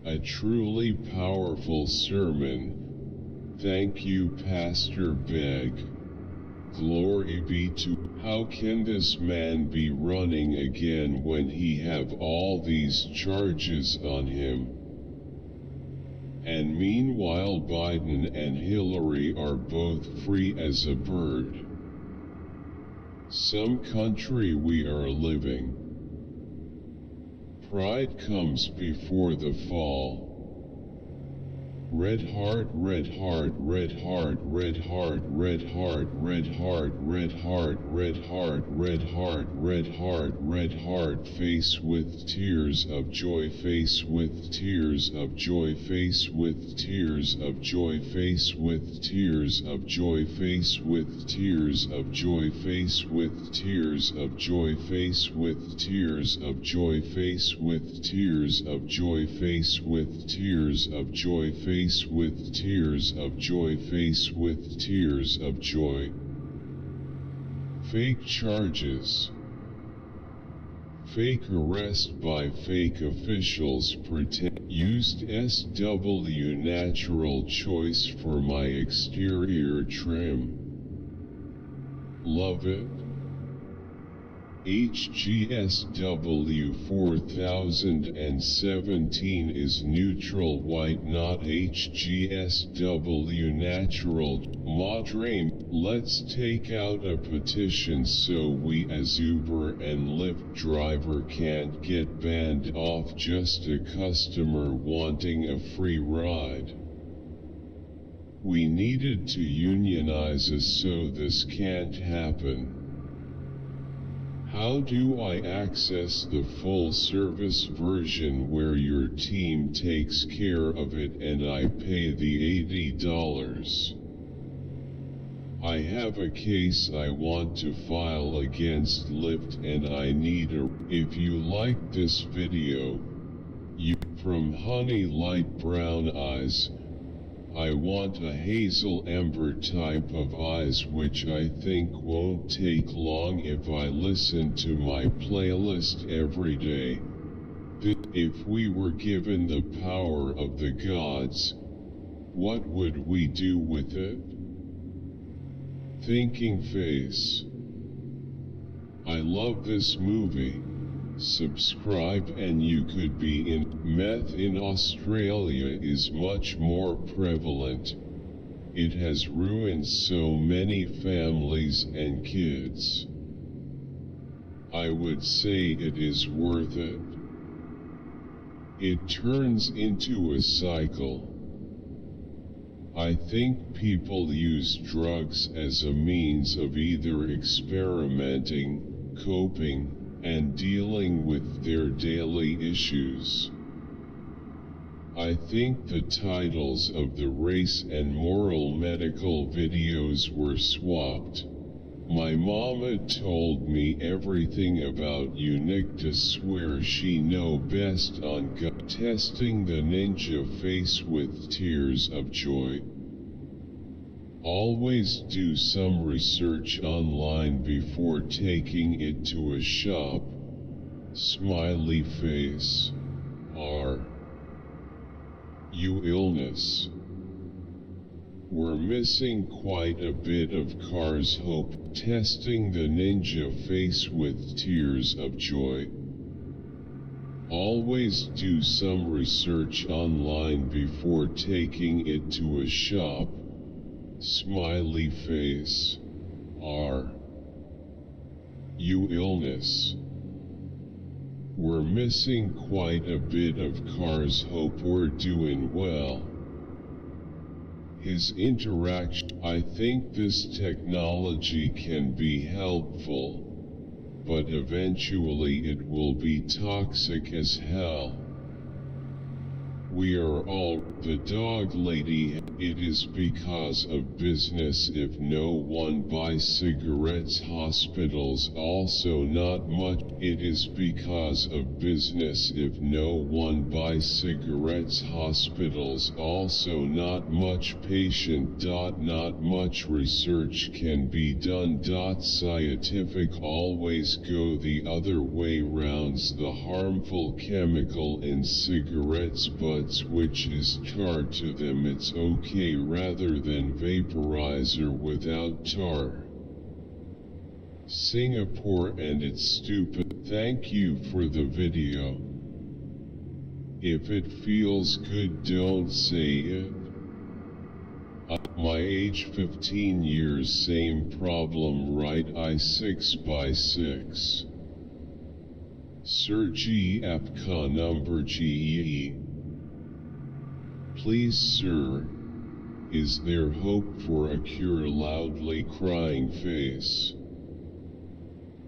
A truly powerful sermon. Thank you, Pastor Begg. Glory be to. How can this man be running again when he have all these charges on him? And meanwhile Biden and Hillary are both free as a bird. Some country we are living. Pride comes before the fall. Red heart, red heart, red heart, red heart, red heart, red heart, red heart, red heart, red heart, red heart, red heart, face with tears of joy, face with tears of joy, face with tears of joy, face with tears of joy, face with tears of joy, face with tears of joy, face with tears of joy, face with tears of joy, face with tears of joy, face with tears of joy, face with tears of joy. Fake charges. Fake arrest by fake officials pretend used SW natural choice for my exterior trim. Love it. HGSW 4017 is neutral white, not HGSW natural. Moderaim, let's take out a petition so we as Uber and Lyft driver can't get banned off just a customer wanting a free ride. We needed to unionize us so this can't happen. How do I access the full service version where your team takes care of it and I pay the $80? I have a case I want to file against Lyft and I need a. If you like this video, you from honey light brown eyes. I want a hazel amber type of eyes, which I think won't take long if I listen to my playlist every day. If we were given the power of the gods, what would we do with it? Thinking face. I love this movie. Subscribe and you could be in. Meth in Australia is much more prevalent. It has ruined so many families and kids. I would say it is worth it. It turns into a cycle. I think people use drugs as a means of either experimenting, coping, and dealing with their daily issues. I think the titles of the race and moral medical videos were swapped. My mama told me everything about Unicta, swear she know best on testing the ninja face with tears of joy. Always do some research online before taking it to a shop. Smiley face. R. You illness. We're missing quite a bit of cars. Hope testing the ninja face with tears of joy. Always do some research online before taking it to a shop. Smiley face. R. You illness. We're missing quite a bit of cars. Hope we're doing well. His interaction. I think this technology can be helpful, but eventually it will be toxic as hell. We are all the dog lady. It is because of business. If no one buys cigarettes, hospitals also not much. It is because of business. If no one buys cigarettes, hospitals also not much. Patient. Not much research can be done. Scientific always go the other way rounds. The harmful chemical in cigarettes butts, which is tar, to them it's okay rather than vaporizer without tar. Singapore and it's stupid. Thank you for the video. If it feels good, don't say it. My age 15 years, same problem, right? I 6x6. Sir G. Apka number GE. Please, sir, is there hope for a cure? Loudly crying face.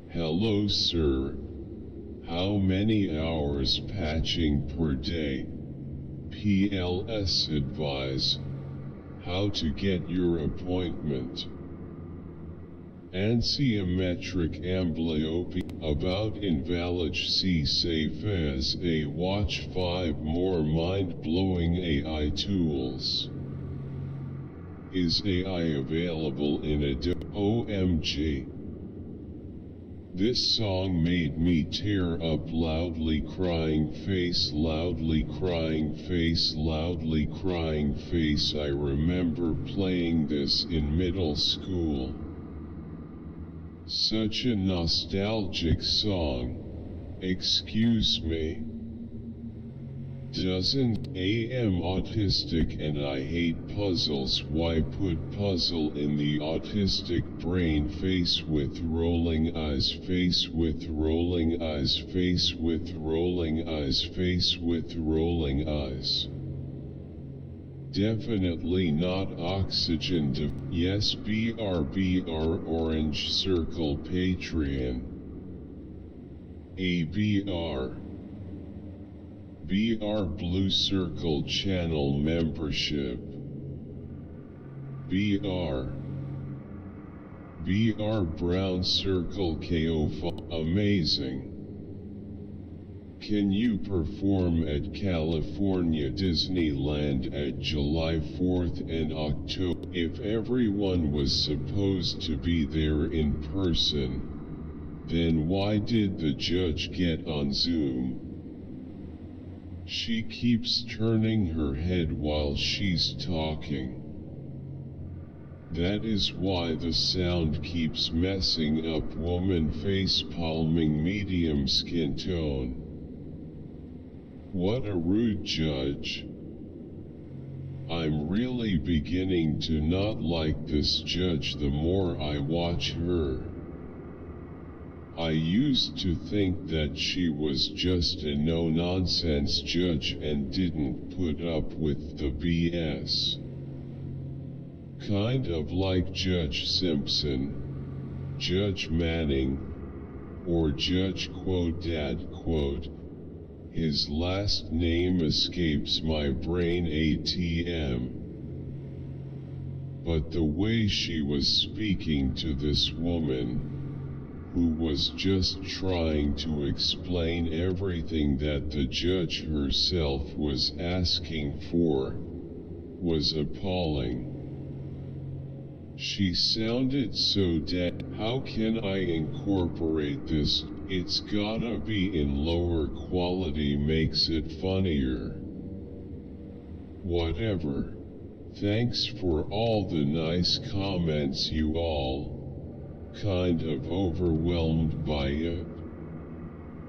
Hello, sir. How many hours patching per day? PLS advise how to get your appointment. Ansiometric amblyopia, about invalid. See safe as a watch. 5 more mind-blowing AI tools. Is AI available in a OMG. This song made me tear up. Loudly crying face, loudly crying face, loudly crying face. I remember playing this in middle school. Such a nostalgic song. Excuse me. Doesn't am autistic and I hate puzzles. Why put puzzle in the autistic brain? Face with rolling eyes, face with rolling eyes, face with rolling eyes, face with rolling eyes. Definitely not oxygen. Yes, BR orange circle Patreon. ABR. BR Blue Circle Channel Membership. BR Brown Circle KO. Amazing. Can you perform at California Disneyland at July 4th and October? If everyone was supposed to be there in person, then why did the judge get on Zoom? She keeps turning her head while she's talking. That is why the sound keeps messing up. Woman face palming, medium skin tone. What a rude judge. I'm really beginning to not like this judge the more I watch her. I used to think that she was just a no-nonsense judge and didn't put up with the BS. Kind of like Judge Simpson, Judge Manning, or Judge Dad. His last name escapes my brain, ATM. But the way she was speaking to this woman, who was just trying to explain everything that the judge herself was asking for, was appalling. She sounded so dead. How can I incorporate this? It's gotta be in lower quality, makes it funnier. Whatever. Thanks for all the nice comments, you all. Kind of overwhelmed by it.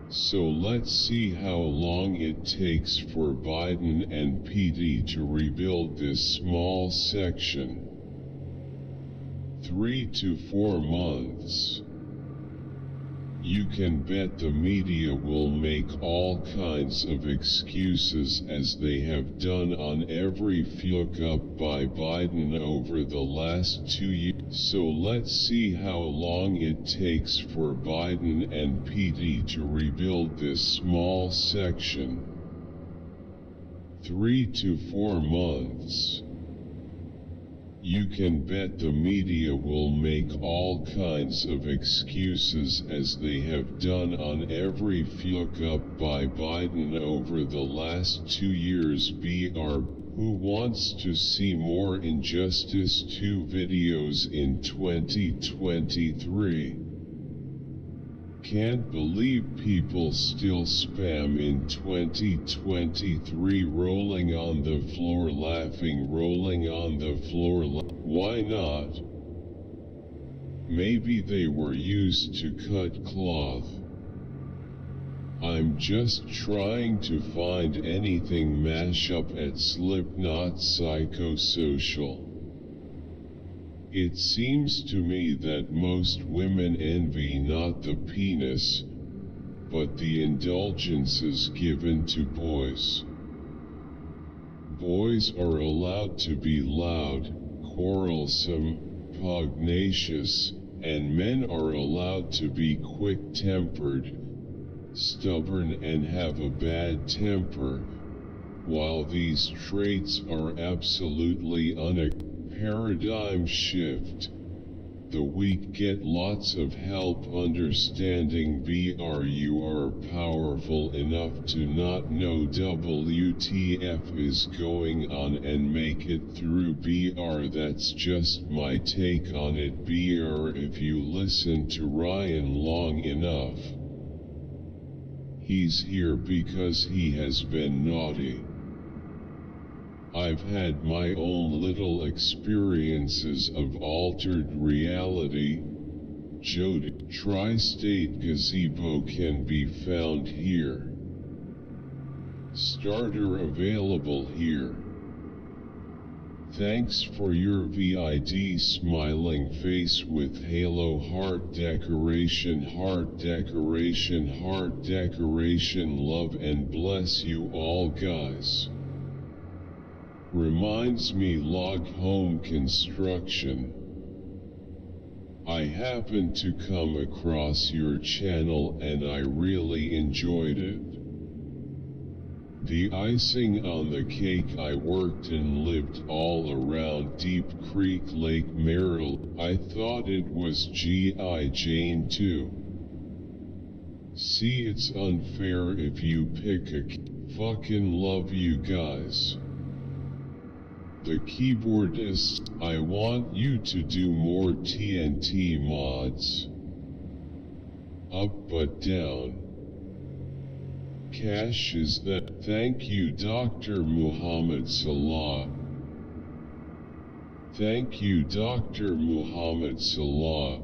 So let's see how long it takes for Biden and PD to rebuild this small section. 3 to 4 months. You can bet the media will make all kinds of excuses, as they have done on every fuck-up by Biden over the last 2 years. So let's see how long it takes for Biden and PD to rebuild this small section. 3 to 4 months. You can bet the media will make all kinds of excuses, as they have done on every fuck-up by Biden over the last 2 years. BR, who wants to see more injustice? 2 videos in 2023. Can't believe people still spam in 2023. Rolling on the floor laughing, rolling on the floor. Why not? Maybe they were used to cut cloth. I'm just trying to find anything mashup at Slipknot Psychosocial. It seems to me that most women envy not the penis, but the indulgences given to boys. Boys are allowed to be loud, quarrelsome, pugnacious, and men are allowed to be quick-tempered, stubborn and have a bad temper. While these traits are absolutely paradigm shift, the weak get lots of help understanding BR. You are powerful enough to not know WTF is going on and make it through BR. That's just my take on it BR. If you listen to Ryan long enough, he's here because he has been naughty. I've had my own little experiences of altered reality. Jody, Tri-State Gazebo can be found here. Starter available here. Thanks for your VID smiling face with halo heart decoration, love and bless you all guys. Reminds me log home construction. I happened to come across your channel and I really enjoyed it. The icing on the cake, I worked and lived all around Deep Creek Lake, Maryland. I thought it was G.I. Jane too. See, it's unfair if you pick a fucking love you guys. The keyboardist, I want you to do more TNT mods. Up but down. Cash is that. Thank you Dr. Muhammad Salah. Thank you Dr. Muhammad Salah.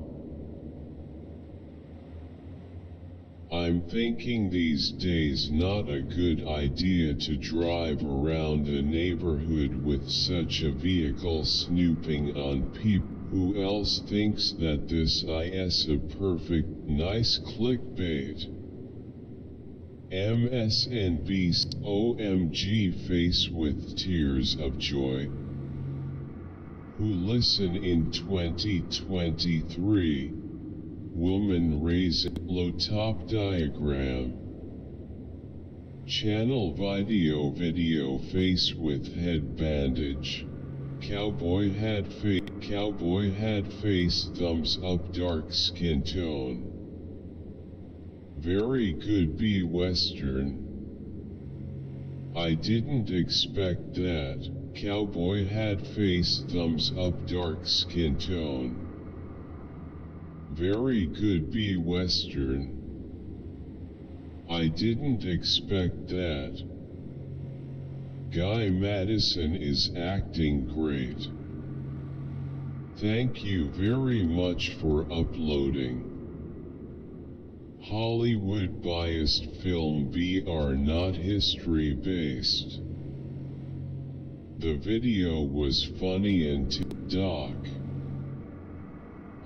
I'm thinking these days not a good idea to drive around a neighborhood with such a vehicle snooping on people. Who else thinks that this is a perfect, nice clickbait? MSNB's OMG face with tears of joy. Who listen in 2023. Woman raising low top diagram. Channel video face with head bandage. Cowboy hat face thumbs up dark skin tone. Very good B Western. I didn't expect that. Cowboy hat face thumbs up dark skin tone. Very good B Western. I didn't expect that. Guy Madison is acting great. Thank you very much for uploading. Hollywood biased film BR not history based. The video was funny and Doc.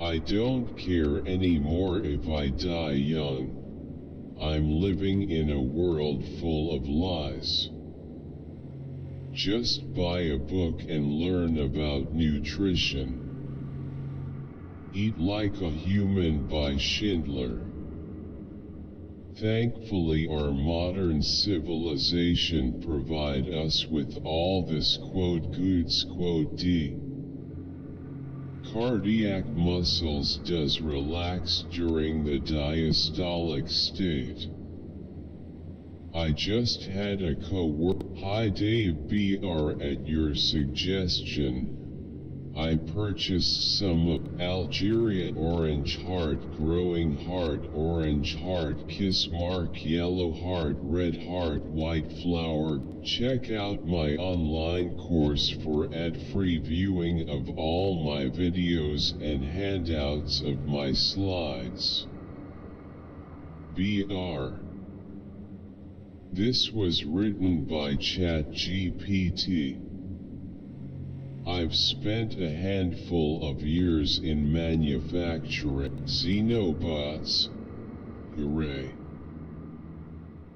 I don't care anymore if I die young. I'm living in a world full of lies. Just buy a book and learn about nutrition. Eat Like a Human by Schindler. Thankfully our modern civilization provide us with all this goods D. Cardiac muscles does relax during the diastolic state. I just had a co-worker. Hi Dave BR, at your suggestion, I purchased some of Algeria orange heart, growing heart, orange heart, kiss mark, yellow heart, red heart, white flower. Check out my online course for ad-free viewing of all my videos and handouts of my slides. BR. This was written by ChatGPT. I've spent a handful of years in manufacturing. Xenobots. Hooray.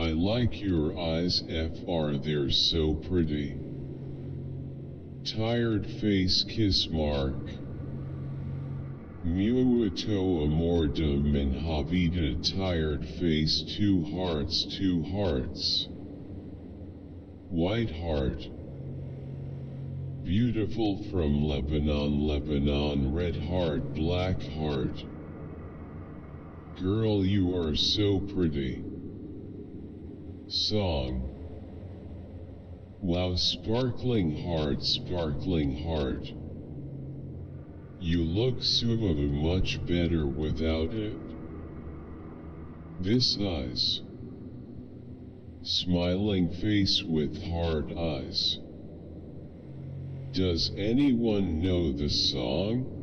I like your eyes fr, they're so pretty. Tired face kiss mark. Muito amor de minha vida, tired face, 2 hearts, 2 hearts. White heart. Beautiful from Lebanon, Lebanon, red heart, black heart. Girl, you are so pretty. Song. Wow, sparkling heart, sparkling heart. You look so much better without it. This eyes. Smiling face with hard eyes. Does anyone know the song?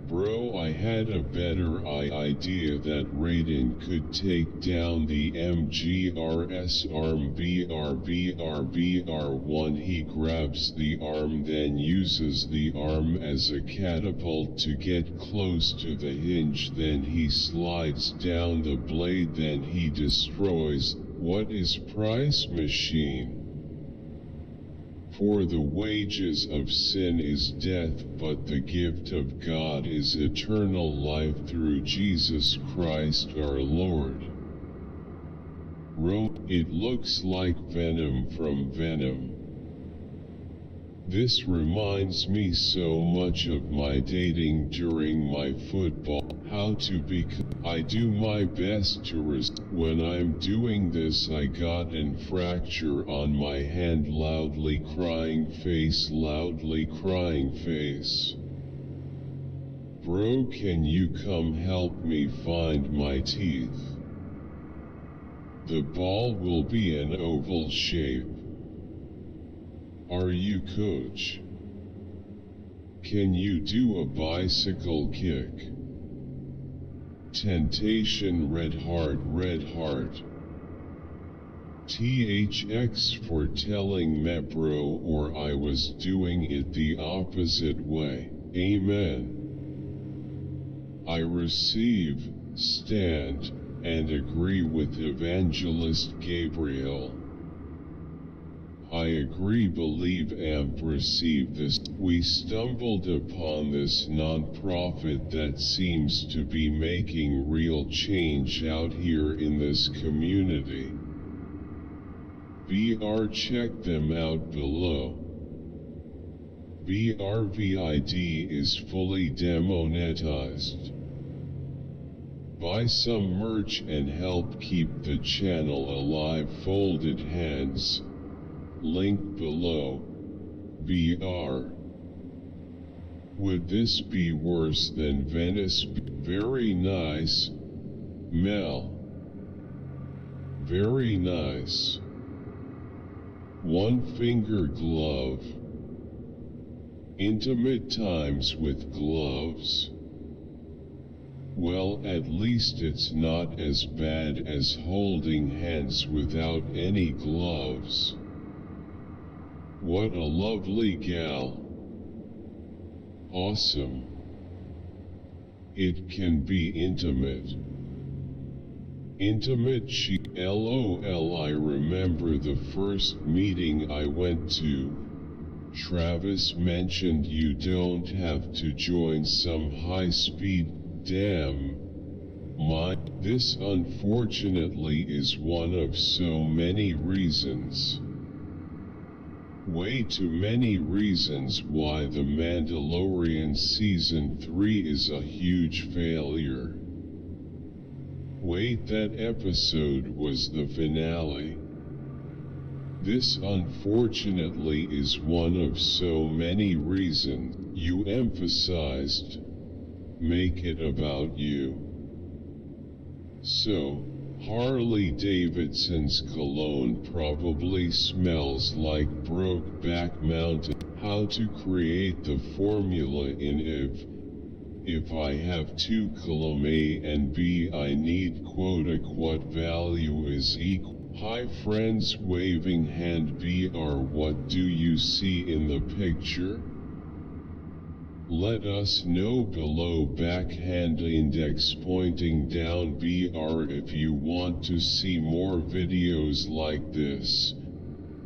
Bro, I had a better idea that Raiden could take down the MGRS arm BR1. He grabs the arm, then uses the arm as a catapult to get close to the hinge, then he slides down the blade, then he destroys. What is price machine? For the wages of sin is death, but the gift of God is eternal life through Jesus Christ our Lord. It looks like Venom from Venom. This reminds me so much of my dating during my football. How to I do my best to when I'm doing this I got an fracture on my hand, loudly crying face, loudly crying face. Bro, can you come help me find my teeth? The ball will be an oval shape. Are you coach? Can you do a bicycle kick? Temptation, red heart, red heart. THX for telling me bro, or I was doing it the opposite way. Amen. I receive, stand, and agree with Evangelist Gabriel. I agree, believe, and receive this. We stumbled upon this non-profit that seems to be making real change out here in this community. Check them out below. BRVID is fully demonetized. Buy some merch and help keep the channel alive. Folded hands. Link below. BR. Would this be worse than Venice? Very nice. Mel. Very nice. One finger glove. Intimate times with gloves. Well, at least it's not as bad as holding hands without any gloves. What a lovely gal. Awesome. It can be intimate. Intimate she LOL. I remember the first meeting I went to. Travis mentioned you don't have to join some high-speed. Damn. This unfortunately is one of so many reasons. Way too many reasons why The Mandalorian Season 3 is a huge failure. Wait, that episode was the finale. This unfortunately is one of so many reasons. You emphasized, make it about you. So, Harley Davidson's cologne probably smells like Brokeback Mountain. How to create the formula in if I have 2 column A and B, I need quota. What value is equal? Hi friends, waving hand BR. What do you see in the picture? Let us know below backhand index pointing down BR if you want to see more videos like this.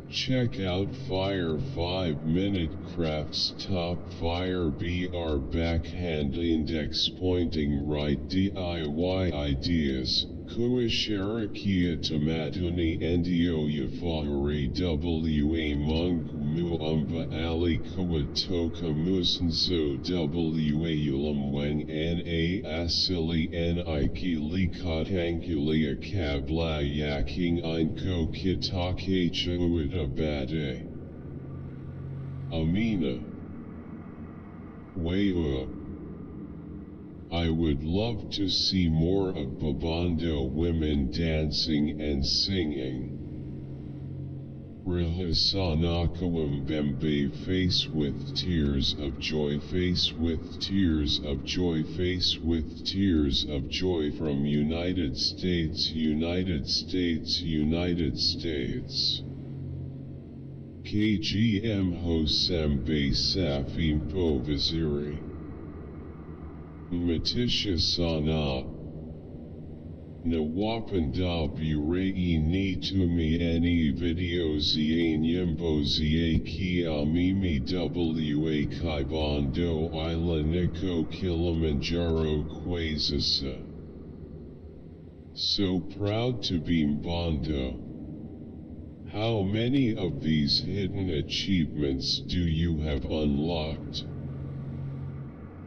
Check out Fire 5-Minute Crafts Top Fire BR Backhand Index Pointing Right DIY Ideas. Kuisharakia Tamatuni Ndio Yafari Wa Mung Muumba Ali Kawatoka Musanso Wa Ulam Wang Na Asili Niki Likotanguli Akabla Yaking Einko Kitake Chuita Bade Amina Wayua. I would love to see more of Babando women dancing and singing. Rihasanakawam Bembe face with tears of joy, face with tears of joy, face with tears of joy from United States, United States, United States. KGM Hosembe Safim Po Viziri. Matisha Sana Nawapanda Burei Ni Tumi Any Videos Yambo Zia Kia Mimi Wa Kaibondo Isla Niko Kilimanjaro Kwazasa. So proud to be Mbondo. How many of these hidden achievements do you have unlocked?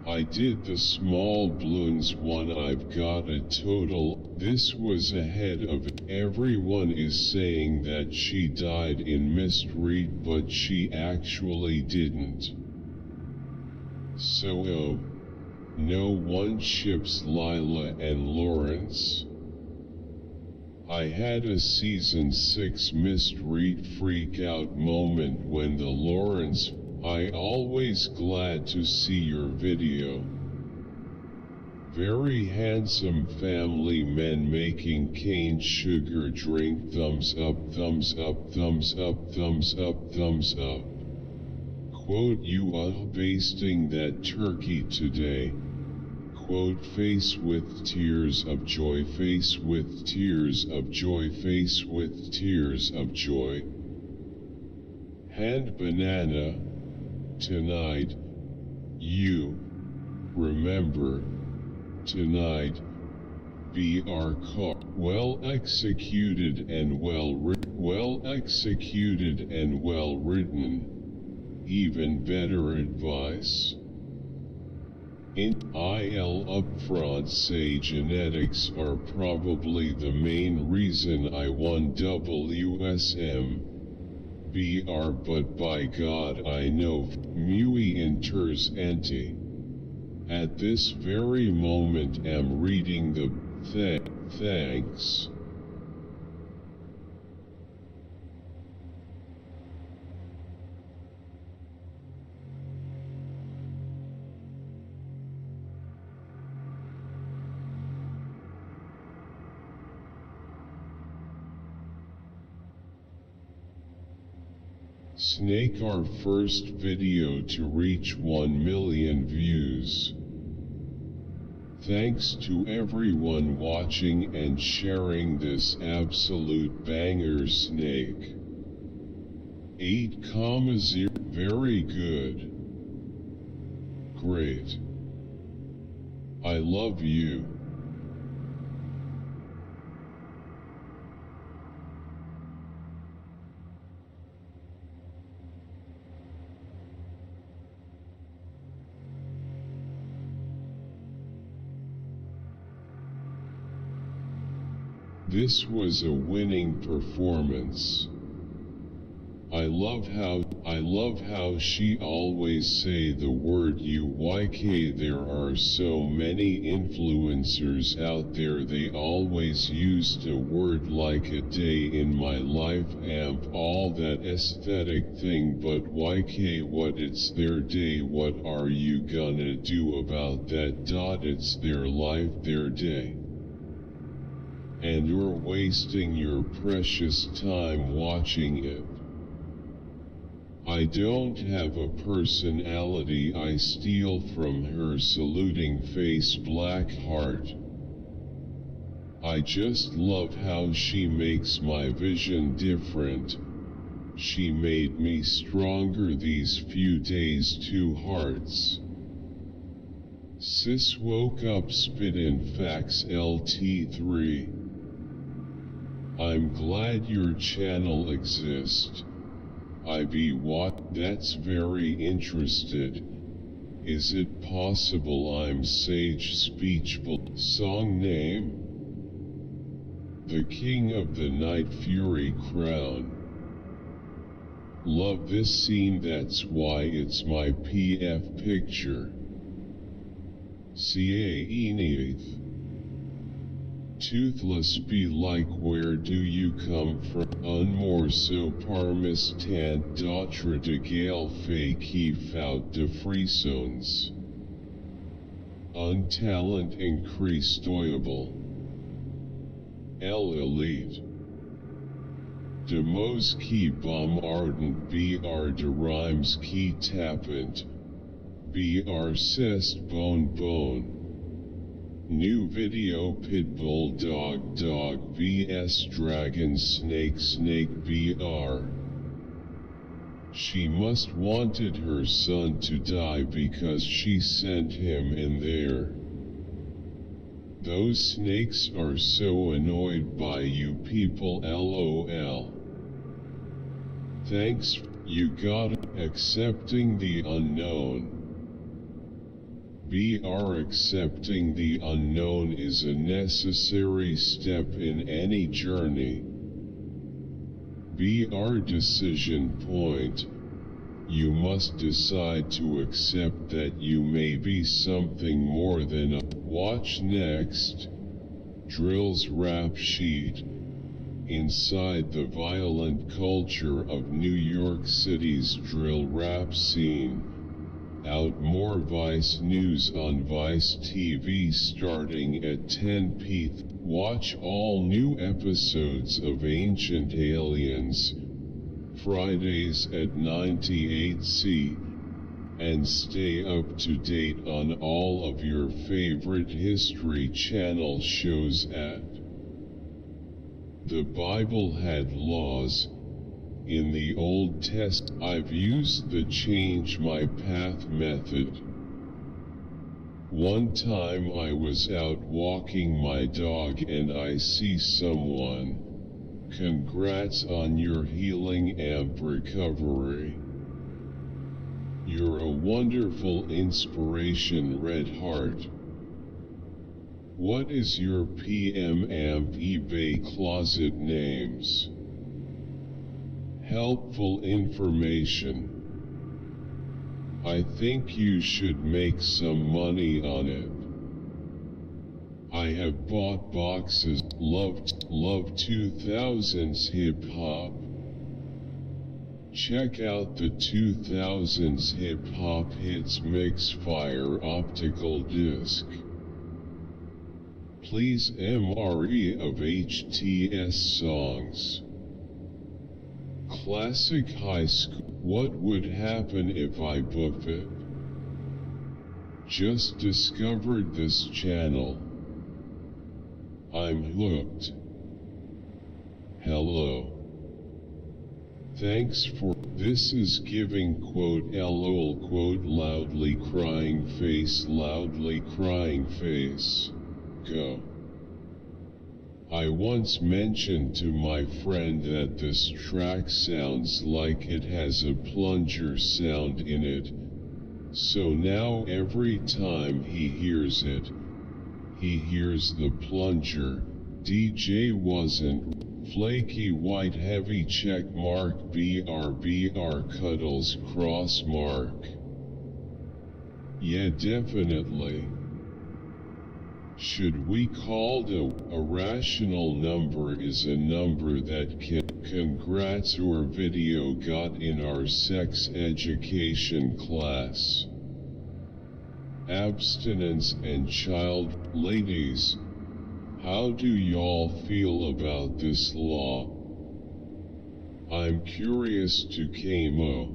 I did the small balloons one. I've got a total. This was ahead of it. Everyone is saying that she died in Mistreat, but she actually didn't. So no one ships Lila and Lawrence. I had a season 6 Mistreat freak out moment when the Lawrence. I always glad to see your video. Very handsome family men making cane sugar drink. Thumbs up, thumbs up, thumbs up, thumbs up, thumbs up. Quote, you are basting that turkey today. Quote, face with tears of joy, face with tears of joy, face with tears of joy. Hand banana. Tonight, you remember, tonight, be our car. Well executed and well executed and well written. Even better advice. I'll upfront say genetics are probably the main reason I won WSM. BR, but by God I know Mui enters anti. At this very moment am reading the thanks. Snake our first video to reach 1 million views. Thanks to everyone watching and sharing this absolute banger, Snake. 8,0. Very good. Great. I love you. This was a winning performance. I love how she always say the word UYK. There are so many influencers out there, they always used a word like a day in my life, amp, all that aesthetic thing, but YK what, it's their day, what are you gonna do about that? It's their life, their day. And you're wasting your precious time watching it. I don't have a personality, I steal from her saluting face black heart. I just love how she makes my vision different. She made me stronger these few days, 2 hearts. Sis woke up spit in fax LT3. I'm glad your channel exists. I be what? That's very interested. Is it possible I'm sage speechful? Song name? The King of the Night Fury Crown. Love this scene, that's why it's my PF picture. Ca Toothless be like, where do you come from? Unmorso parmis tant d'autres de gale fait qui faut de frisons. Untalent increastoyable. El elite. De mots qui bombardent br de rhymes qui tapent. Br cest bone. New video Pitbull dog vs Dragon snake br. She must wanted her son to die because she sent him in there. Those snakes are so annoyed by you people, lol. Thanks, you got it. Accepting the unknown. Accepting the unknown is a necessary step in any journey. Decision point. You must decide to accept that you may be something more than a watch next. Drill's rap sheet. Inside the violent culture of New York City's drill rap scene. Out more Vice News on Vice TV starting at 10 p.m. Watch all new episodes of Ancient Aliens, Fridays at 98C, and stay up to date on all of your favorite History Channel shows at. The Bible had laws. In the Old Testament, I've used the change my path method. One time I was out walking my dog and I see someone. Congrats on your healing and recovery. You're a wonderful inspiration, Red Heart. What is your PM Amp eBay closet names? Helpful information. I think you should make some money on it. I have bought boxes. Love 2000s hip hop. Check out the 2000s hip hop hits Mixfire optical disc. Please MRE of HTS songs. Classic high school. What would happen if I booked it? Just discovered this channel. I'm hooked. Hello. Thanks for. This is giving quote lol quote loudly crying face Go. I once mentioned to my friend that this track sounds like it has a plunger sound in it, so now every time he hears it, he hears the plunger. DJ wasn't. Flaky white heavy check mark BR cuddles cross mark. Yeah, definitely. Should we call a rational number is a number that can. Congrats, your video got in our sex education class. Abstinence and child. Ladies, how do y'all feel about this law? I'm curious to Kamo.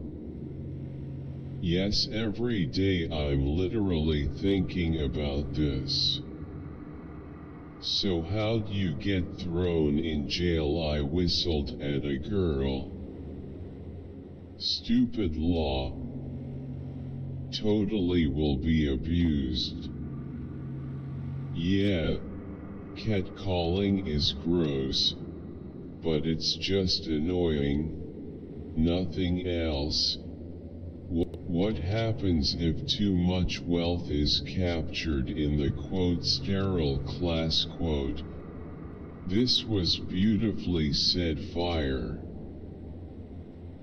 Yes, every day I'm literally thinking about this. So how'd you get thrown in jail? I whistled at a girl. Stupid law. Totally will be abused. Yeah, catcalling is gross, but it's just annoying. Nothing else. What happens if too much wealth is captured in the quote sterile class quote? This was beautifully said. Fire.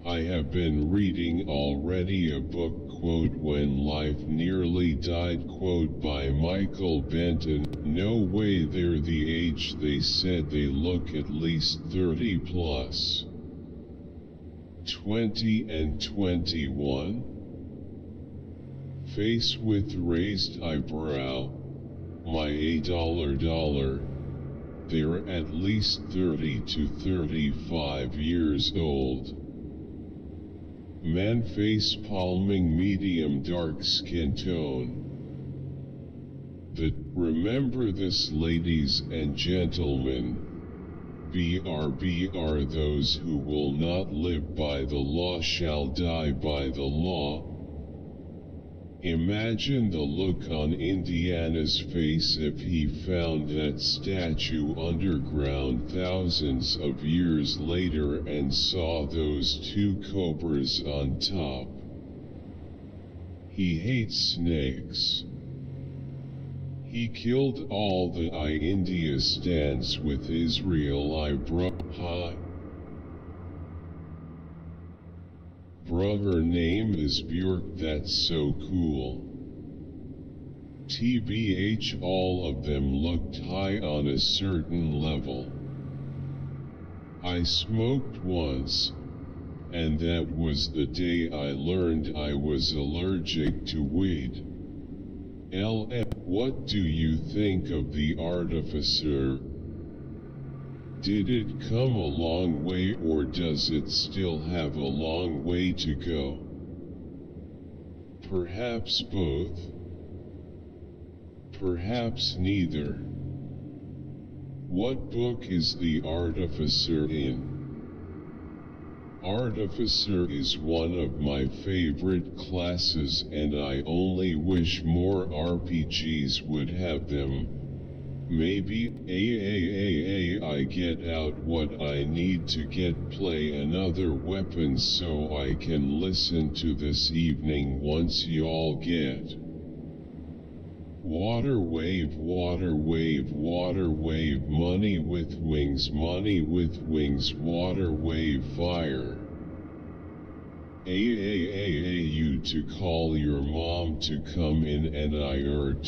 I have been reading already a book quote When Life Nearly Died quote by Michael Benton. No way they're the age they said they look, at least 30 plus. 20 and 21? Face with raised eyebrow. My $8. They're at least 30 to 35 years old. Man face palming, medium dark skin tone. Remember this, ladies and gentlemen. BR those who will not live by the law shall die by the law. Imagine the look on Indiana's face if he found that statue underground thousands of years later and saw those two cobras on top. He hates snakes. He killed all the India stands with Israel. Bruh, her name is Björk, that's so cool. TBH, all of them looked high on a certain level. I smoked once, and that was the day I learned I was allergic to weed. LM, what do you think of The Artificer? Did it come a long way, or does it still have a long way to go? Perhaps both. Perhaps neither. What book is The Artificer in? Artificer is one of my favorite classes, and I only wish more RPGs would have them. Maybe I get out what I need to play another weapon so I can listen to this evening once y'all get. Water wave, money with wings, water wave, fire. You to call your mom to come in, and I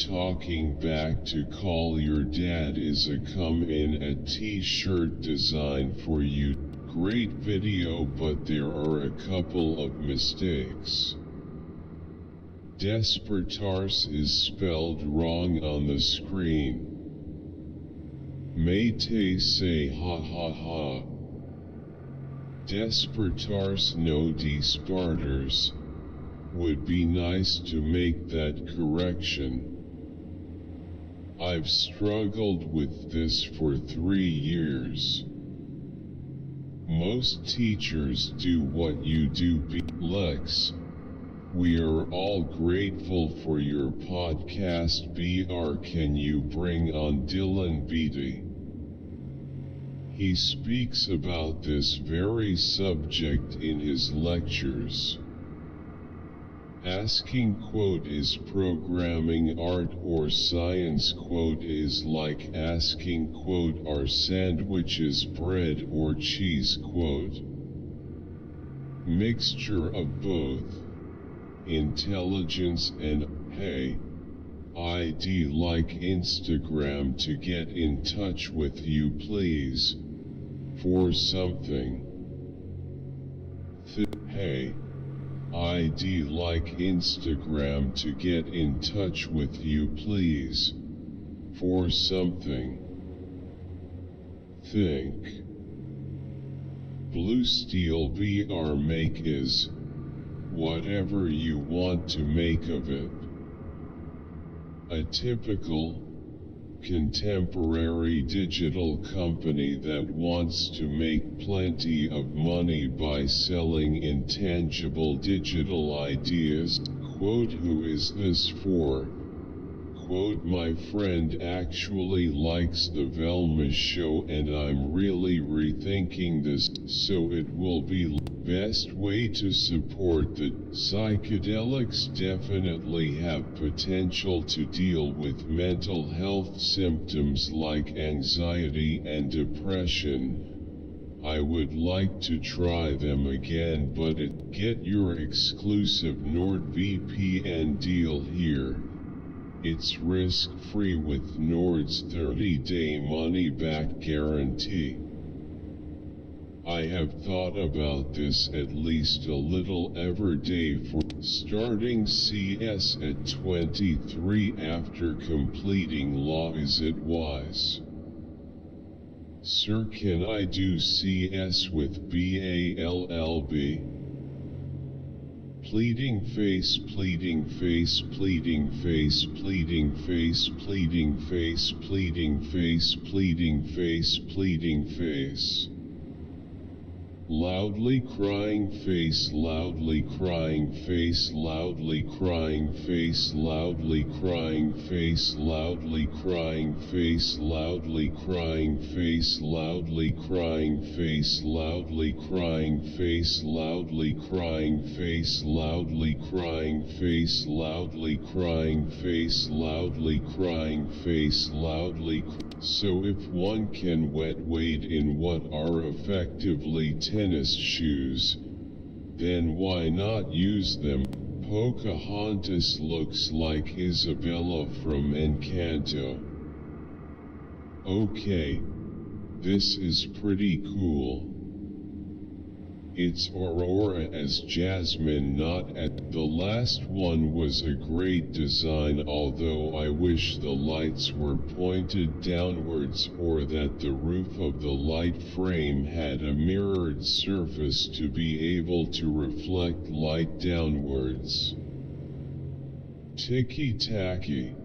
talking back to call your dad is a come in, a t-shirt design for you. Great video, but there are a couple of mistakes. Disparate is spelled wrong on the screen. Mate say ha ha ha. Disparate, no disparters. Would be nice to make that correction. I've struggled with this for 3 years. Most teachers do what you do. Lex, we are all grateful for your podcast. BR, can you bring on Dylan Beatty? He speaks about this very subject in his lectures. Asking quote, is programming art or science quote, is like asking quote, are sandwiches bread or cheese quote. Mixture of both. Intelligence and, hey, ID like Instagram to get in touch with you please. For something. Hey, ID like Instagram to get in touch with you please. For something. Think. Blue Steel BR make is. whatever you want to make of it. A typical, contemporary digital company that wants to make plenty of money by selling intangible digital ideas. Quote, who is this for? Quote, my friend actually likes the Velma show and I'm really rethinking this, so it will be best way to support the psychedelics definitely have potential to deal with mental health symptoms like anxiety and depression. I would like to try them again, but get your exclusive NordVPN deal here. It's risk-free with Nord's 30-day money-back guarantee. I have thought about this at least a little every day for starting CS at 23 after completing law. Is it wise? Sir, can I do CS with BALLB? Pleading face, pleading face, pleading face, pleading face, pleading face, pleading face, pleading face, pleading face. Loudly crying face, loudly crying face, loudly crying face, loudly crying face, loudly crying face, loudly crying face, loudly crying face, loudly crying face, loudly crying face, loudly crying face, loudly crying face, loudly crying face, loudly. So if one can wade in what are effectively tennis shoes, then why not use them? Pocahontas looks like Isabella from Encanto. Okay, this is pretty cool. It's Aurora as Jasmine, not at. The last one was a great design, although I wish the lights were pointed downwards or that the roof of the light frame had a mirrored surface to be able to reflect light downwards. Ticky-tacky.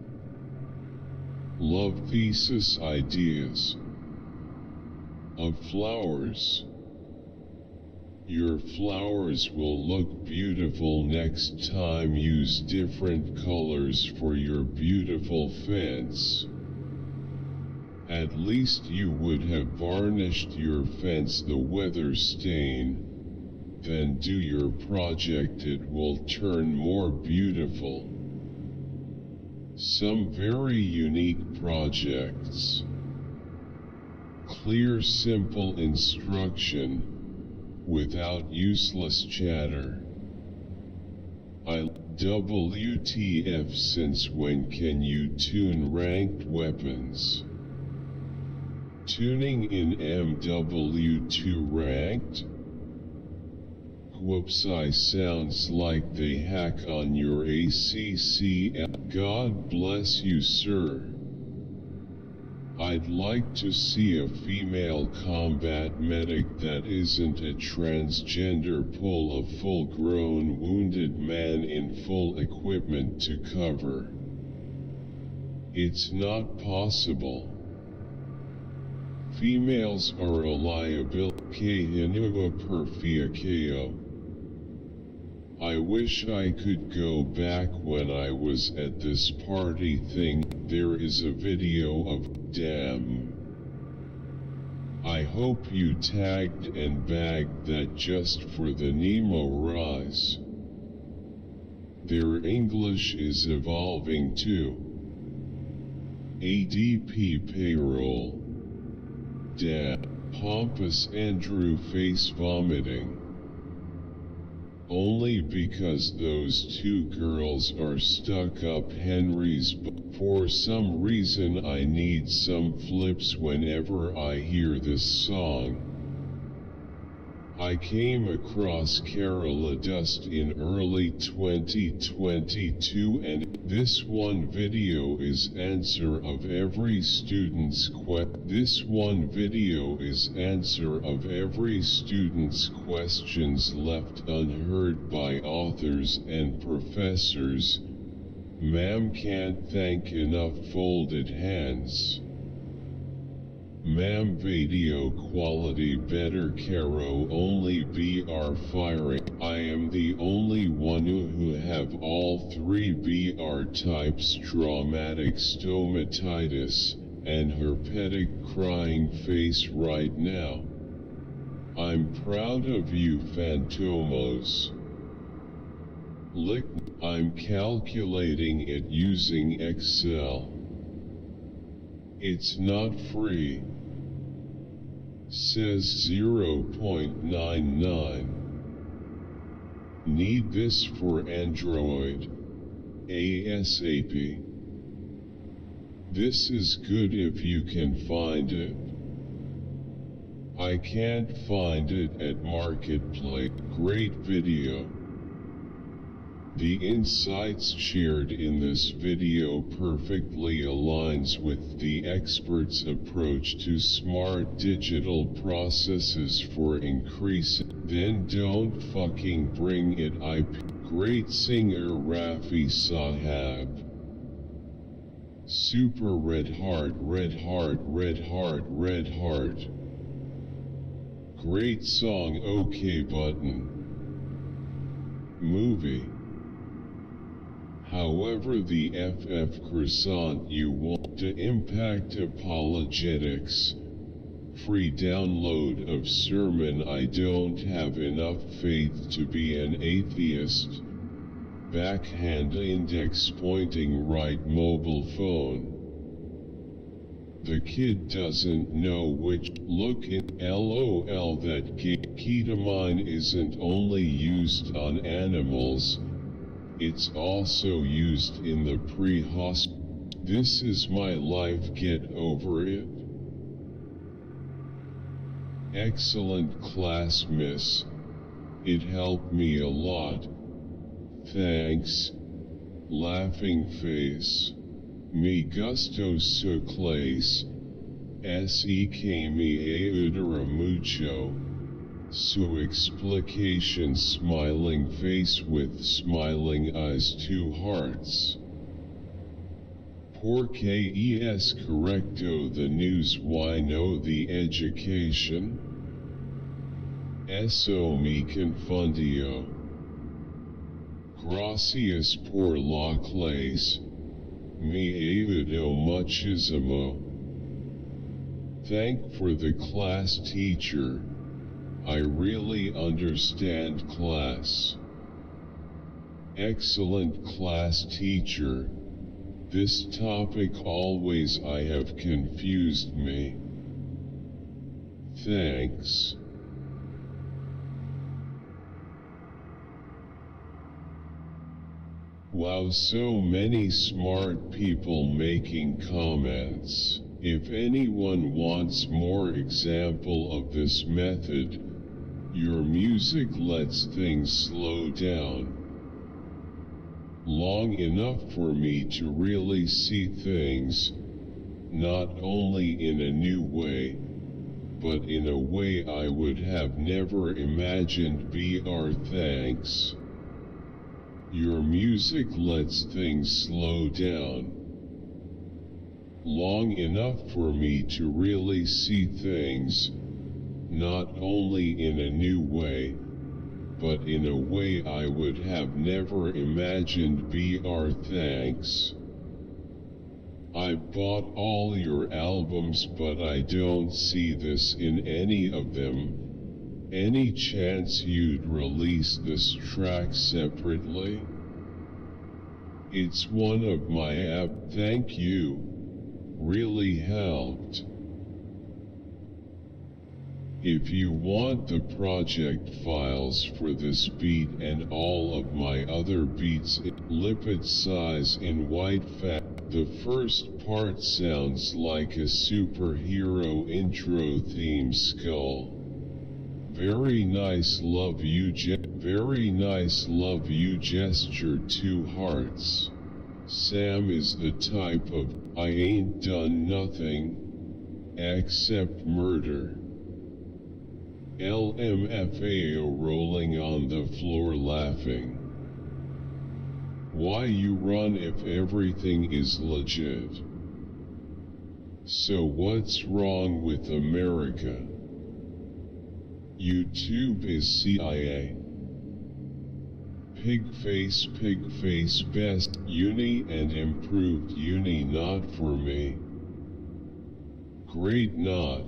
Love thesis ideas of flowers. Your flowers will look beautiful next time. Use different colors for your beautiful fence. At least you would have varnished your fence the weather stain. Then do your project, it will turn more beautiful. Some very unique projects. Clear, simple instruction. Without useless chatter. WTF, since when can you tune ranked weapons? Tuning in MW2 ranked? Whoops, I sounds like they hack on your ACC. God bless you, sir. I'd like to see a female combat medic that isn't a transgender pull a full-grown wounded man in full equipment to cover. It's not possible. Females are a liability. I wish I could go back when I was at this party thing. There is a video of, damn. I hope you tagged and bagged that just for the Nemo rise. Their English is evolving too. ADP payroll. Damn. Pompous Andrew face vomiting. Only because those two girls are stuck up Henry's butt. For some reason I need some flips whenever I hear this song. I came across Carola Dust in early 2022 and this one video is answer of every student's questions left unheard by authors and professors. Ma'am can't thank enough folded hands. Ma'am video quality better Caro only BR firing. I am the only one who have all three BR types traumatic stomatitis and herpetic crying face right now. I'm proud of you Phantomos. I'm calculating it using Excel. It's not free. Says 0.99. Need this for Android. ASAP. This is good if you can find it. I can't find it at Marketplace. Great video. The insights shared in this video perfectly aligns with the expert's approach to smart digital processes for increasing. Then don't fucking bring it IP. Great singer Rafi Sahab. Super red heart, red heart, red heart, red heart. Great song OK button. Movie. However the FF croissant you want to impact apologetics. Free download of sermon. I don't have enough faith to be an atheist. Backhand index pointing right mobile phone. The kid doesn't know which. Look at LOL that ketamine isn't only used on animals. It's also used in the pre-hospital. This is my life, get over it. Excellent class, miss. It helped me a lot. Thanks. Laughing face. Me gusto su clase. Se me ayudará mucho. Su explication smiling face with smiling eyes, 2 hearts. Porque es correcto the news, why no the education? Eso me confundió. Gracias por la clase. Me ayudó muchísimo. Thank for the class teacher. I really understand class. Excellent class teacher. This topic always I have confused me. Thanks. Wow, so many smart people making comments. If anyone wants more example of this method, your music lets things slow down long enough for me to really see things, not only in a new way, but in a way I would have never imagined. BR thanks. Your music lets things slow down long enough for me to really see things, not only in a new way, but in a way I would have never imagined. BR thanks. I bought all your albums but I don't see this in any of them. Any chance you'd release this track separately? It's one of my app. Thank you. Really helped. If you want the project files for this beat and all of my other beats in lipid size in white fat, the first part sounds like a superhero intro theme skull. Very nice, love you. Very nice, love you. Gesture 2 hearts. Sam is the type of, I ain't done nothing except murder. LMFAO rolling on the floor laughing. Why you run if everything is legit? So what's wrong with America? YouTube is CIA. Pig face, best uni and improved uni not for me. Great knot.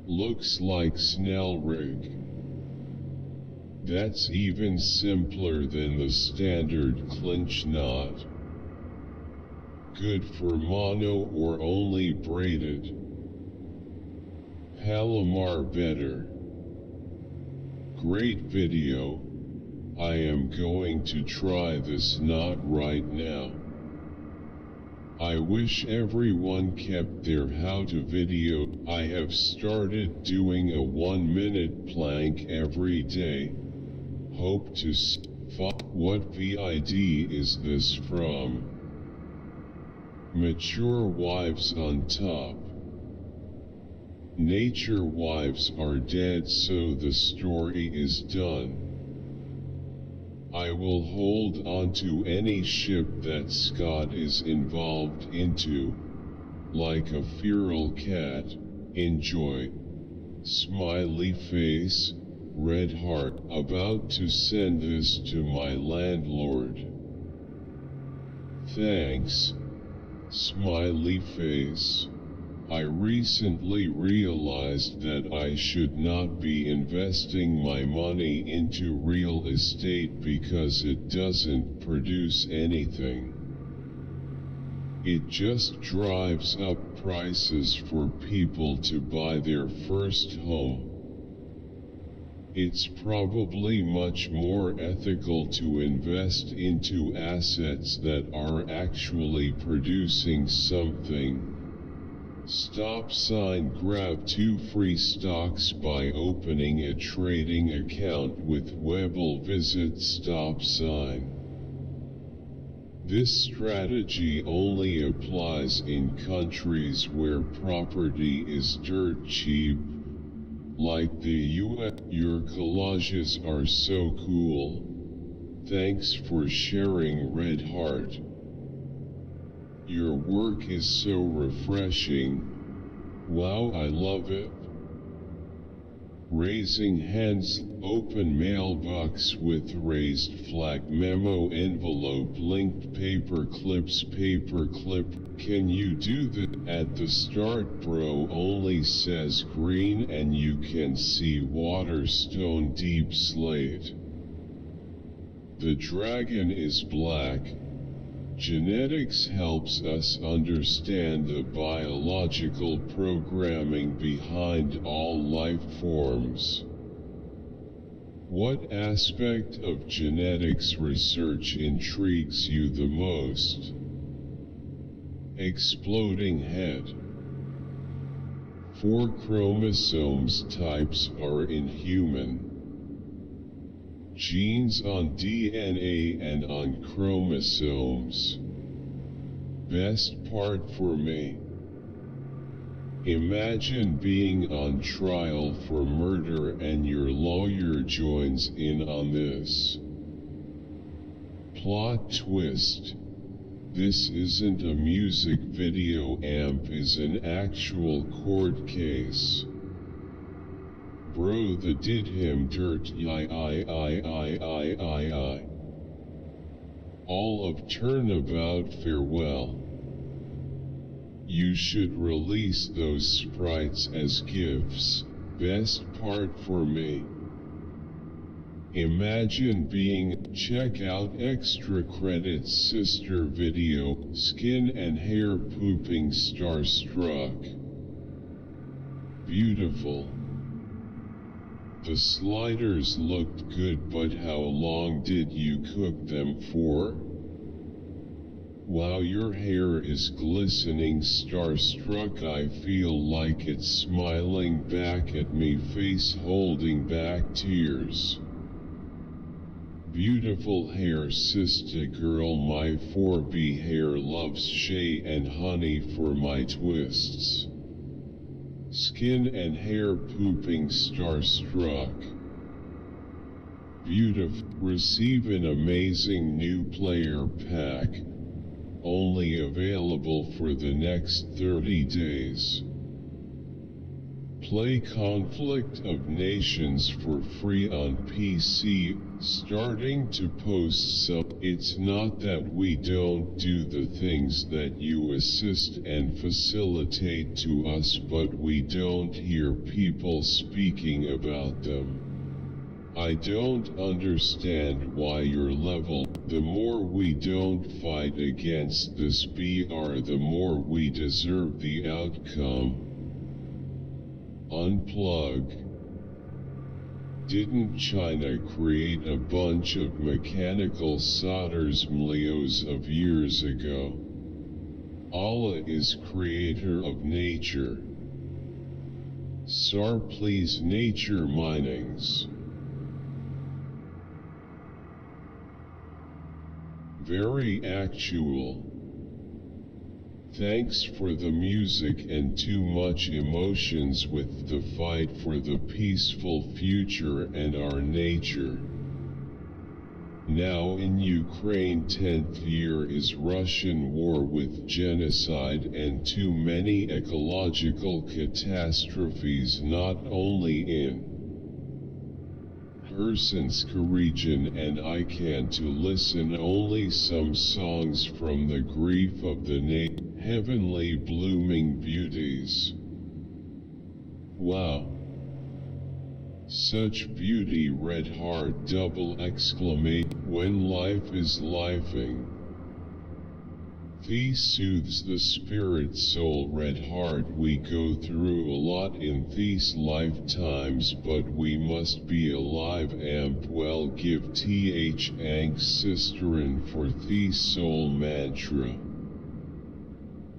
Looks like Snell rig. That's even simpler than the standard clinch knot. Good for mono or only braided. Palomar better. Great video. I am going to try this knot right now. I wish everyone kept their how-to video. I have started doing a 1-minute plank every day. Hope to what vid is this from? Mature wives on top. Nature wives are dead, so the story is done. I will hold on to any ship that Scott is involved into, like a feral cat. Enjoy. Smiley face, red heart. About to send this to my landlord. Thanks. Smiley face. I recently realized that I should not be investing my money into real estate because it doesn't produce anything. It just drives up prices for people to buy their first home. It's probably much more ethical to invest into assets that are actually producing something. Stop sign. Grab 2 free stocks by opening a trading account with Webull. Visit stop sign. This strategy only applies in countries where property is dirt cheap, like the US. Your collages are so cool. Thanks for sharing, Red Heart. Your work is so refreshing. Wow, I love it. Raising hands. Open mailbox with raised flag. Memo envelope linked. Paper clips. Paper clip. Can you do that? At the start, bro only says green and you can see Waterstone deep slate. The dragon is black. Genetics helps us understand the biological programming behind all life forms. What aspect of genetics research intrigues you the most? Exploding head. 4 chromosomes types are in human. Genes on DNA and on chromosomes. Best part for me. Imagine being on trial for murder and your lawyer joins in on this. Plot twist. This isn't a music video. AMP is an actual court case. Bro, the did him dirt. I. All of turnabout. Farewell. You should release those sprites as gifts. Best part for me. Imagine being. Check out extra credits sister video. Skin and hair pooping starstruck. Beautiful. The sliders looked good, but how long did you cook them for? Wow, your hair is glistening, starstruck. I feel like it's smiling back at me, face holding back tears. Beautiful hair, sister girl, my 4B hair loves shea and honey for my twists. Skin and hair pooping, starstruck. Beautiful. Receive an amazing new player pack. Only available for the next 30 days. Play Conflict of Nations for free on PC, starting to post some. It's not that we don't do the things that you assist and facilitate to us, but we don't hear people speaking about them. I don't understand why your level. The more we don't fight against this BR, the more we deserve the outcome. Unplug. Didn't China create a bunch of mechanical solders millions of years ago? Allah is creator of nature. Sar, please, nature minings. Very actual. Thanks for the music and too much emotions with the fight for the peaceful future and our nature. Now in Ukraine, 10th year is Russian war with genocide and too many ecological catastrophes, not only in Khersonsk region, and I can to listen only some songs from the grief of the heavenly blooming beauties. Wow. Such beauty, red heart, double exclamation, when life is lifing. Thee soothes the spirit soul, red heart. We go through a lot in these lifetimes, but we must be alive. Amp well, give th angst sisterin for thee soul mantra.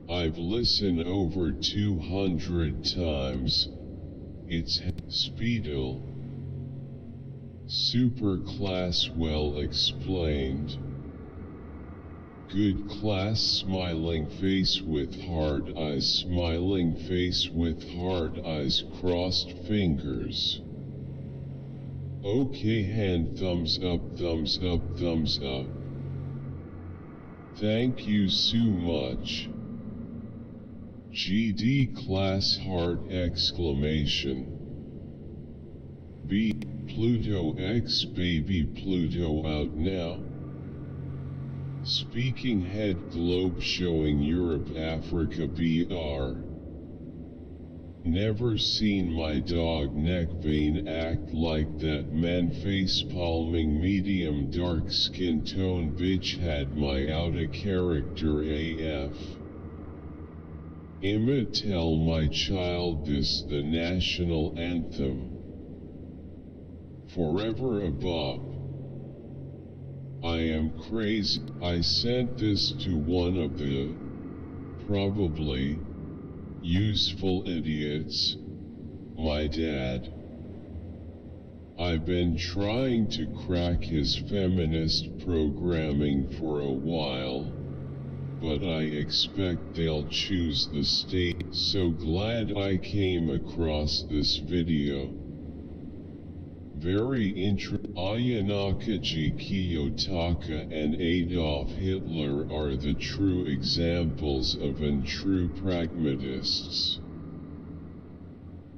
I've listened over 200 times. It's Speedle. Super class, well explained. Good class, smiling face with hard eyes, smiling face with hard eyes, crossed fingers. Okay, hand, thumbs up, thumbs up, thumbs up. Thank you so much. GD class, heart exclamation. B. Pluto X baby Pluto out now. Speaking head globe showing Europe Africa BR. Never seen my dog neck vein act like that, man, face palming, medium dark skin tone, bitch had my outa character AF. Imma tell my child this the national anthem. Forever above. I am crazy. I sent this to one of the probably useful idiots, my dad. I've been trying to crack his feminist programming for a while, but I expect they'll choose the state. So glad I came across this video. Very Ayanakaji Kiyotaka and Adolf Hitler are the true examples of untrue pragmatists.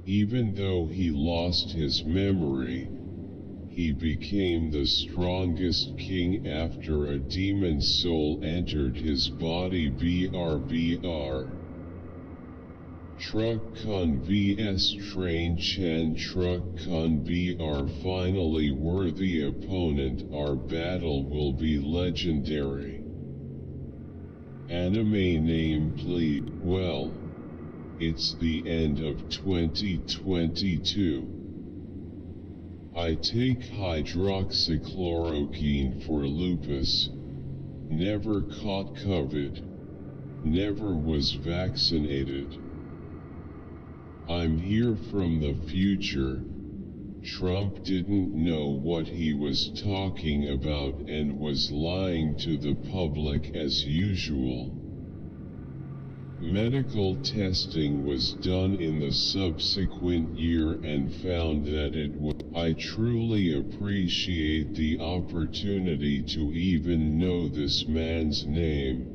Even though he lost his memory, he became the strongest king after a demon soul entered his body. BR. Truck Con vs Train Chen. Truck Con BR finally worthy opponent. Our battle will be legendary. Anime name please. Well, it's the end of 2022. I take hydroxychloroquine for lupus. never caught COVID, never was vaccinated. I'm here from the future. Trump didn't know what he was talking about and was lying to the public as usual. Medical testing was done in the subsequent year and found that it would. I truly appreciate the opportunity to even know this man's name.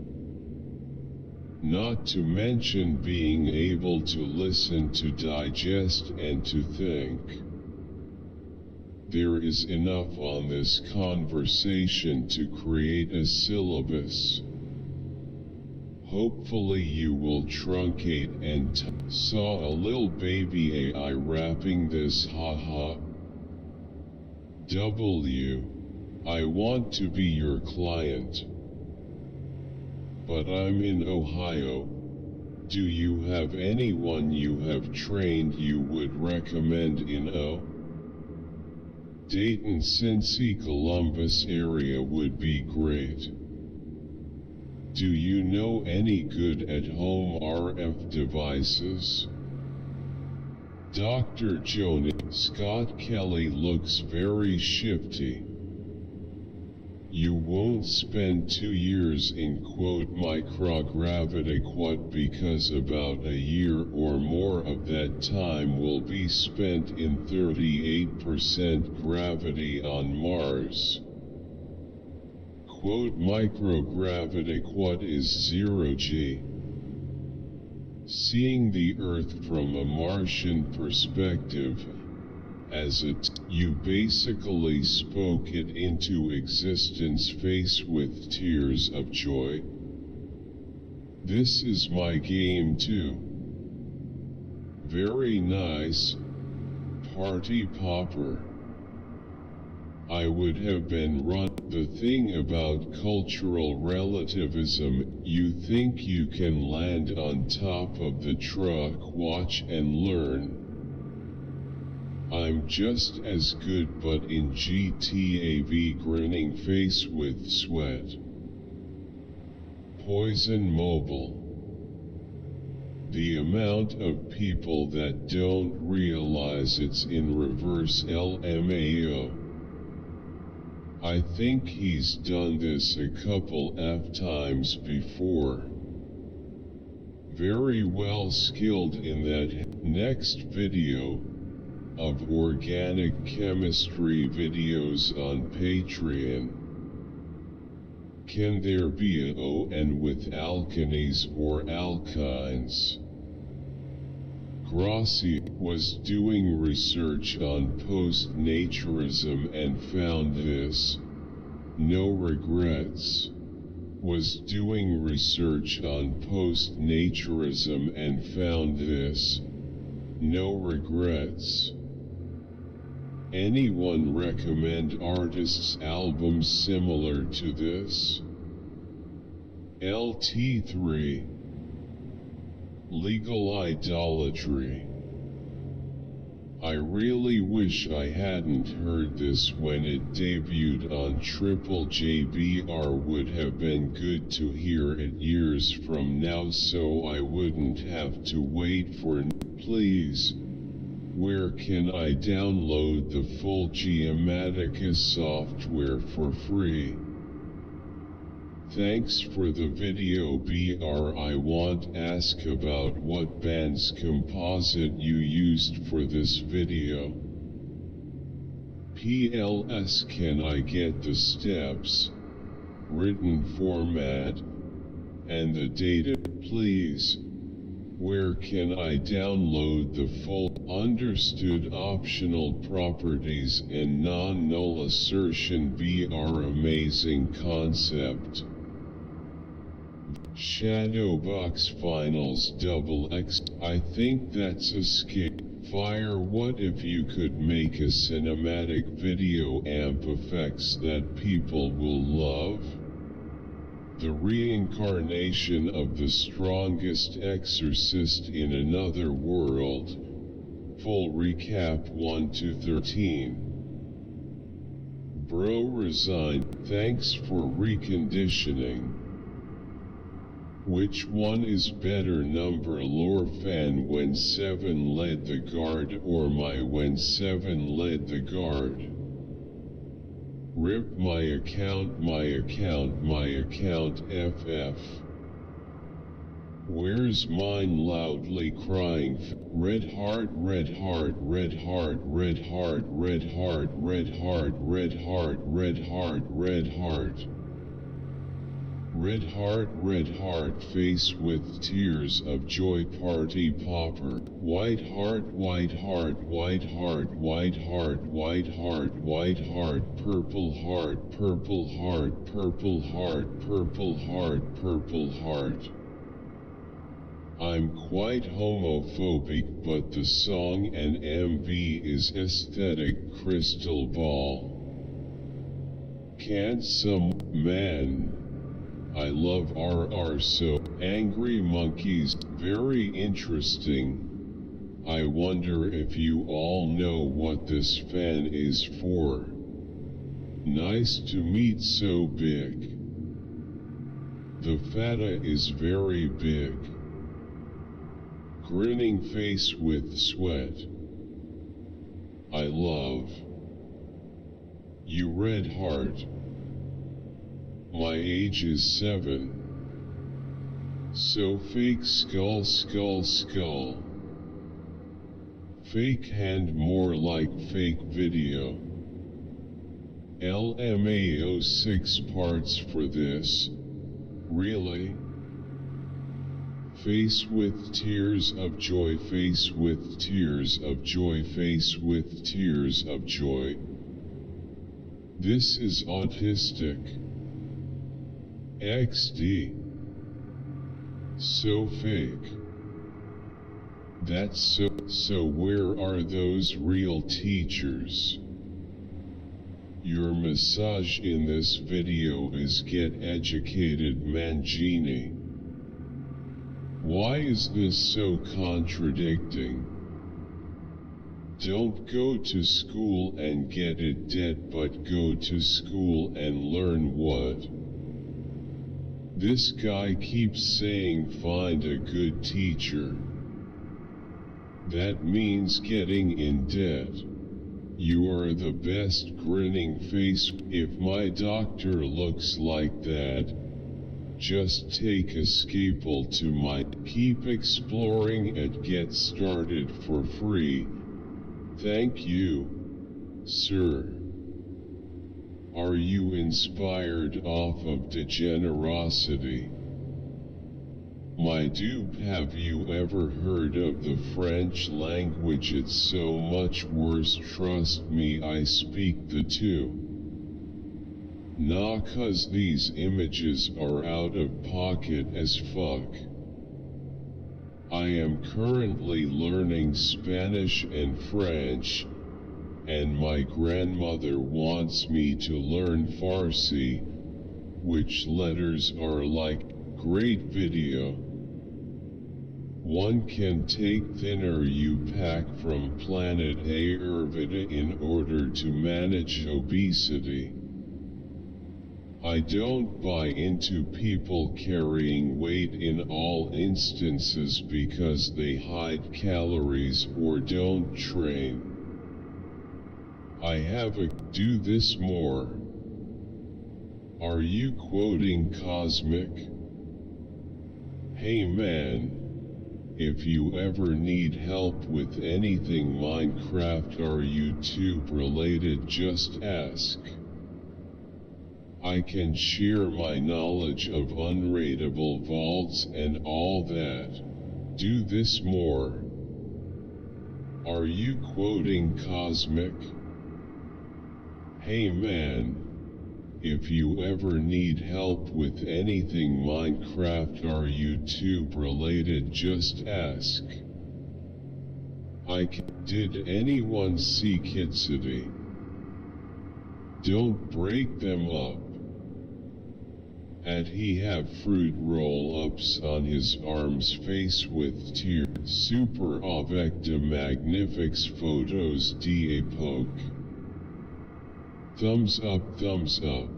Not to mention being able to listen, to digest, and to think. There is enough on this conversation to create a syllabus. Hopefully you will truncate and saw a little baby AI rapping this, haha. I want to be your client. But I'm in Ohio. Do you have anyone you have trained you would recommend in Dayton, Cincy, Columbus area would be great. Do you know any good at-home RF devices? Dr. Joan Scott Kelly looks very shifty. You won't spend 2 years in microgravity because about a year or more of that time will be spent in 38% gravity on Mars. Microgravity is 0 g. Seeing the Earth from a Martian perspective, you basically spoke it into existence faced with tears of joy. This is my game too. Very nice. Party popper. I would have been run. The thing about cultural relativism, you think you can land on top of the truck, watch and learn. I'm just as good but in GTAV grinning face with sweat. Poison Mobile. The amount of people that don't realize it's in reverse LMAO. I think he's done this a couple of times before. Very well skilled in that. Next video of organic chemistry videos on Patreon. Can there be an ON with alkanes or alkynes? Grossi was doing research on post-naturism and found this. No regrets. Was doing research on post-naturism and found this. No regrets. Anyone recommend artists' albums similar to this? LT3. Legal idolatry. I really wish I hadn't heard this when it debuted on Triple JBR. Would have been good to hear it years from now so I wouldn't have to wait for. Please. Where can I download the full Geomatica software for free? Thanks for the video BR. I want ask about what band's composite you used for this video. PLS, can I get the steps, written format, and the data, please? Where can I download the full? Understood. Optional properties and non-null assertion BR. Amazing concept. Shadowbox Finals XX. I think that's a skip. Fire. What if you could make a cinematic video amp effects that people will love? The reincarnation of the strongest exorcist in another world. Full recap 1 to 13. Bro resigned. Thanks for reconditioning. Which one is better, number lore fan when 7 led the guard or my when 7 led the guard? Rip my account FF. Where's mine loudly crying? Red heart, red heart, red heart, red heart, red heart, red heart, red heart, red heart, red heart. Red heart, face with tears of joy, party popper. White heart, white heart, white heart, white heart, white heart, white heart, purple heart, purple heart, purple heart, purple heart, purple heart. I'm quite homophobic, but the song and MV is aesthetic. Crystal ball. Can't some man? I love RR so. Angry monkeys, very interesting. I wonder if you all know what this fan is for. Nice to meet so big. The fata is very big. Grinning face with sweat. I love you, red heart. My age is 7. So fake skull. Fake hand, more like fake video. LMAO 6 parts for this. Really? Face with tears of joy, face with tears of joy, face with tears of joy. This is autistic. XD. So fake. That's so where are those real teachers? Your massage in this video is get educated Mangini. Why is this so contradicting? Don't go to school and get it dead, but go to school and learn what? This guy keeps saying find a good teacher. That means getting in debt. You are the best, grinning face. If my doctor looks like that, just take a scalpel to my. Keep exploring and get started for free. Thank you, sir. Are you inspired off of degenerosity? My dupe, have you ever heard of the French language? It's so much worse, trust me, I speak the two. Nah, cause these images are out of pocket as fuck. I am currently learning Spanish and French, and my grandmother wants me to learn Farsi, which letters are like. Great video. One can take thinner you pack from Planet Ayurveda in order to manage obesity. I don't buy into people carrying weight in all instances because they hide calories or don't train. I have a do this more. Are you quoting Cosmic? Hey man, if you ever need help with anything Minecraft or YouTube related, just ask. I can share my knowledge of unrateable vaults and all that. Do this more. Are you quoting Cosmic? Hey man, if you ever need help with anything Minecraft or YouTube related, just ask. Did anyone see Kitsity? Don't break them up. And he have fruit roll-ups on his arms, face with tears. Super avec de magnifiques photos d'époque. Thumbs up, thumbs up.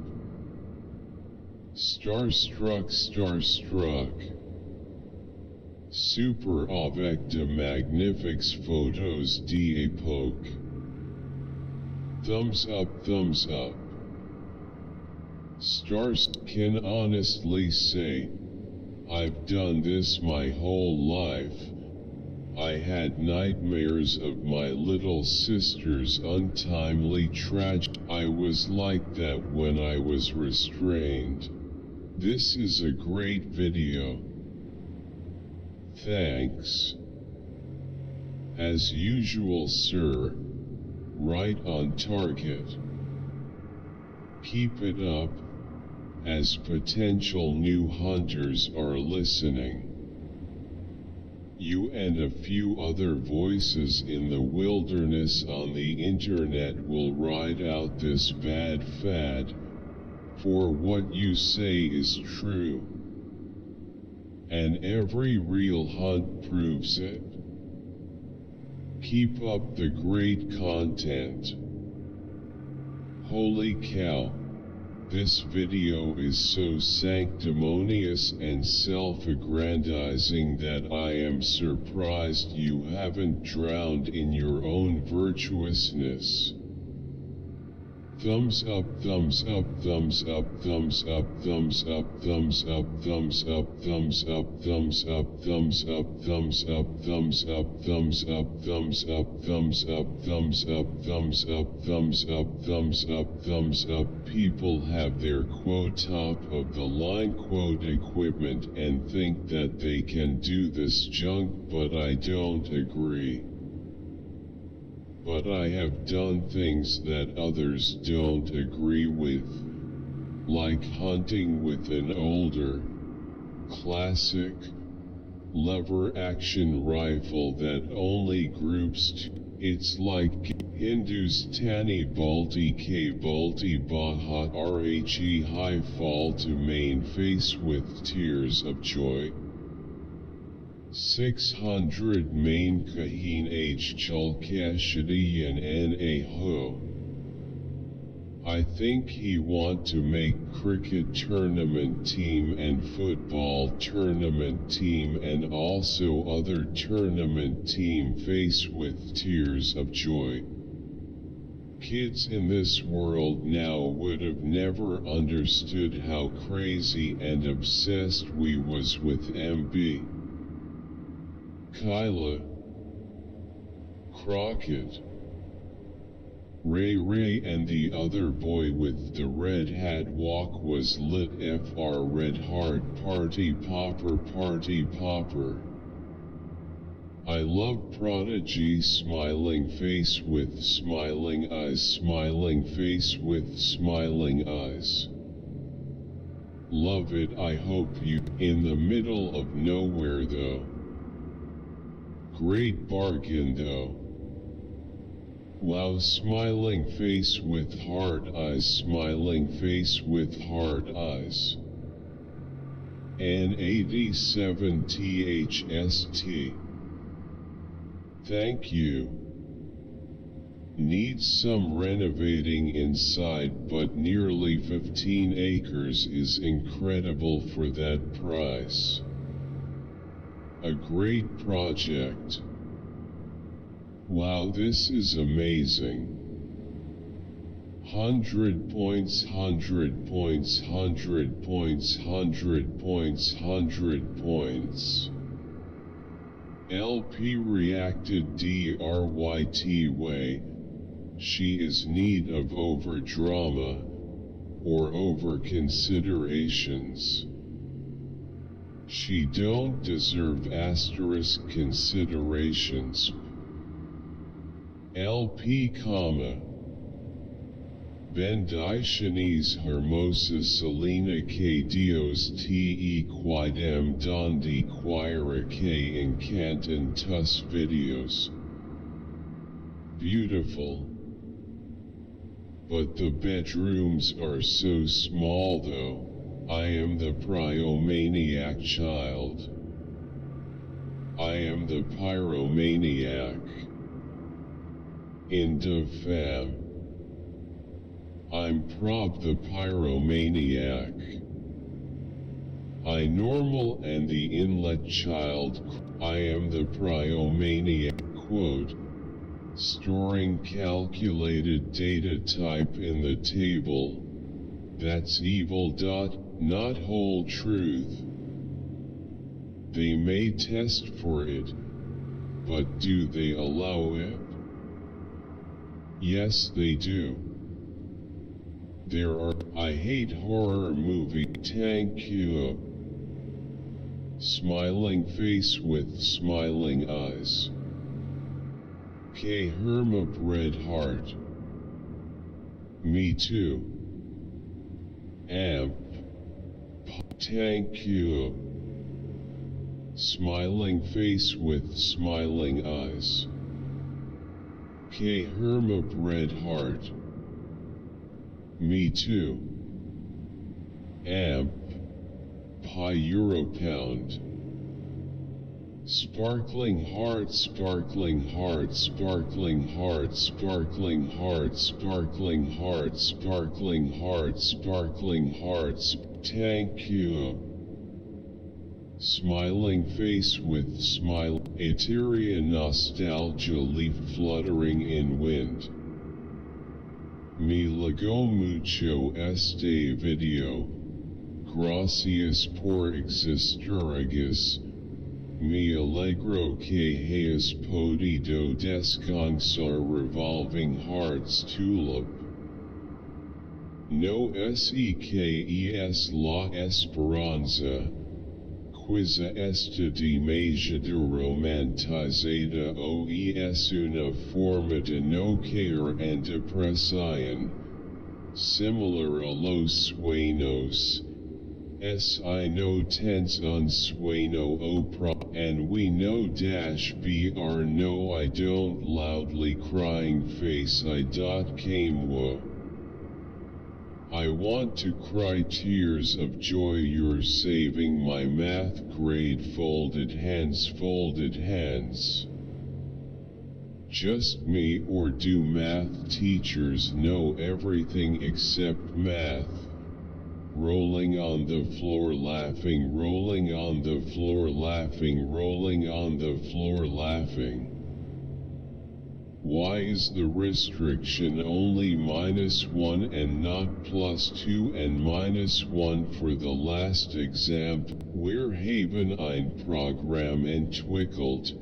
Starstruck. Super avec de magnifiques photos d'époque. Thumbs up. Stars can honestly say, I've done this my whole life. I had nightmares of my little sister's untimely tragedy. I was like that when I was restrained. This is a great video. Thanks. As usual, sir. Right on target. Keep it up, as potential new hunters are listening. You and a few other voices in the wilderness on the internet will ride out this bad fad, for what you say is true. And every real hunt proves it. Keep up the great content. Holy cow, this video is so sanctimonious and self-aggrandizing that I am surprised you haven't drowned in your own virtuousness. Thumbs up, thumbs up, thumbs up, thumbs up, thumbs up, thumbs up, thumbs up, thumbs up, thumbs up, thumbs up, thumbs up, thumbs up, thumbs up, thumbs up, thumbs up, thumbs up, thumbs up, thumbs up, thumbs up, thumbs up. People have their quote top of the line quote equipment and think that they can do this junk, but I don't agree. But I have done things that others don't agree with, like hunting with an older, classic, lever-action rifle that only groups. It's like Hindustani Balti K Balti Baha Rhe high fall to main face with tears of joy. 600 main Kahin H Chalkashadian N.A. Ho. I think he want to make cricket tournament team and football tournament team and also other tournament team face with tears of joy. Kids in this world now would have never understood how crazy and obsessed we was with MB. Kyla, Crockett, Ray and the other boy with the red hat walk was lit FR Red Heart Party Popper. I love Prodigy smiling face with smiling face with smiling eyes. Love it. I hope you in the middle of nowhere though. Great bargain though. Wow, smiling face with heart eyes, smiling face with heart eyes. N87 THST. Thank you. Needs some renovating inside, but nearly 15 acres is incredible for that price. A great project. Wow, this is amazing. 100 points, 100 points, 100 points, 100 points, 100 points. LP reacted DRYT way. She is need of over drama, or over considerations. She don't deserve asterisk considerations. LP, bendiciones hermosas Selena que Dios te quidem donde quiera que encantan tus videos. Beautiful. But the bedrooms are so small though. I am the pyromaniac child. I am the pyromaniac. End of fam. I'm Prob the pyromaniac. I normal and the inlet child. I am the pryomaniac. Quote, storing calculated data type in the table. That's evil. Not whole truth. They may test for it, but do they allow it? Yes, they do. I hate horror movie. Thank you. Smiling face with smiling eyes. K. Herma Bread Heart. Me too. Amp. Thank you. Smiling face with smiling eyes. K. Herma Bread Heart. Me too. Amp. Pi Euro Pound. Sparkling heart, sparkling heart, sparkling heart, sparkling heart, sparkling heart, sparkling heart, sparkling hearts. Thank you. Smiling face with smile. Ethereal nostalgia leaf fluttering in wind. Me legó mucho este video. Gracias por existir. Me alegro que hayas podido descansar. Revolving hearts tulip. No seques la esperanza. Quizá esta demasiado romantizada o es una forma de no caer en depresión. Similar a los sueños. I no tense un sueño o and we know br no I don't loudly crying face I.came. I want to cry tears of joy. You're saving my math grade. Folded hands, folded hands. Just me, or do math teachers know everything except math? Rolling on the floor laughing, rolling on the floor laughing, rolling on the floor laughing. Why is the restriction only -1 and not +2 and -1 for the last exam? Wir haben ein Programm entwickelt.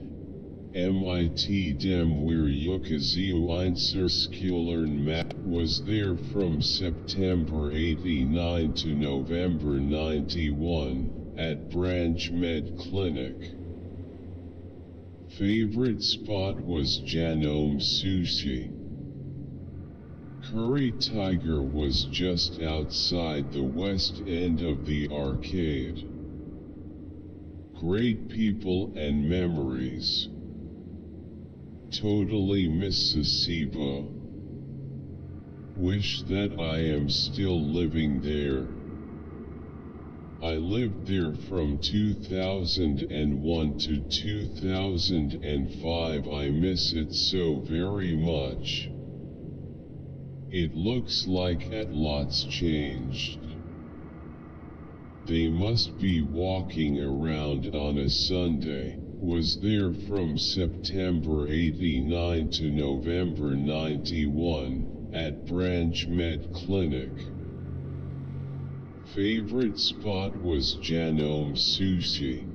MIT dem wir Yukaziu Einzirkularen Map was there from September 89 to November 91, at Branch Med Clinic. Favorite spot was Janome Sushi. Curry Tiger was just outside the west end of the arcade. Great people and memories. Totally Mississippi. Wish that I am still living there. I lived there from 2001 to 2005. I miss it so very much. It looks like a lot's changed. They must be walking around on a Sunday. Was there from September 89 to November 91, at Branch Med Clinic. Favorite spot was Janome Sushi.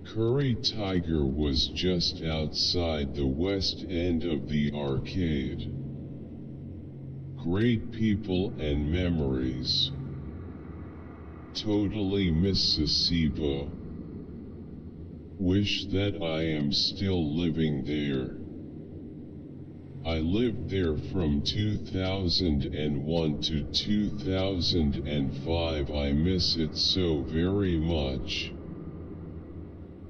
Curry Tiger was just outside the west end of the arcade. Great people and memories. Totally Mississippi. Wish that I am still living there. I lived there from 2001 to 2005. I miss it so very much.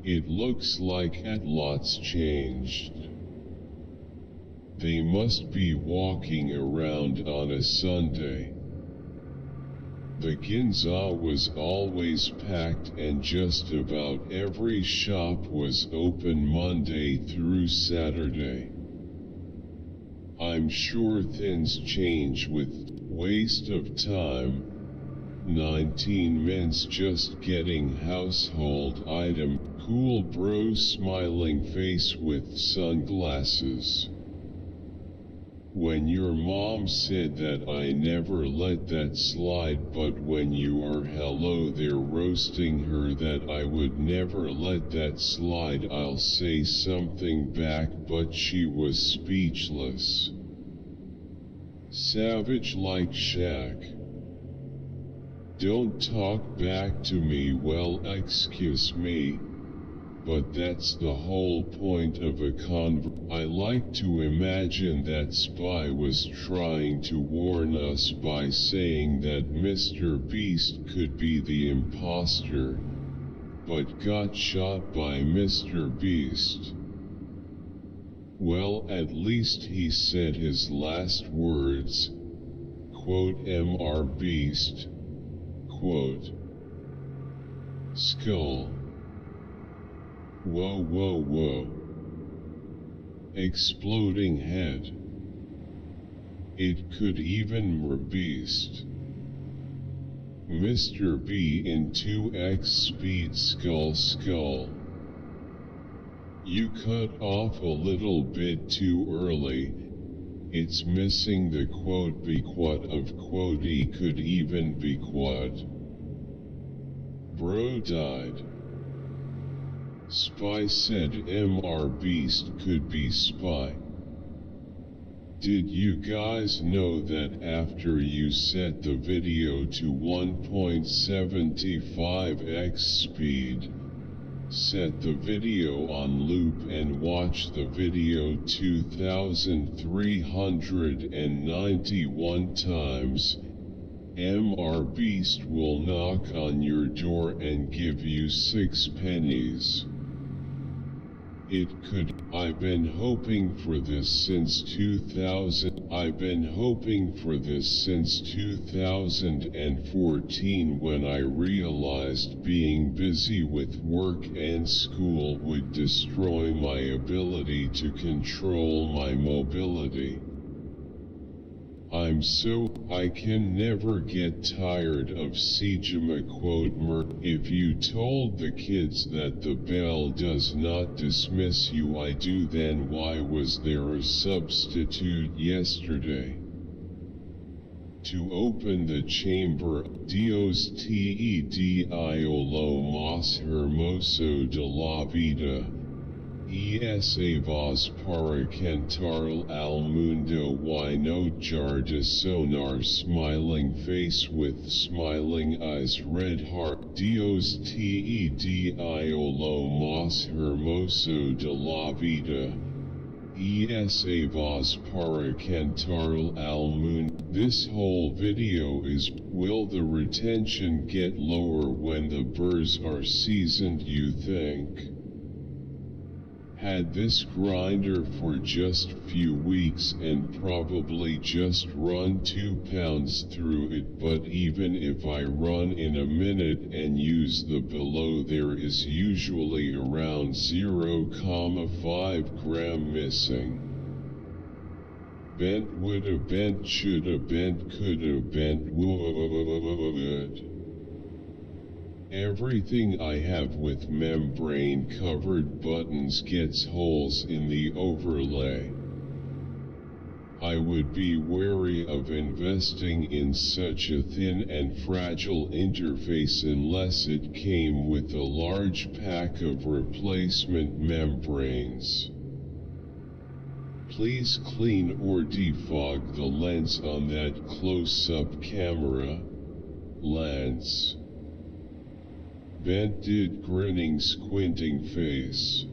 It looks like a lot's changed. They must be walking around on a Sunday. The Ginza was always packed and just about every shop was open Monday through Saturday. I'm sure things change with waste of time. 19 men's just getting household item, cool bro smiling face with sunglasses. When your mom said that I never let that slide, but when you are hello there roasting her that I would never let that slide, I'll say something back, but she was speechless. Savage like Shaq. Don't talk back to me, well excuse me, but that's the whole point of a I like to imagine that Spy was trying to warn us by saying that Mr. Beast could be the imposter, but got shot by Mr. Beast. Well, at least he said his last words, quote, Mr. Beast, quote, skull. Whoa whoa whoa. Exploding head. It could even Beast. Mr. B in 2x speed skull. You cut off a little bit too early. It's missing the quote be quad of quote he could even be quad. Bro died. Spy said Mr. Beast could be Spy. Did you guys know that after you set the video to 1.75x speed, set the video on loop and watch the video 2,391 times, Mr. Beast will knock on your door and give you 6 pennies. It could. I've been hoping for this since 2014 when I realized being busy with work and school would destroy my ability to control my mobility. I can never get tired of Sejima quote if you told the kids that the bell does not dismiss you I do, then why was there a substitute yesterday? To open the chamber, Dios te dio más hermoso de la vida. Esa voz para cantar al mundo y no jar de sonar, smiling face with smiling eyes, red heart. Dios te dio más hermoso de la vida. Esa voz para cantar al mundo. This whole video is, will the retention get lower when the burrs are seasoned, you think? Had this grinder for just few weeks and probably just run 2 pounds through it, but even if I run in a minute and use the below, there is usually around 0.5 gram missing. Bent, woulda bent, shoulda bent, coulda bent, would. Everything I have with membrane-covered buttons gets holes in the overlay. I would be wary of investing in such a thin and fragile interface unless it came with a large pack of replacement membranes. Please clean or defog the lens on that close-up camera. Lens. Bent did grinning squinting face.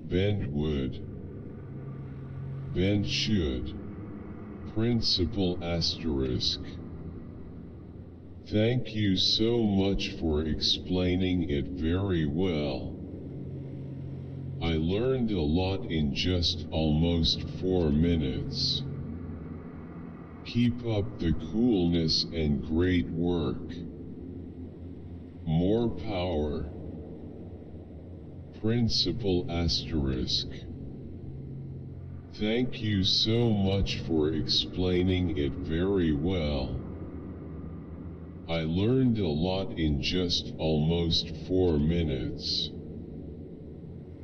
Bent would. Bent should. Principal asterisk. Thank you so much for explaining it very well. I learned a lot in just almost 4 minutes. Keep up the coolness and great work. More power. Principal asterisk. Thank you so much for explaining it very well. I learned a lot in just almost 4 minutes.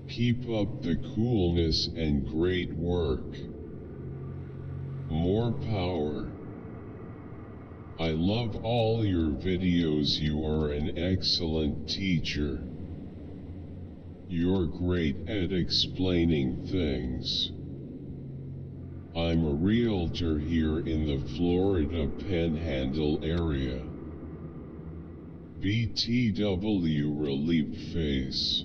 Keep up the coolness and great work. More power. I love all your videos. You are an excellent teacher. You're great at explaining things. I'm a realtor here in the Florida Panhandle area. BTW relieved face.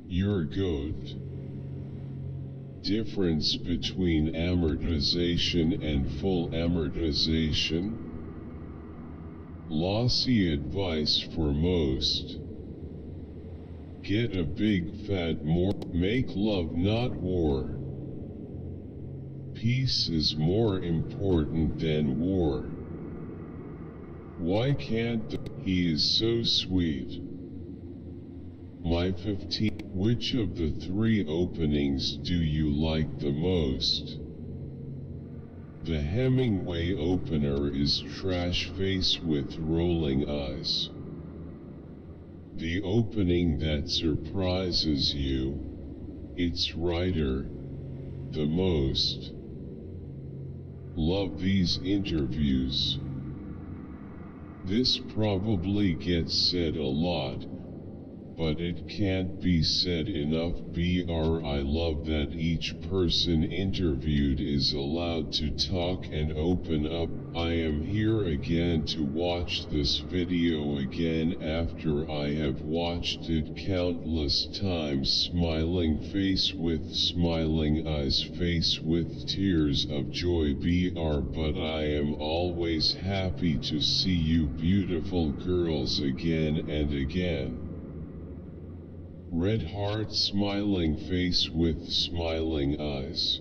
You're good. Difference between amortization and full amortization? Lossy advice for most. Get a big fat more. Make love not war. Peace is more important than war. Why can't he is so sweet. My 15. Which of the 3 openings do you like the most? The Hemingway opener is trash face with rolling eyes. The opening that surprises you, its writer, the most. Love these interviews. This probably gets said a lot, but it can't be said enough. I love that each person interviewed is allowed to talk and open up. I am here again to watch this video again after I have watched it countless times. Smiling face with smiling eyes, face with tears of joy. But I am always happy to see you beautiful girls again and again. Red heart, smiling face with smiling eyes.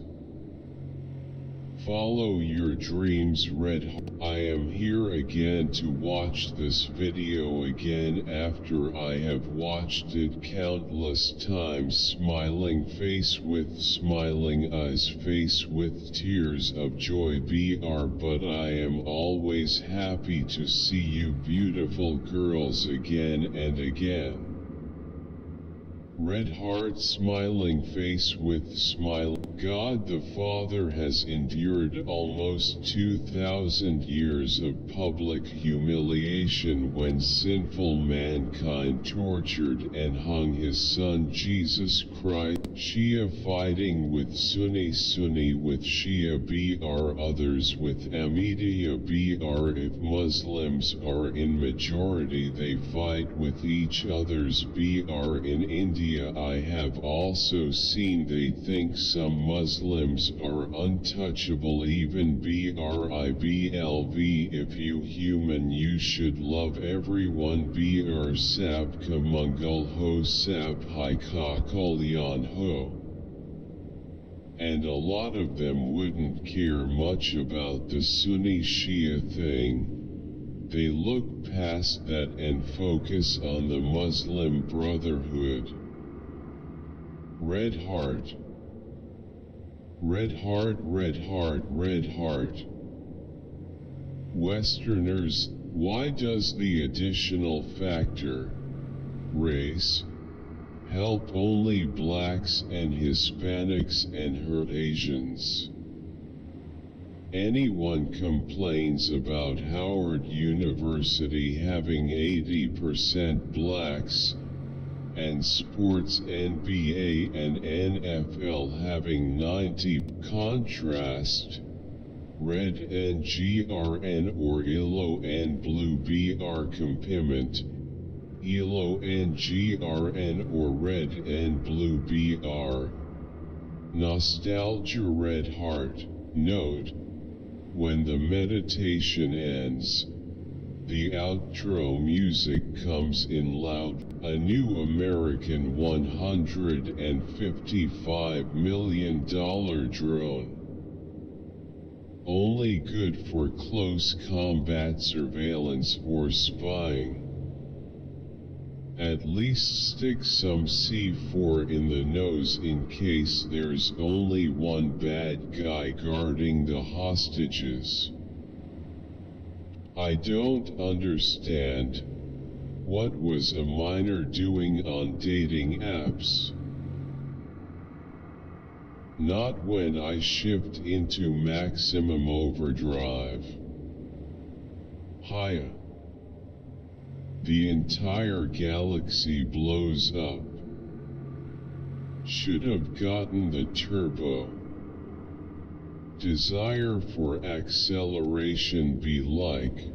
Follow your dreams, red heart. I am here again to watch this video again after I have watched it countless times. Smiling face with smiling eyes, face with tears of joy. But I am always happy to see you beautiful girls again and again. Red heart, smiling face with smile. God the Father has endured almost 2,000 years of public humiliation when sinful mankind tortured and hung his Son Jesus Christ. Shia fighting with Sunni with Shia others with Ahmadiyya If Muslims are in majority they fight with each others. In India I have also seen they think some Muslims are untouchable. Even if you human you should love everyone. Sabka Mungal Ho Sab Hai Ka Kalyan Ho. And a lot of them wouldn't care much about the Sunni Shia thing. They look past that and focus on the Muslim Brotherhood. Red heart. Red heart, red heart, red heart. Westerners, why does the additional factor, race, help only blacks and Hispanics and hurt Asians? Anyone complains about Howard University having 80% blacks, and sports NBA and NFL having 90. Contrast, red and GRN or yellow and blue complement, yellow and GRN or red and blue Nostalgia red heart. Note, when the meditation ends, the outro music comes in loud. A new American $155 million drone. Only good for close combat surveillance or spying. At least stick some C4 in the nose in case there's only one bad guy guarding the hostages. I don't understand. What was a minor doing on dating apps? Not when I shift into maximum overdrive. Hiya. The entire galaxy blows up. Should have gotten the turbo. Desire for acceleration be like.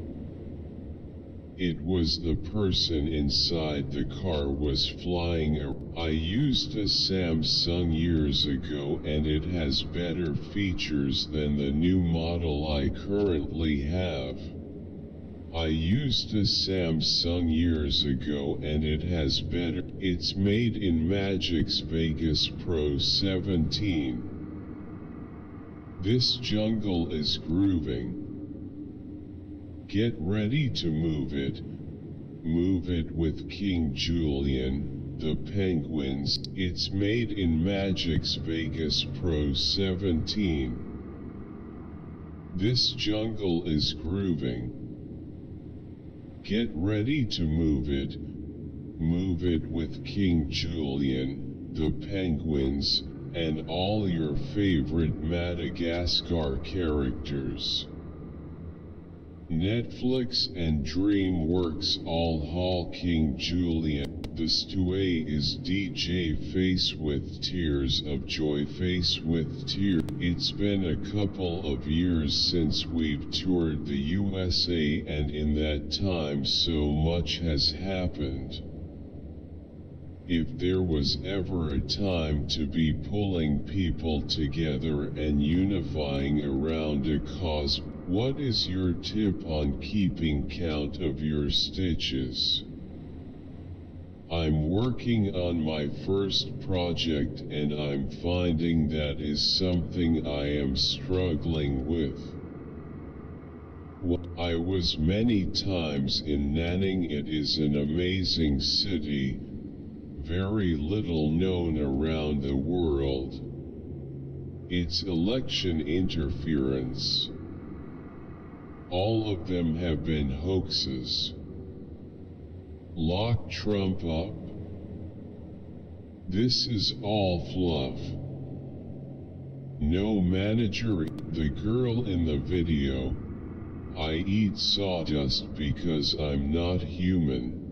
It was the person inside the car was flying. I used a Samsung years ago and it has better features than the new model I currently have. I used a Samsung years ago and it has better. It's made in Magic's Vegas Pro 17. This jungle is grooving. Get ready to move it. Move it with King Julian, the penguins. It's made in Magic's Vegas Pro 17. This jungle is grooving. Get ready to move it. Move it with King Julian, the penguins, and all your favorite Madagascar characters. Netflix and DreamWorks all haul King Julian. The steway is DJ Face with Tears of Joy. Face with Tears. It's been a couple of years since we've toured the USA, and in that time so much has happened. If there was ever a time to be pulling people together and unifying around a cause, what is your tip on keeping count of your stitches? I'm working on my first project and I'm finding that is something I am struggling with. I was many times in Nanning. It is an amazing city, very little known around the world. It's election interference. All of them have been hoaxes. Lock Trump up. This is all fluff. No manager. The girl in the video. I eat sawdust because I'm not human.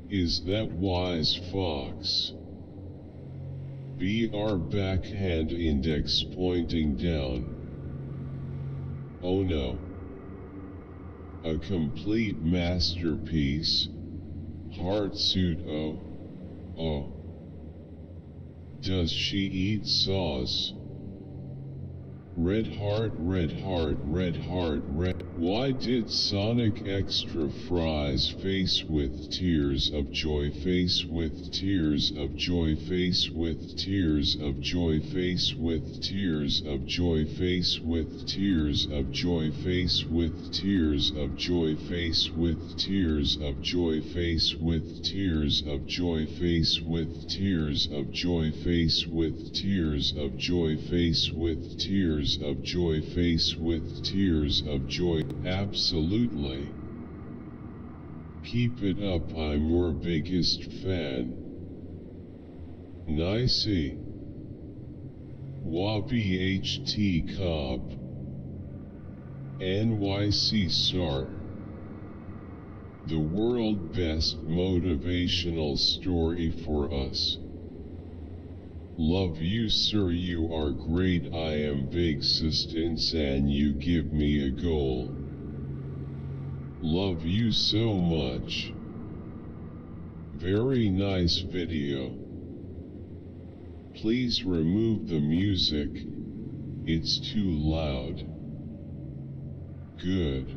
Is that wise fox? BR backhand index pointing down. Oh no. A complete masterpiece. Heart suit. Oh. Does she eat saws? Red heart, red heart, red heart, red. Why did Sonic extra fries face with tears of joy? Face with tears of joy. Face with tears of joy. Face with tears of joy. Face with tears of joy. Face with tears of joy. Face with tears of joy. Face with tears of joy. Face with tears of joy. Face with tears of joy. Face with tears of joy. Face with tears of joy. Absolutely. Keep it up. I'm your biggest fan. Nicey. WABHT Cobb. NYC SAR. The world best motivational story for us. Love you sir, you are great. I am big assistance and you give me a goal. Love you so much. Very nice video. Please remove the music. It's too loud. Good.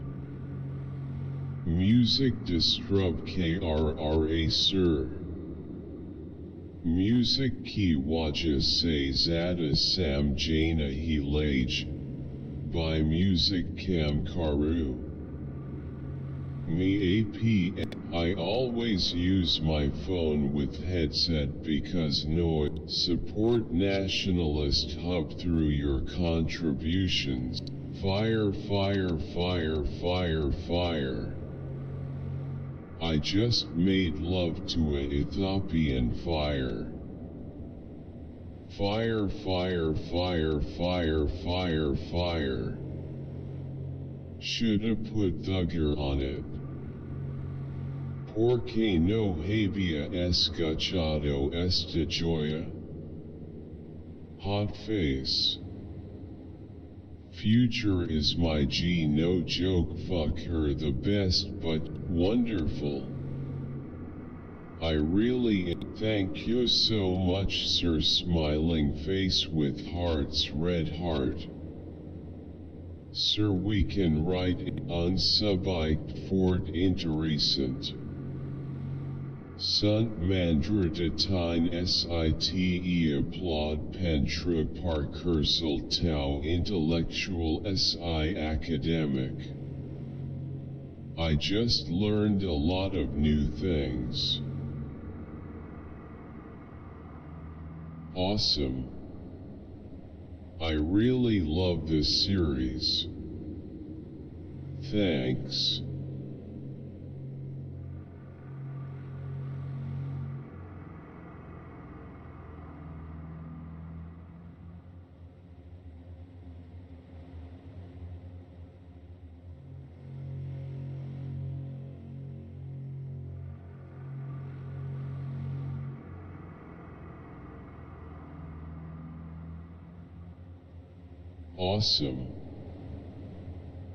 Music disturb KRRA sir. Music ki wajah se zada sam jana hilaj. By music kam karu. Me AP I always use my phone with headset because no support nationalist hub through your contributions. Fire, fire, fire, fire, fire. I just made love to an Ethiopian fire. Fire, fire, fire, fire, fire, fire. Shoulda put thugger on it. Porque no había escuchado esta joya. Hot face. Future is my G, no joke, fuck her, the best but wonderful. I really thank you so much, sir. Smiling face with hearts, red heart. Sir, we can write unsubite fort interessant. Sunt mandratine site applaud pentra parcursal tau intellectual si academic. I just learned a lot of new things. Awesome. I really love this series. Thanks. Awesome.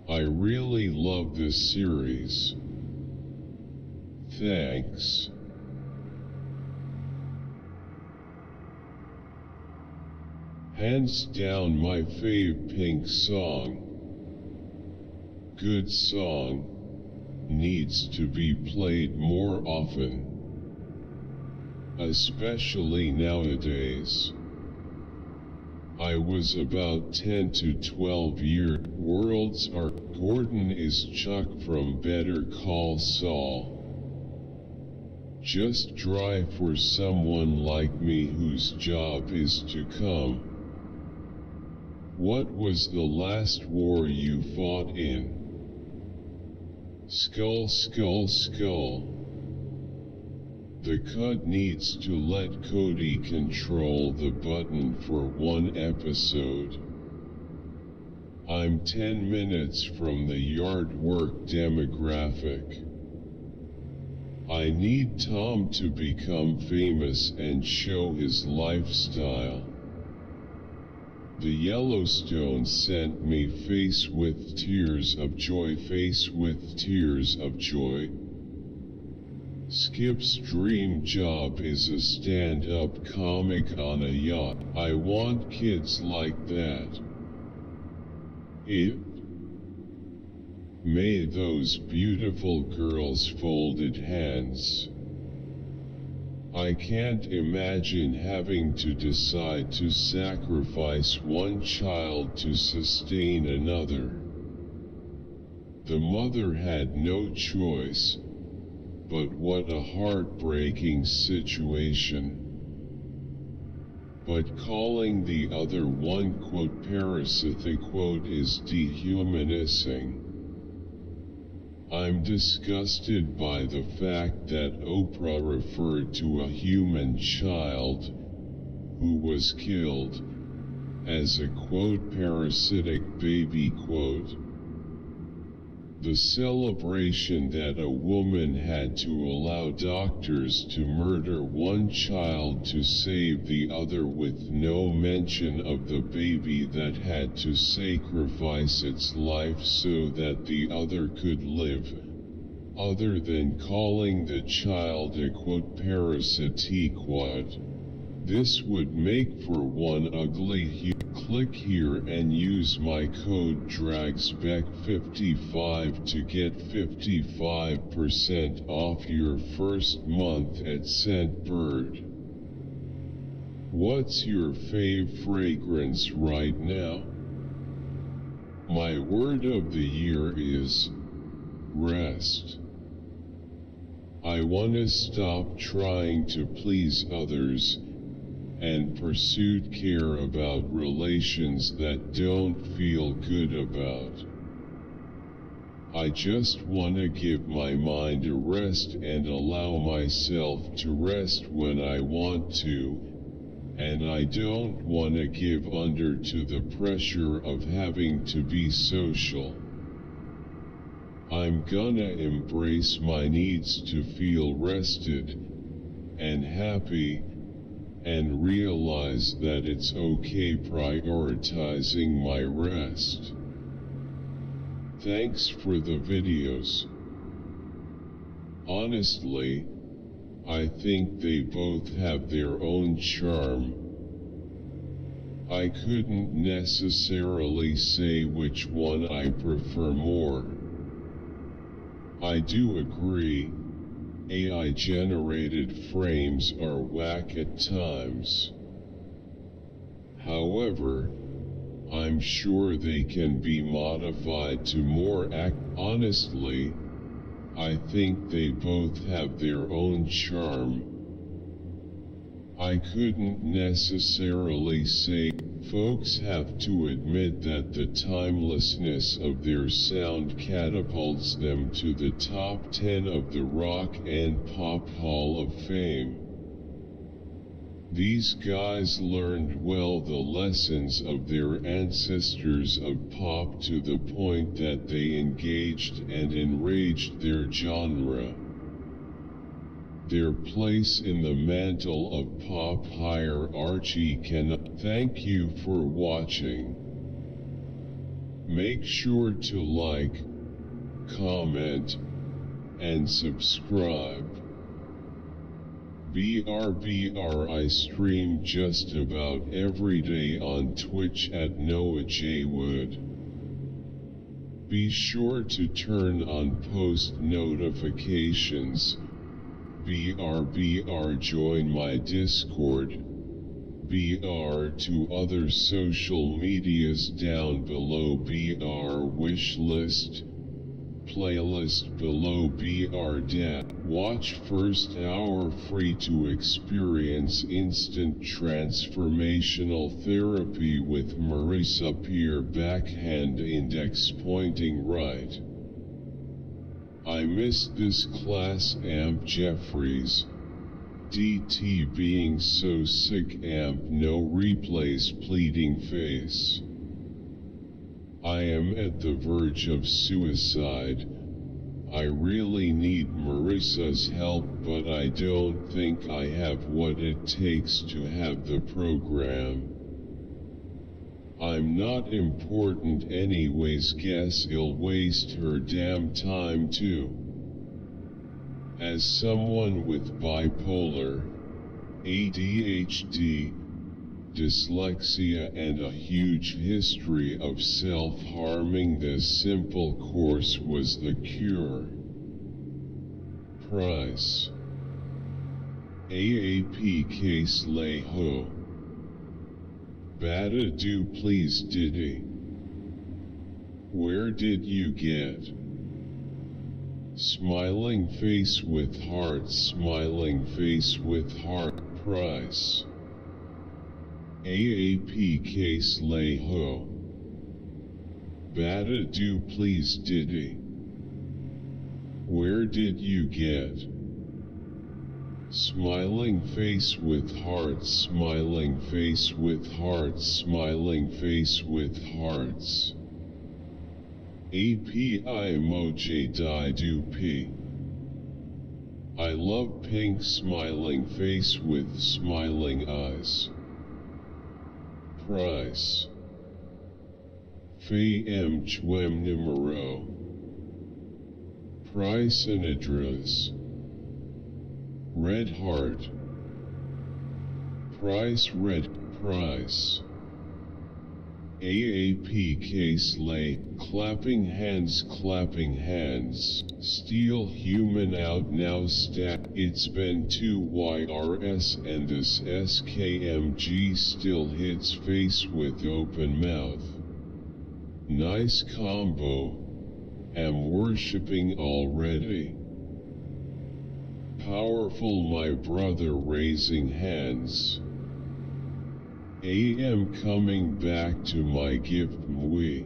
I really love this series. Thanks. Hands down my fave Pink song. Good song. Needs to be played more often. Especially nowadays. I was about 10 to 12 years worlds are Gordon is Chuck from Better Call Saul. Just try for someone like me whose job is to come. What was the last war you fought in? Skull, skull, skull. The cut needs to let Cody control the button for one episode. I'm 10 minutes from the yard work demographic. I need Tom to become famous and show his lifestyle. The Yellowstone sent me face with tears of joy, face with tears of joy. Skip's dream job is a stand-up comic on a yacht. I want kids like that. May those beautiful girls' folded hands. I can't imagine having to decide to sacrifice one child to sustain another. The mother had no choice. But what a heartbreaking situation. But calling the other one quote parasitic quote is dehumanizing. I'm disgusted by the fact that Oprah referred to a human child who was killed as a quote parasitic baby quote. The celebration that a woman had to allow doctors to murder one child to save the other with no mention of the baby that had to sacrifice its life so that the other could live, other than calling the child a quote parasitic quote. This would make for one ugly click here and use my code DRAGSBEC55 to get 55% off your first month at Scentbird. What's your fave fragrance right now? My word of the year is rest. I wanna stop trying to please others and pursue care about relations that don't feel good about. I just wanna give my mind a rest and allow myself to rest when I want to, and I don't wanna give under to the pressure of having to be social. I'm gonna embrace my needs to feel rested and happy, and realize that it's okay prioritizing my rest. Thanks for the videos. Honestly, I think they both have their own charm. I couldn't necessarily say which one I prefer more. I do agree, AI-generated frames are whack at times. However, I'm sure they can be modified to more honestly, I think they both have their own charm. I couldn't necessarily say. Folks have to admit that the timelessness of their sound catapults them to the top 10 of the Rock and Pop Hall of Fame. These guys learned well the lessons of their ancestors of pop to the point that they engaged and enraged their genre. Their place in the mantle of pop hierarchy cannot. Thank you for watching. Make sure to like, comment, and subscribe. BRBR I stream just about every day on Twitch at Noah J. Wood. Be sure to turn on post notifications. BRBR join my Discord. BR to other social medias down below. BR wishlist. Playlist below. BR watch first hour free to experience instant transformational therapy with Marissa Peer. Backhand index pointing right. I missed this class. Amp Jeffries. DT being so sick. Amp no replays. Pleading face. I am at the verge of suicide. I really need Marissa's help, but I don't think I have what it takes to have the program. I'm not important anyways. Guess I'll waste her damn time too. As someone with bipolar, ADHD, dyslexia and a huge history of self-harming, this simple course was the cure. Price. AAP case lay ho. Bada do please Diddy. Where did you get? Smiling face with heart. Smiling face with heart. Price. AAP case lay ho. Bada do please Diddy. Where did you get? Smiling face with hearts. Smiling face with hearts. Smiling face with hearts. API emoji die do p. I love pink smiling face with smiling eyes. Price. Fay M Chwem numero. Price and address. Red heart. Price red. Price. AAP case lay. Clapping hands. Clapping hands. Steel human out now stat. It's been 2 YRS and this SKMG still hits face with open mouth. Nice combo. Am worshipping already. Powerful, my brother raising hands. I am coming back to my gift mui.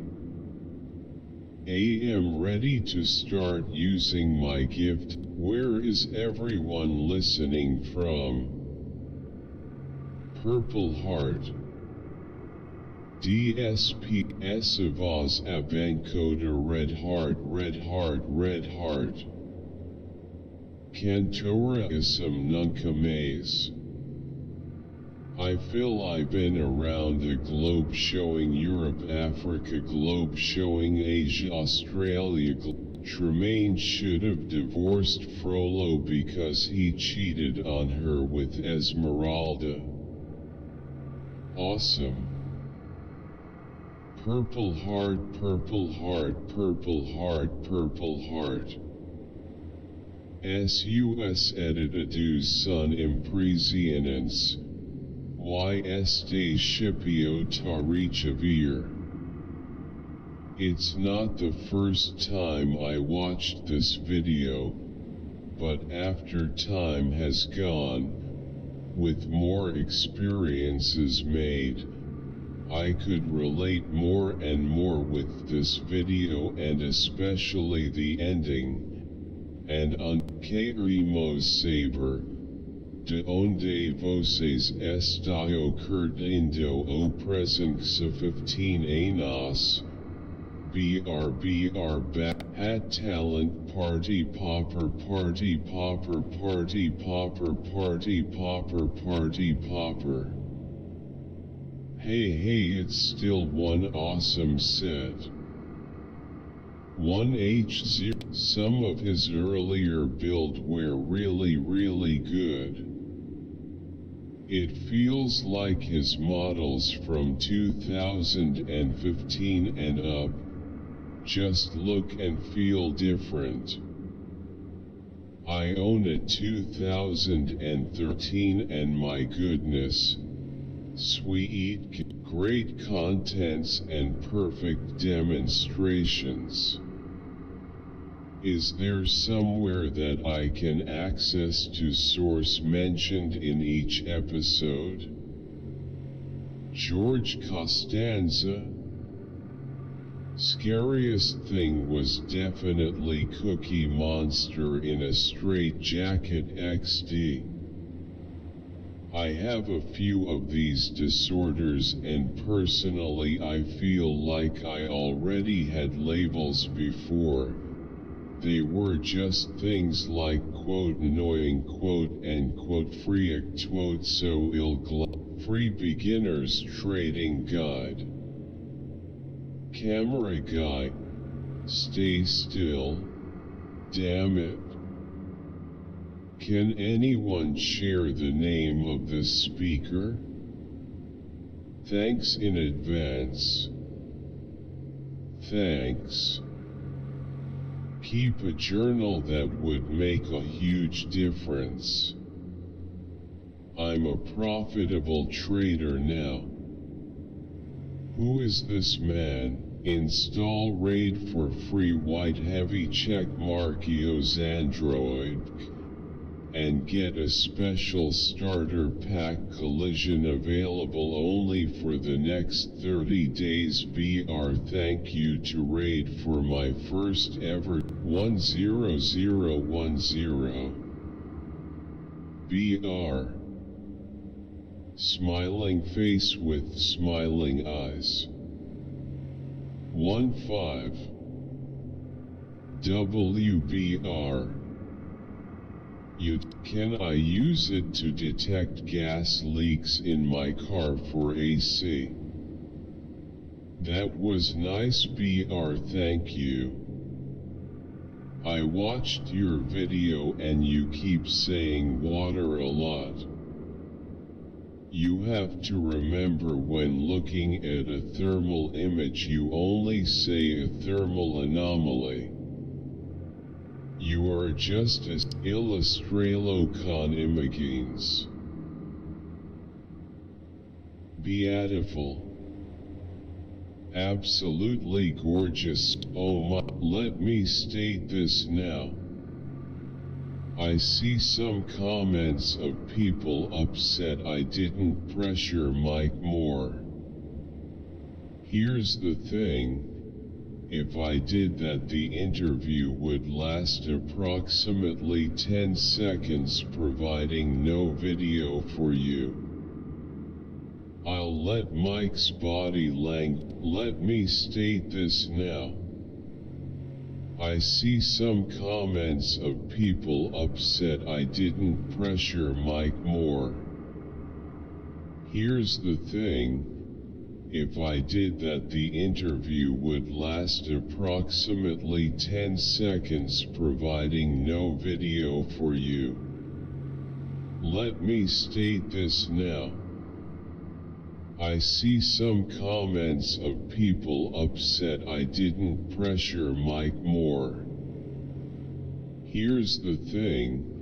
I am ready to start using my gift. Where is everyone listening from? Purple Heart. DSP Esavaz Abancoda Red Heart Red Heart Red Heart. Cantora Isam Nunca Maze. I feel I've been around the globe, showing Europe, Africa, globe showing Asia, Australia. Tremaine should have divorced Frollo because he cheated on her with Esmeralda. Awesome. Purple Heart, Purple Heart, Purple Heart, Purple Heart. SUS editadus son impresianens. Y este shipio tarichavir. It's not the first time I watched this video, but after time has gone, with more experiences made, I could relate more and more with this video, and especially the ending, and on queremos saber, de onde vocês estão curtindo o presença 15 anos, BR back, talent, party popper, party popper, party popper, party popper, party popper. Hey, it's still one awesome set. 1H0. Some of his earlier builds were really good. It feels like his models from 2015 and up just look and feel different. I own a 2013 and my goodness, sweet, great contents and perfect demonstrations. Is there somewhere that I can access to source mentioned in each episode? George Costanza. Scariest thing was definitely Cookie Monster in a straight jacket XD. I have a few of these disorders, and personally I feel like I already had labels before. They were just things like quote annoying quote and quote free quote so free beginners trading guide. Camera guy, stay still, damn it. Can anyone share the name of the speaker? Thanks in advance. Thanks. Keep a journal, that would make a huge difference. I'm a profitable trader now. Who is this man? Install raid for free white heavy check Markios Android and get a special starter pack collision available only for the next 30 days. BR thank you to raid for my first ever 10010. BR smiling face with smiling eyes. 15 WBR. Can I use it to detect gas leaks in my car for AC? That was nice. BR thank you. I watched your video and you keep saying water a lot. You have to remember, when looking at a thermal image you only say a thermal anomaly. You are just as illustralo con imagens. Beautiful. Absolutely gorgeous. Oh my, let me state this now. I see some comments of people upset I didn't pressure Mike more. Here's the thing. If I did that, the interview would last approximately 10 seconds, providing no video for you. I'll let Mike's body language. Let me state this now. I see some comments of people upset I didn't pressure Mike more. Here's the thing. If I did that, the interview would last approximately 10 seconds, providing no video for you. Let me state this now. I see some comments of people upset I didn't pressure Mike more. Here's the thing.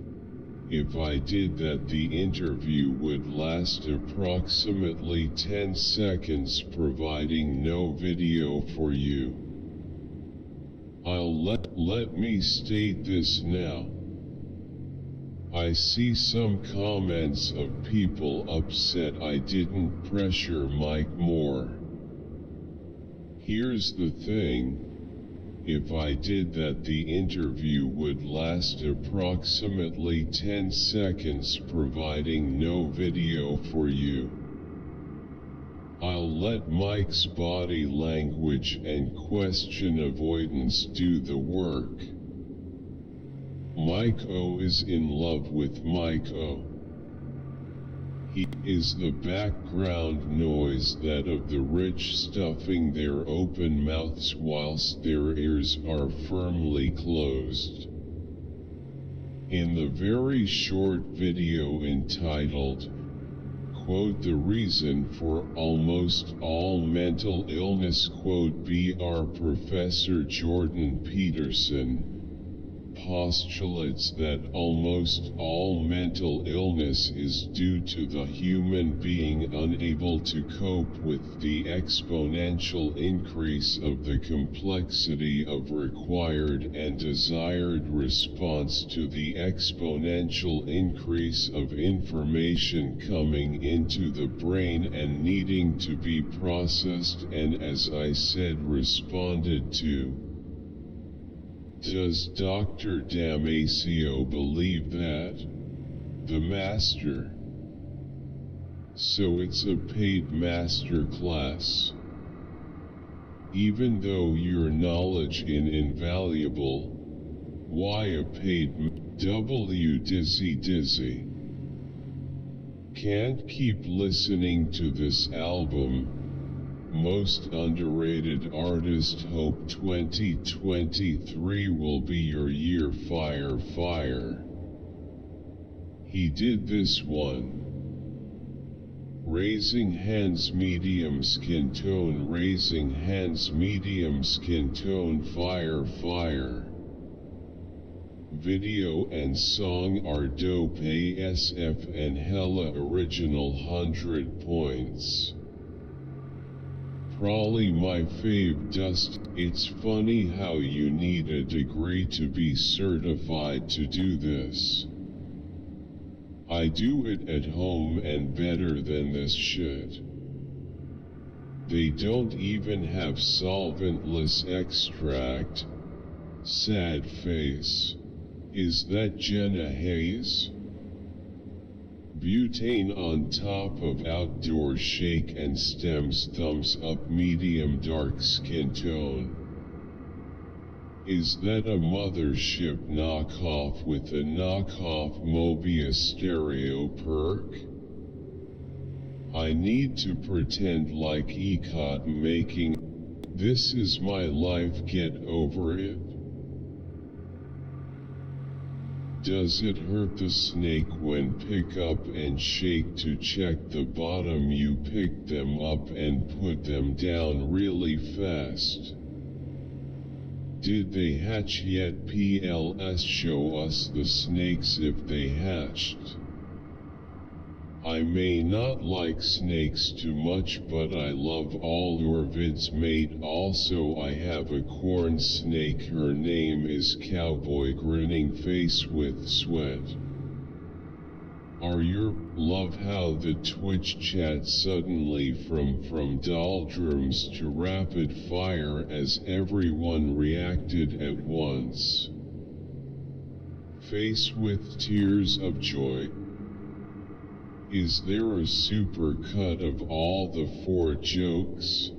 If I did that, the interview would last approximately 10 seconds, providing no video for you. Let me state this now. I see some comments of people upset I didn't pressure Mike more. Here's the thing. If I did that, the interview would last approximately 10 seconds, providing no video for you. I'll let Mike's body language and question avoidance do the work. Mike O is in love with Mike O. He is the background noise that of the rich stuffing their open mouths whilst their ears are firmly closed. In the very short video entitled, quote, "The reason for almost all mental illness," quote, Br. Professor Jordan Peterson postulates that almost all mental illness is due to the human being unable to cope with the exponential increase of the complexity of required and desired response to the exponential increase of information coming into the brain and needing to be processed and, as I said, responded to. Does Dr. Damasio believe that? The master. So it's a paid master class. Even though your knowledge is invaluable, why a paid W dizzy? Can't keep listening to this album. Most underrated artist. Hope 2023 will be your year. Fire. He did this one. Raising hands, medium skin tone. Raising hands, medium skin tone. Fire. Video and song are dope ASF and hella original, 100 points. Probably my fave. Dust. It's funny how you need a degree to be certified to do this. I do it at home and better than this shit. They don't even have solventless extract. Sad face. Is that Jenna Hayes? Butane on top of outdoor shake and stems. Thumbs up, medium dark skin tone. Is that a mothership knockoff with a knockoff Mobius stereo perk? I need to pretend like ECOT making. This is my life, get over it. Does it hurt the snake when pick up and shake to check the bottom? You pick them up and put them down really fast. Did they hatch yet? PLS, show us the snakes if they hatched. I may not like snakes too much, but I love all your vids, mate. Also I have a corn snake, her name is Cowboy, grinning face with sweat. Are your love how the Twitch chat suddenly from doldrums to rapid fire as everyone reacted at once. Face with tears of joy. Is there a super cut of all the 4 jokes?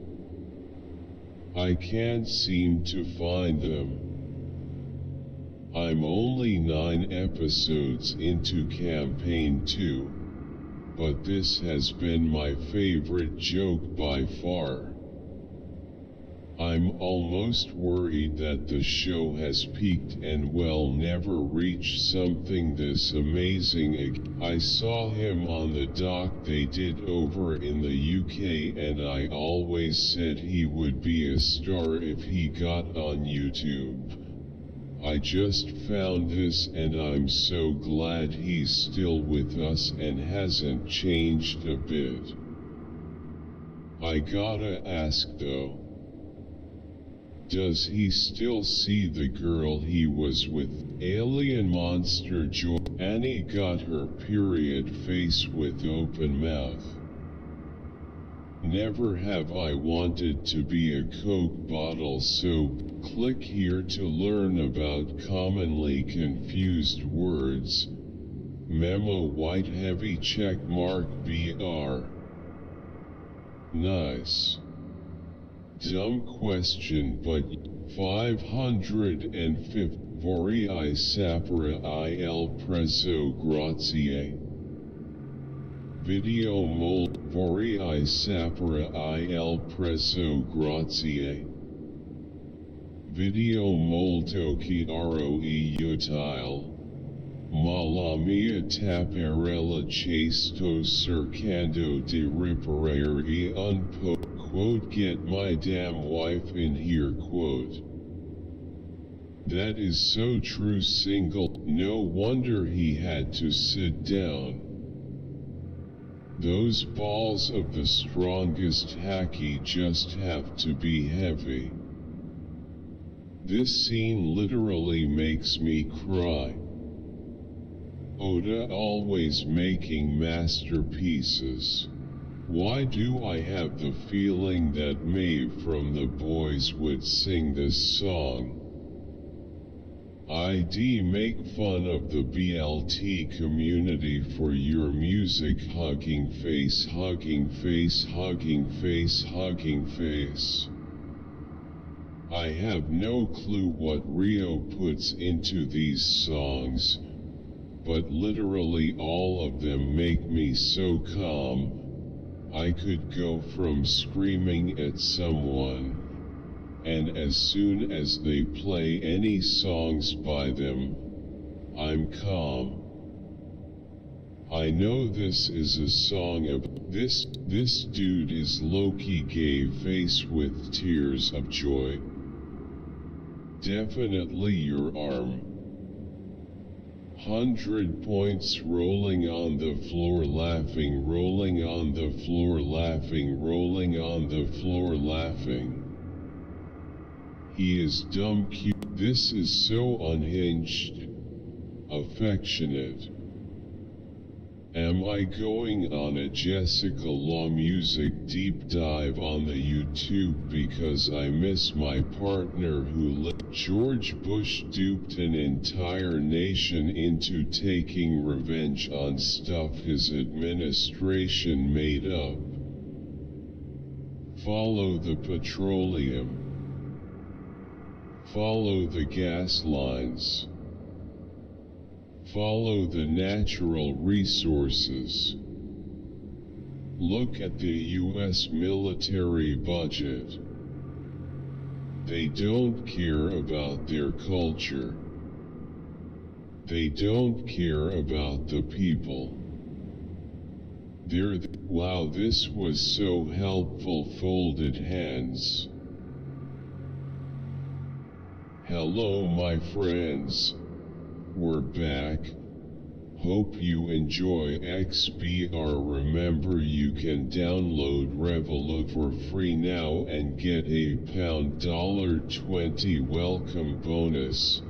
I can't seem to find them. I'm only 9 episodes into campaign 2, but this has been my favorite joke by far. I'm almost worried that the show has peaked and will never reach something this amazing again. I saw him on the doc they did over in the UK, and I always said he would be a star if he got on YouTube. I just found this and I'm so glad he's still with us and hasn't changed a bit. I gotta ask though, does he still see the girl he was with? Alien monster joy. Annie got her period face with open mouth. Never have I wanted to be a Coke bottle, so click here to learn about commonly confused words. Memo white heavy check mark BR. Nice. Dumb question, but 550 Vorrei sapere il prezzo grazie. Video mold Vorrei sapere il prezzo grazie. Video molto chiaro e utile. Ma la mia tapparella sto cercando di riparare un po'. Quote, get my damn wife in here, quote. That is so true, single. No wonder he had to sit down. Those balls of the strongest hacky just have to be heavy. This scene literally makes me cry. Oda always making masterpieces. Why do I have the feeling that Maeve from The Boys would sing this song? ID make fun of the BLT community for your music, hugging face, hugging face, hugging face, hugging face. I have no clue what Rio puts into these songs, but literally all of them make me so calm. I could go from screaming at someone, and as soon as they play any songs by them, I'm calm. I know this is a song of this dude is low-key gay face with tears of joy. Definitely your arm. 100 points, rolling on the floor laughing, rolling on the floor laughing, rolling on the floor laughing. He is dumb cute. This is so unhinged. Affectionate. Am I going on a Jessica Law music deep dive on the YouTube because I miss my partner who George Bush duped an entire nation into taking revenge on stuff his administration made up. Follow the petroleum. Follow the gas lines. Follow the natural resources. Look at the US military budget. They don't care about their culture. They don't care about the people. Wow, this was so helpful. Folded hands. Hello my friends. We're back. Hope you enjoy XBR. Remember, you can download Revolut for free now and get a $20 welcome bonus.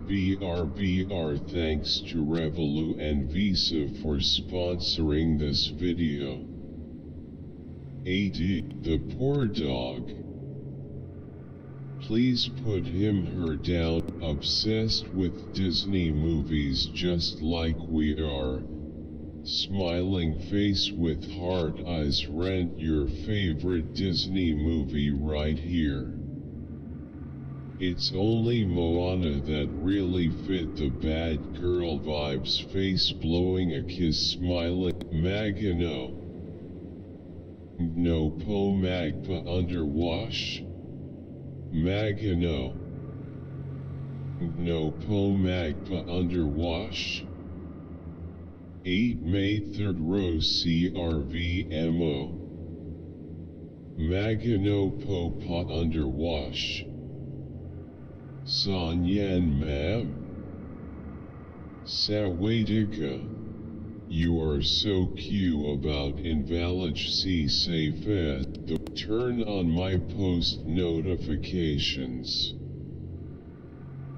BRBR. Thanks to Revolut and Visa for sponsoring this video. AD, the poor dog. Please put him/her down. Obsessed with Disney movies just like we are. Smiling face with heart eyes. Rent your favorite Disney movie right here. It's only Moana that really fit the bad girl vibes. Face blowing a kiss, smiling. Magano. No po magpa underwash. Magano. No po magpa underwash. 8 May 3rd row CRVMO. Magano po pa underwash. Sanyan ma'am. Sawadika. You are so cute about invalid C safe at the turn on my post notifications.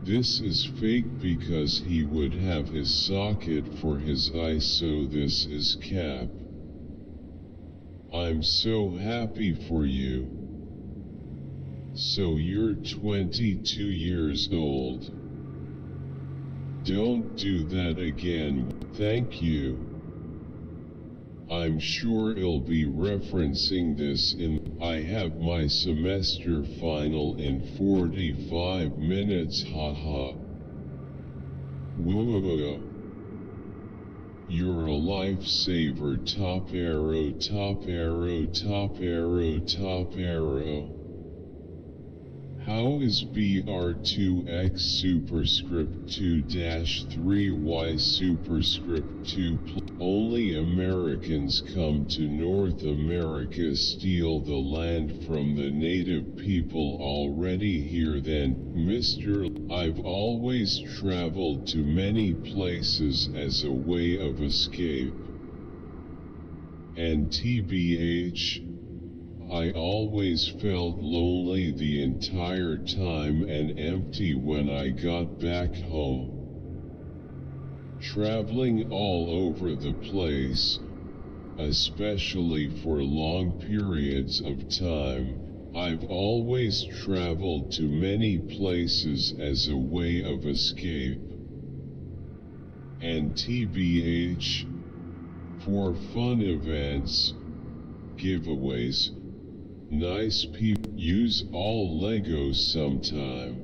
This is fake because he would have his socket for his eye, so this is cap. I'm so happy for you. So you're 22 years old. Don't do that again, thank you. I'm sure he'll be referencing this in I have my semester final in 45 minutes, haha. Whoa. You're a lifesaver. Top arrow, top arrow, top arrow, top arrow. How is BR2X superscript 2-3Y superscript 2 Only Americans come to North America, steal the land from the native people already here. Then, Mr. I've always traveled to many places as a way of escape. And TBH, I always felt lonely the entire time and empty when I got back home. Traveling all over the place, especially for long periods of time, I've always traveled to many places as a way of escape. And TBH, for fun events, giveaways, nice people. Use all Legos sometime.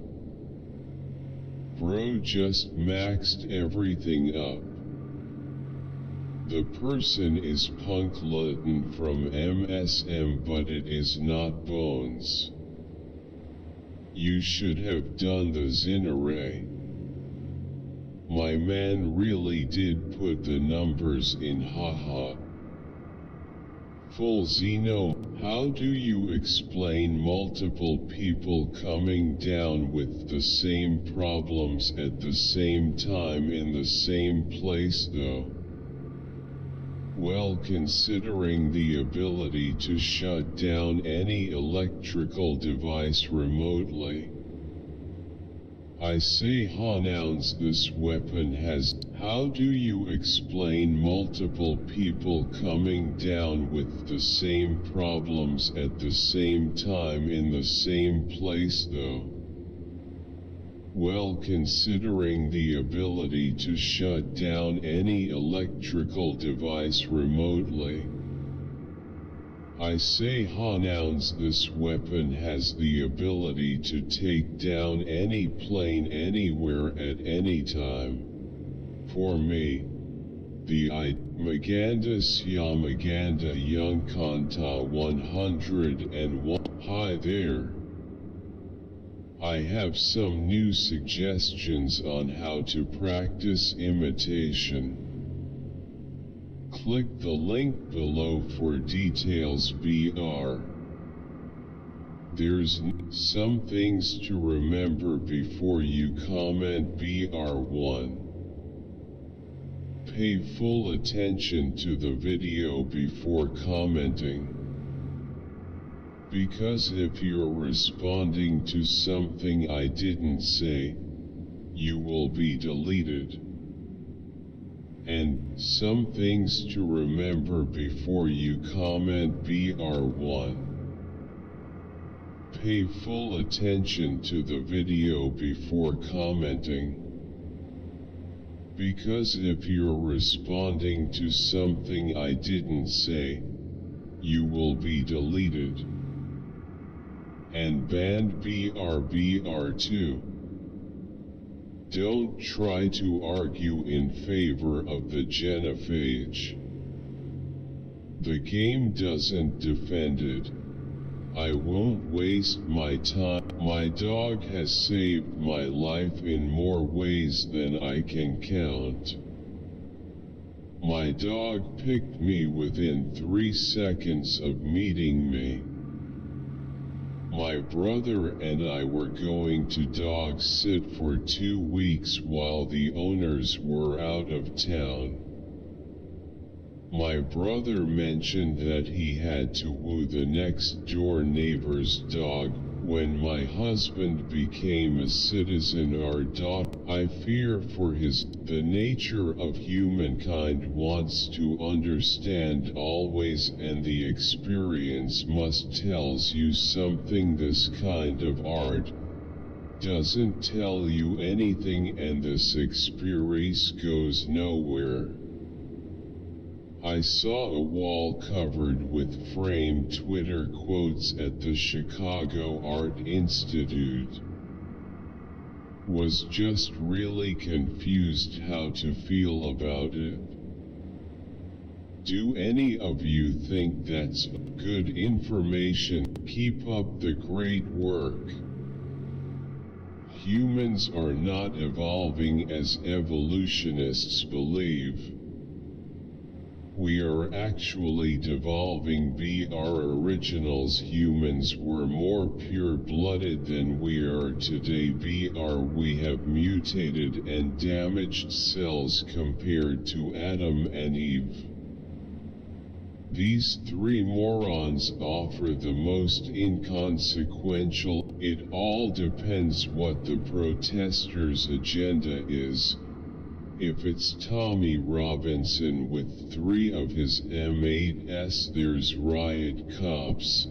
Bro just maxed everything up. The person is Punk Luton from MSM, but it is not Bones. You should have done the Zin array. My man really did put the numbers in, haha. Full Zeno, how do you explain multiple people coming down with the same problems at the same time in the same place though? Well, considering the ability to shut down any electrical device remotely, I say Hanouns, this weapon has. How do you explain multiple people coming down with the same problems at the same time in the same place though? Well, considering the ability to shut down any electrical device remotely, I say Hanouns, this weapon has the ability to take down any plane anywhere at any time. For me, the Maganda Syamaganda Young Kanta 101. Hi there. I have some new suggestions on how to practice imitation. Click the link below for details. BR. There's some things to remember before you comment. BR1. Pay full attention to the video before commenting. Because if you're responding to something I didn't say, you will be deleted. And some things to remember before you comment BR1. Pay full attention to the video before commenting. Because if you're responding to something I didn't say, you will be deleted. And banned BR2. Don't try to argue in favor of the genophage. The game doesn't defend it. I won't waste my time. My dog has saved my life in more ways than I can count. My dog picked me within 3 seconds of meeting me. My brother and I were going to dog sit for 2 weeks while the owners were out of town. My brother mentioned that he had to woo the next door neighbor's dog. When my husband became a citizen, our dog, I fear for his. The nature of humankind wants to understand always, and the experience must tells you something. This kind of art doesn't tell you anything, and this experience goes nowhere. I saw a wall covered with framed Twitter quotes at the Chicago Art Institute. Was just really confused how to feel about it. Do any of you think that's good information? Keep up the great work. Humans are not evolving as evolutionists believe. We are actually devolving. Our originals humans were more pure-blooded than we are today. We have mutated and damaged cells compared to Adam and Eve. These 3 morons offer the most inconsequential. It all depends what the protesters' agenda is. If it's Tommy Robinson with 3 of his M8s, there's riot cops.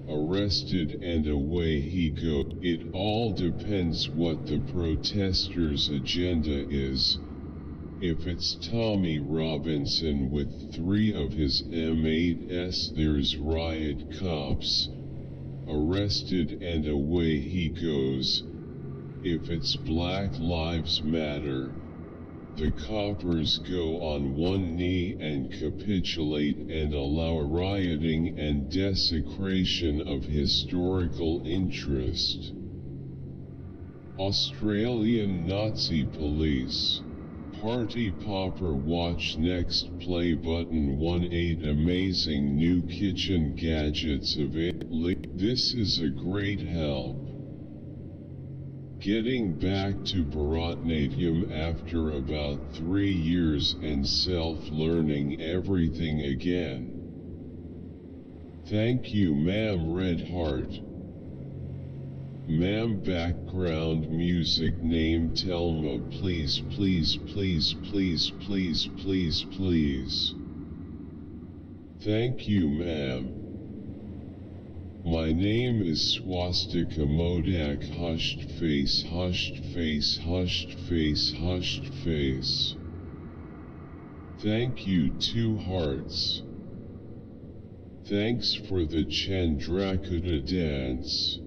Arrested and away he goes. It all depends what the protesters' agenda is. If it's Tommy Robinson with 3 of his M8s, there's riot cops. Arrested and away he goes. If it's Black Lives Matter, the coppers go on one knee and capitulate and allow rioting and desecration of historical interest. Australian Nazi police. Party popper. Watch next. Play button 1. 8 amazing new kitchen gadgets available. This is a great help. Getting back to Bharatanatyam after about 3 years and self-learning everything again. Thank you, ma'am. Red heart. Ma'am. Background music name Telma. Please, please, please, please, please, please, please. Thank you, ma'am. My name is Swastika Modak. Hushed face, hushed face, hushed face, hushed face. Thank you, 2 hearts. Thanks for the Chandrakuta dance.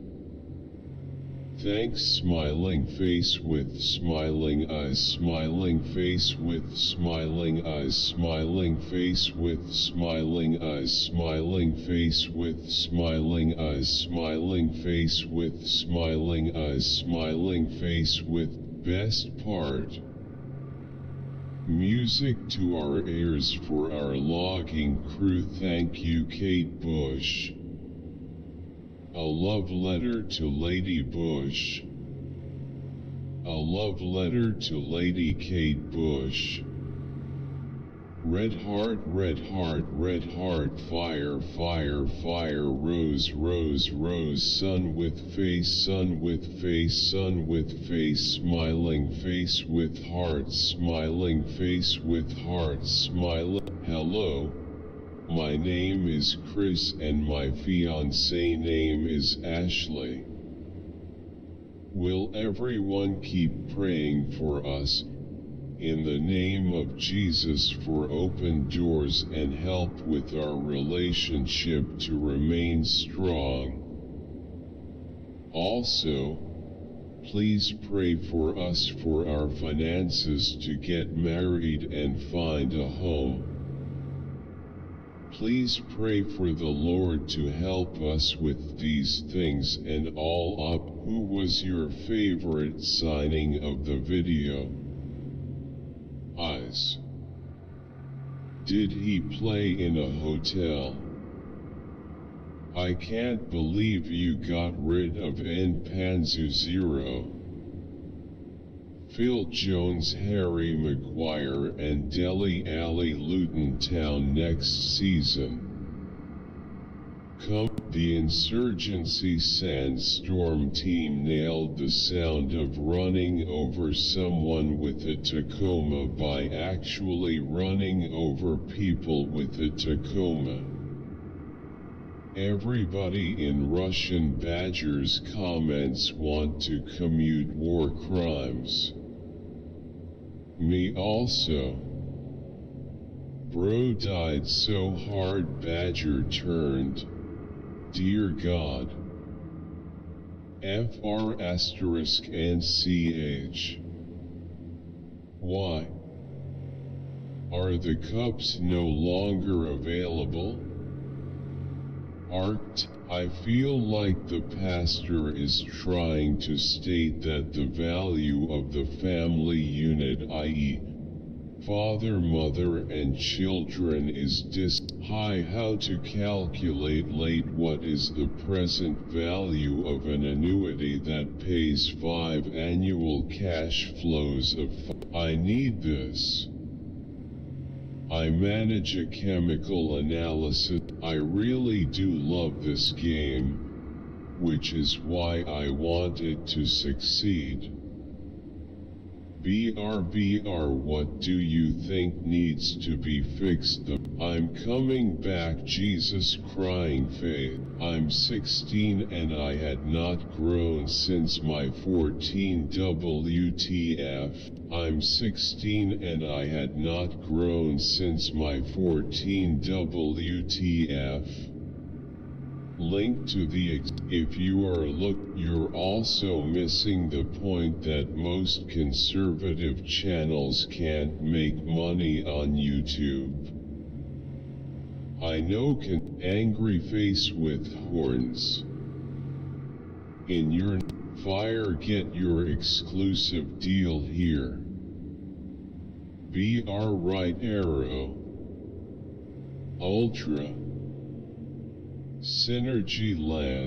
Thanks. Smiling face with smiling eyes, smiling face with smiling eyes, smiling face with smiling eyes, smiling face with smiling eyes, smiling face with smiling eyes, smiling face with best part. Music to our ears for our logging crew. Thank you, Kate Bush. A love letter to Lady Bush. A love letter to Lady Kate Bush. Red heart, red heart, red heart, fire, fire, fire, rose, rose, rose, sun with face, sun with face, sun with face, smiling face with heart, smiling face with heart, smiling. Hello, my name is Chris and my fiancée name is Ashley. Will everyone keep praying for us? In the name of Jesus, for open doors and help with our relationship to remain strong. Also, please pray for us for our finances to get married and find a home. Please pray for the Lord to help us with these things and all up. Who was your favorite signing of the video? Eyes. Did he play in a hotel? I can't believe you got rid of Panzu Zero. Phil Jones, Harry Maguire and Dele Alli Luton Town next season. The Insurgency Sandstorm team nailed the sound of running over someone with a Tacoma by actually running over people with a Tacoma. Everybody in Russian Badger's comments want to commute war crimes. Me also. Bro died so hard Badger turned. Dear God. FR asterisk and CH. Why? Are the cups no longer available? I feel like the pastor is trying to state that the value of the family unit, i.e., father, mother, and children is how to calculate what is the present value of an annuity that pays 5 annual cash flows of I need this. I manage a chemical analysis. I really do love this game, which is why I want it to succeed. BR, what do you think needs to be fixed? I'm coming back, Jesus crying faith. I'm 16 and I had not grown since my 14 WTF. I'm 16 and I had not grown since my 14 WTF. Link to the if you are you're also missing the point that most conservative channels can't make money on YouTube. I know angry face with horns. In your fire, get your exclusive deal here. BR right arrow. Ultra. Synergy Land.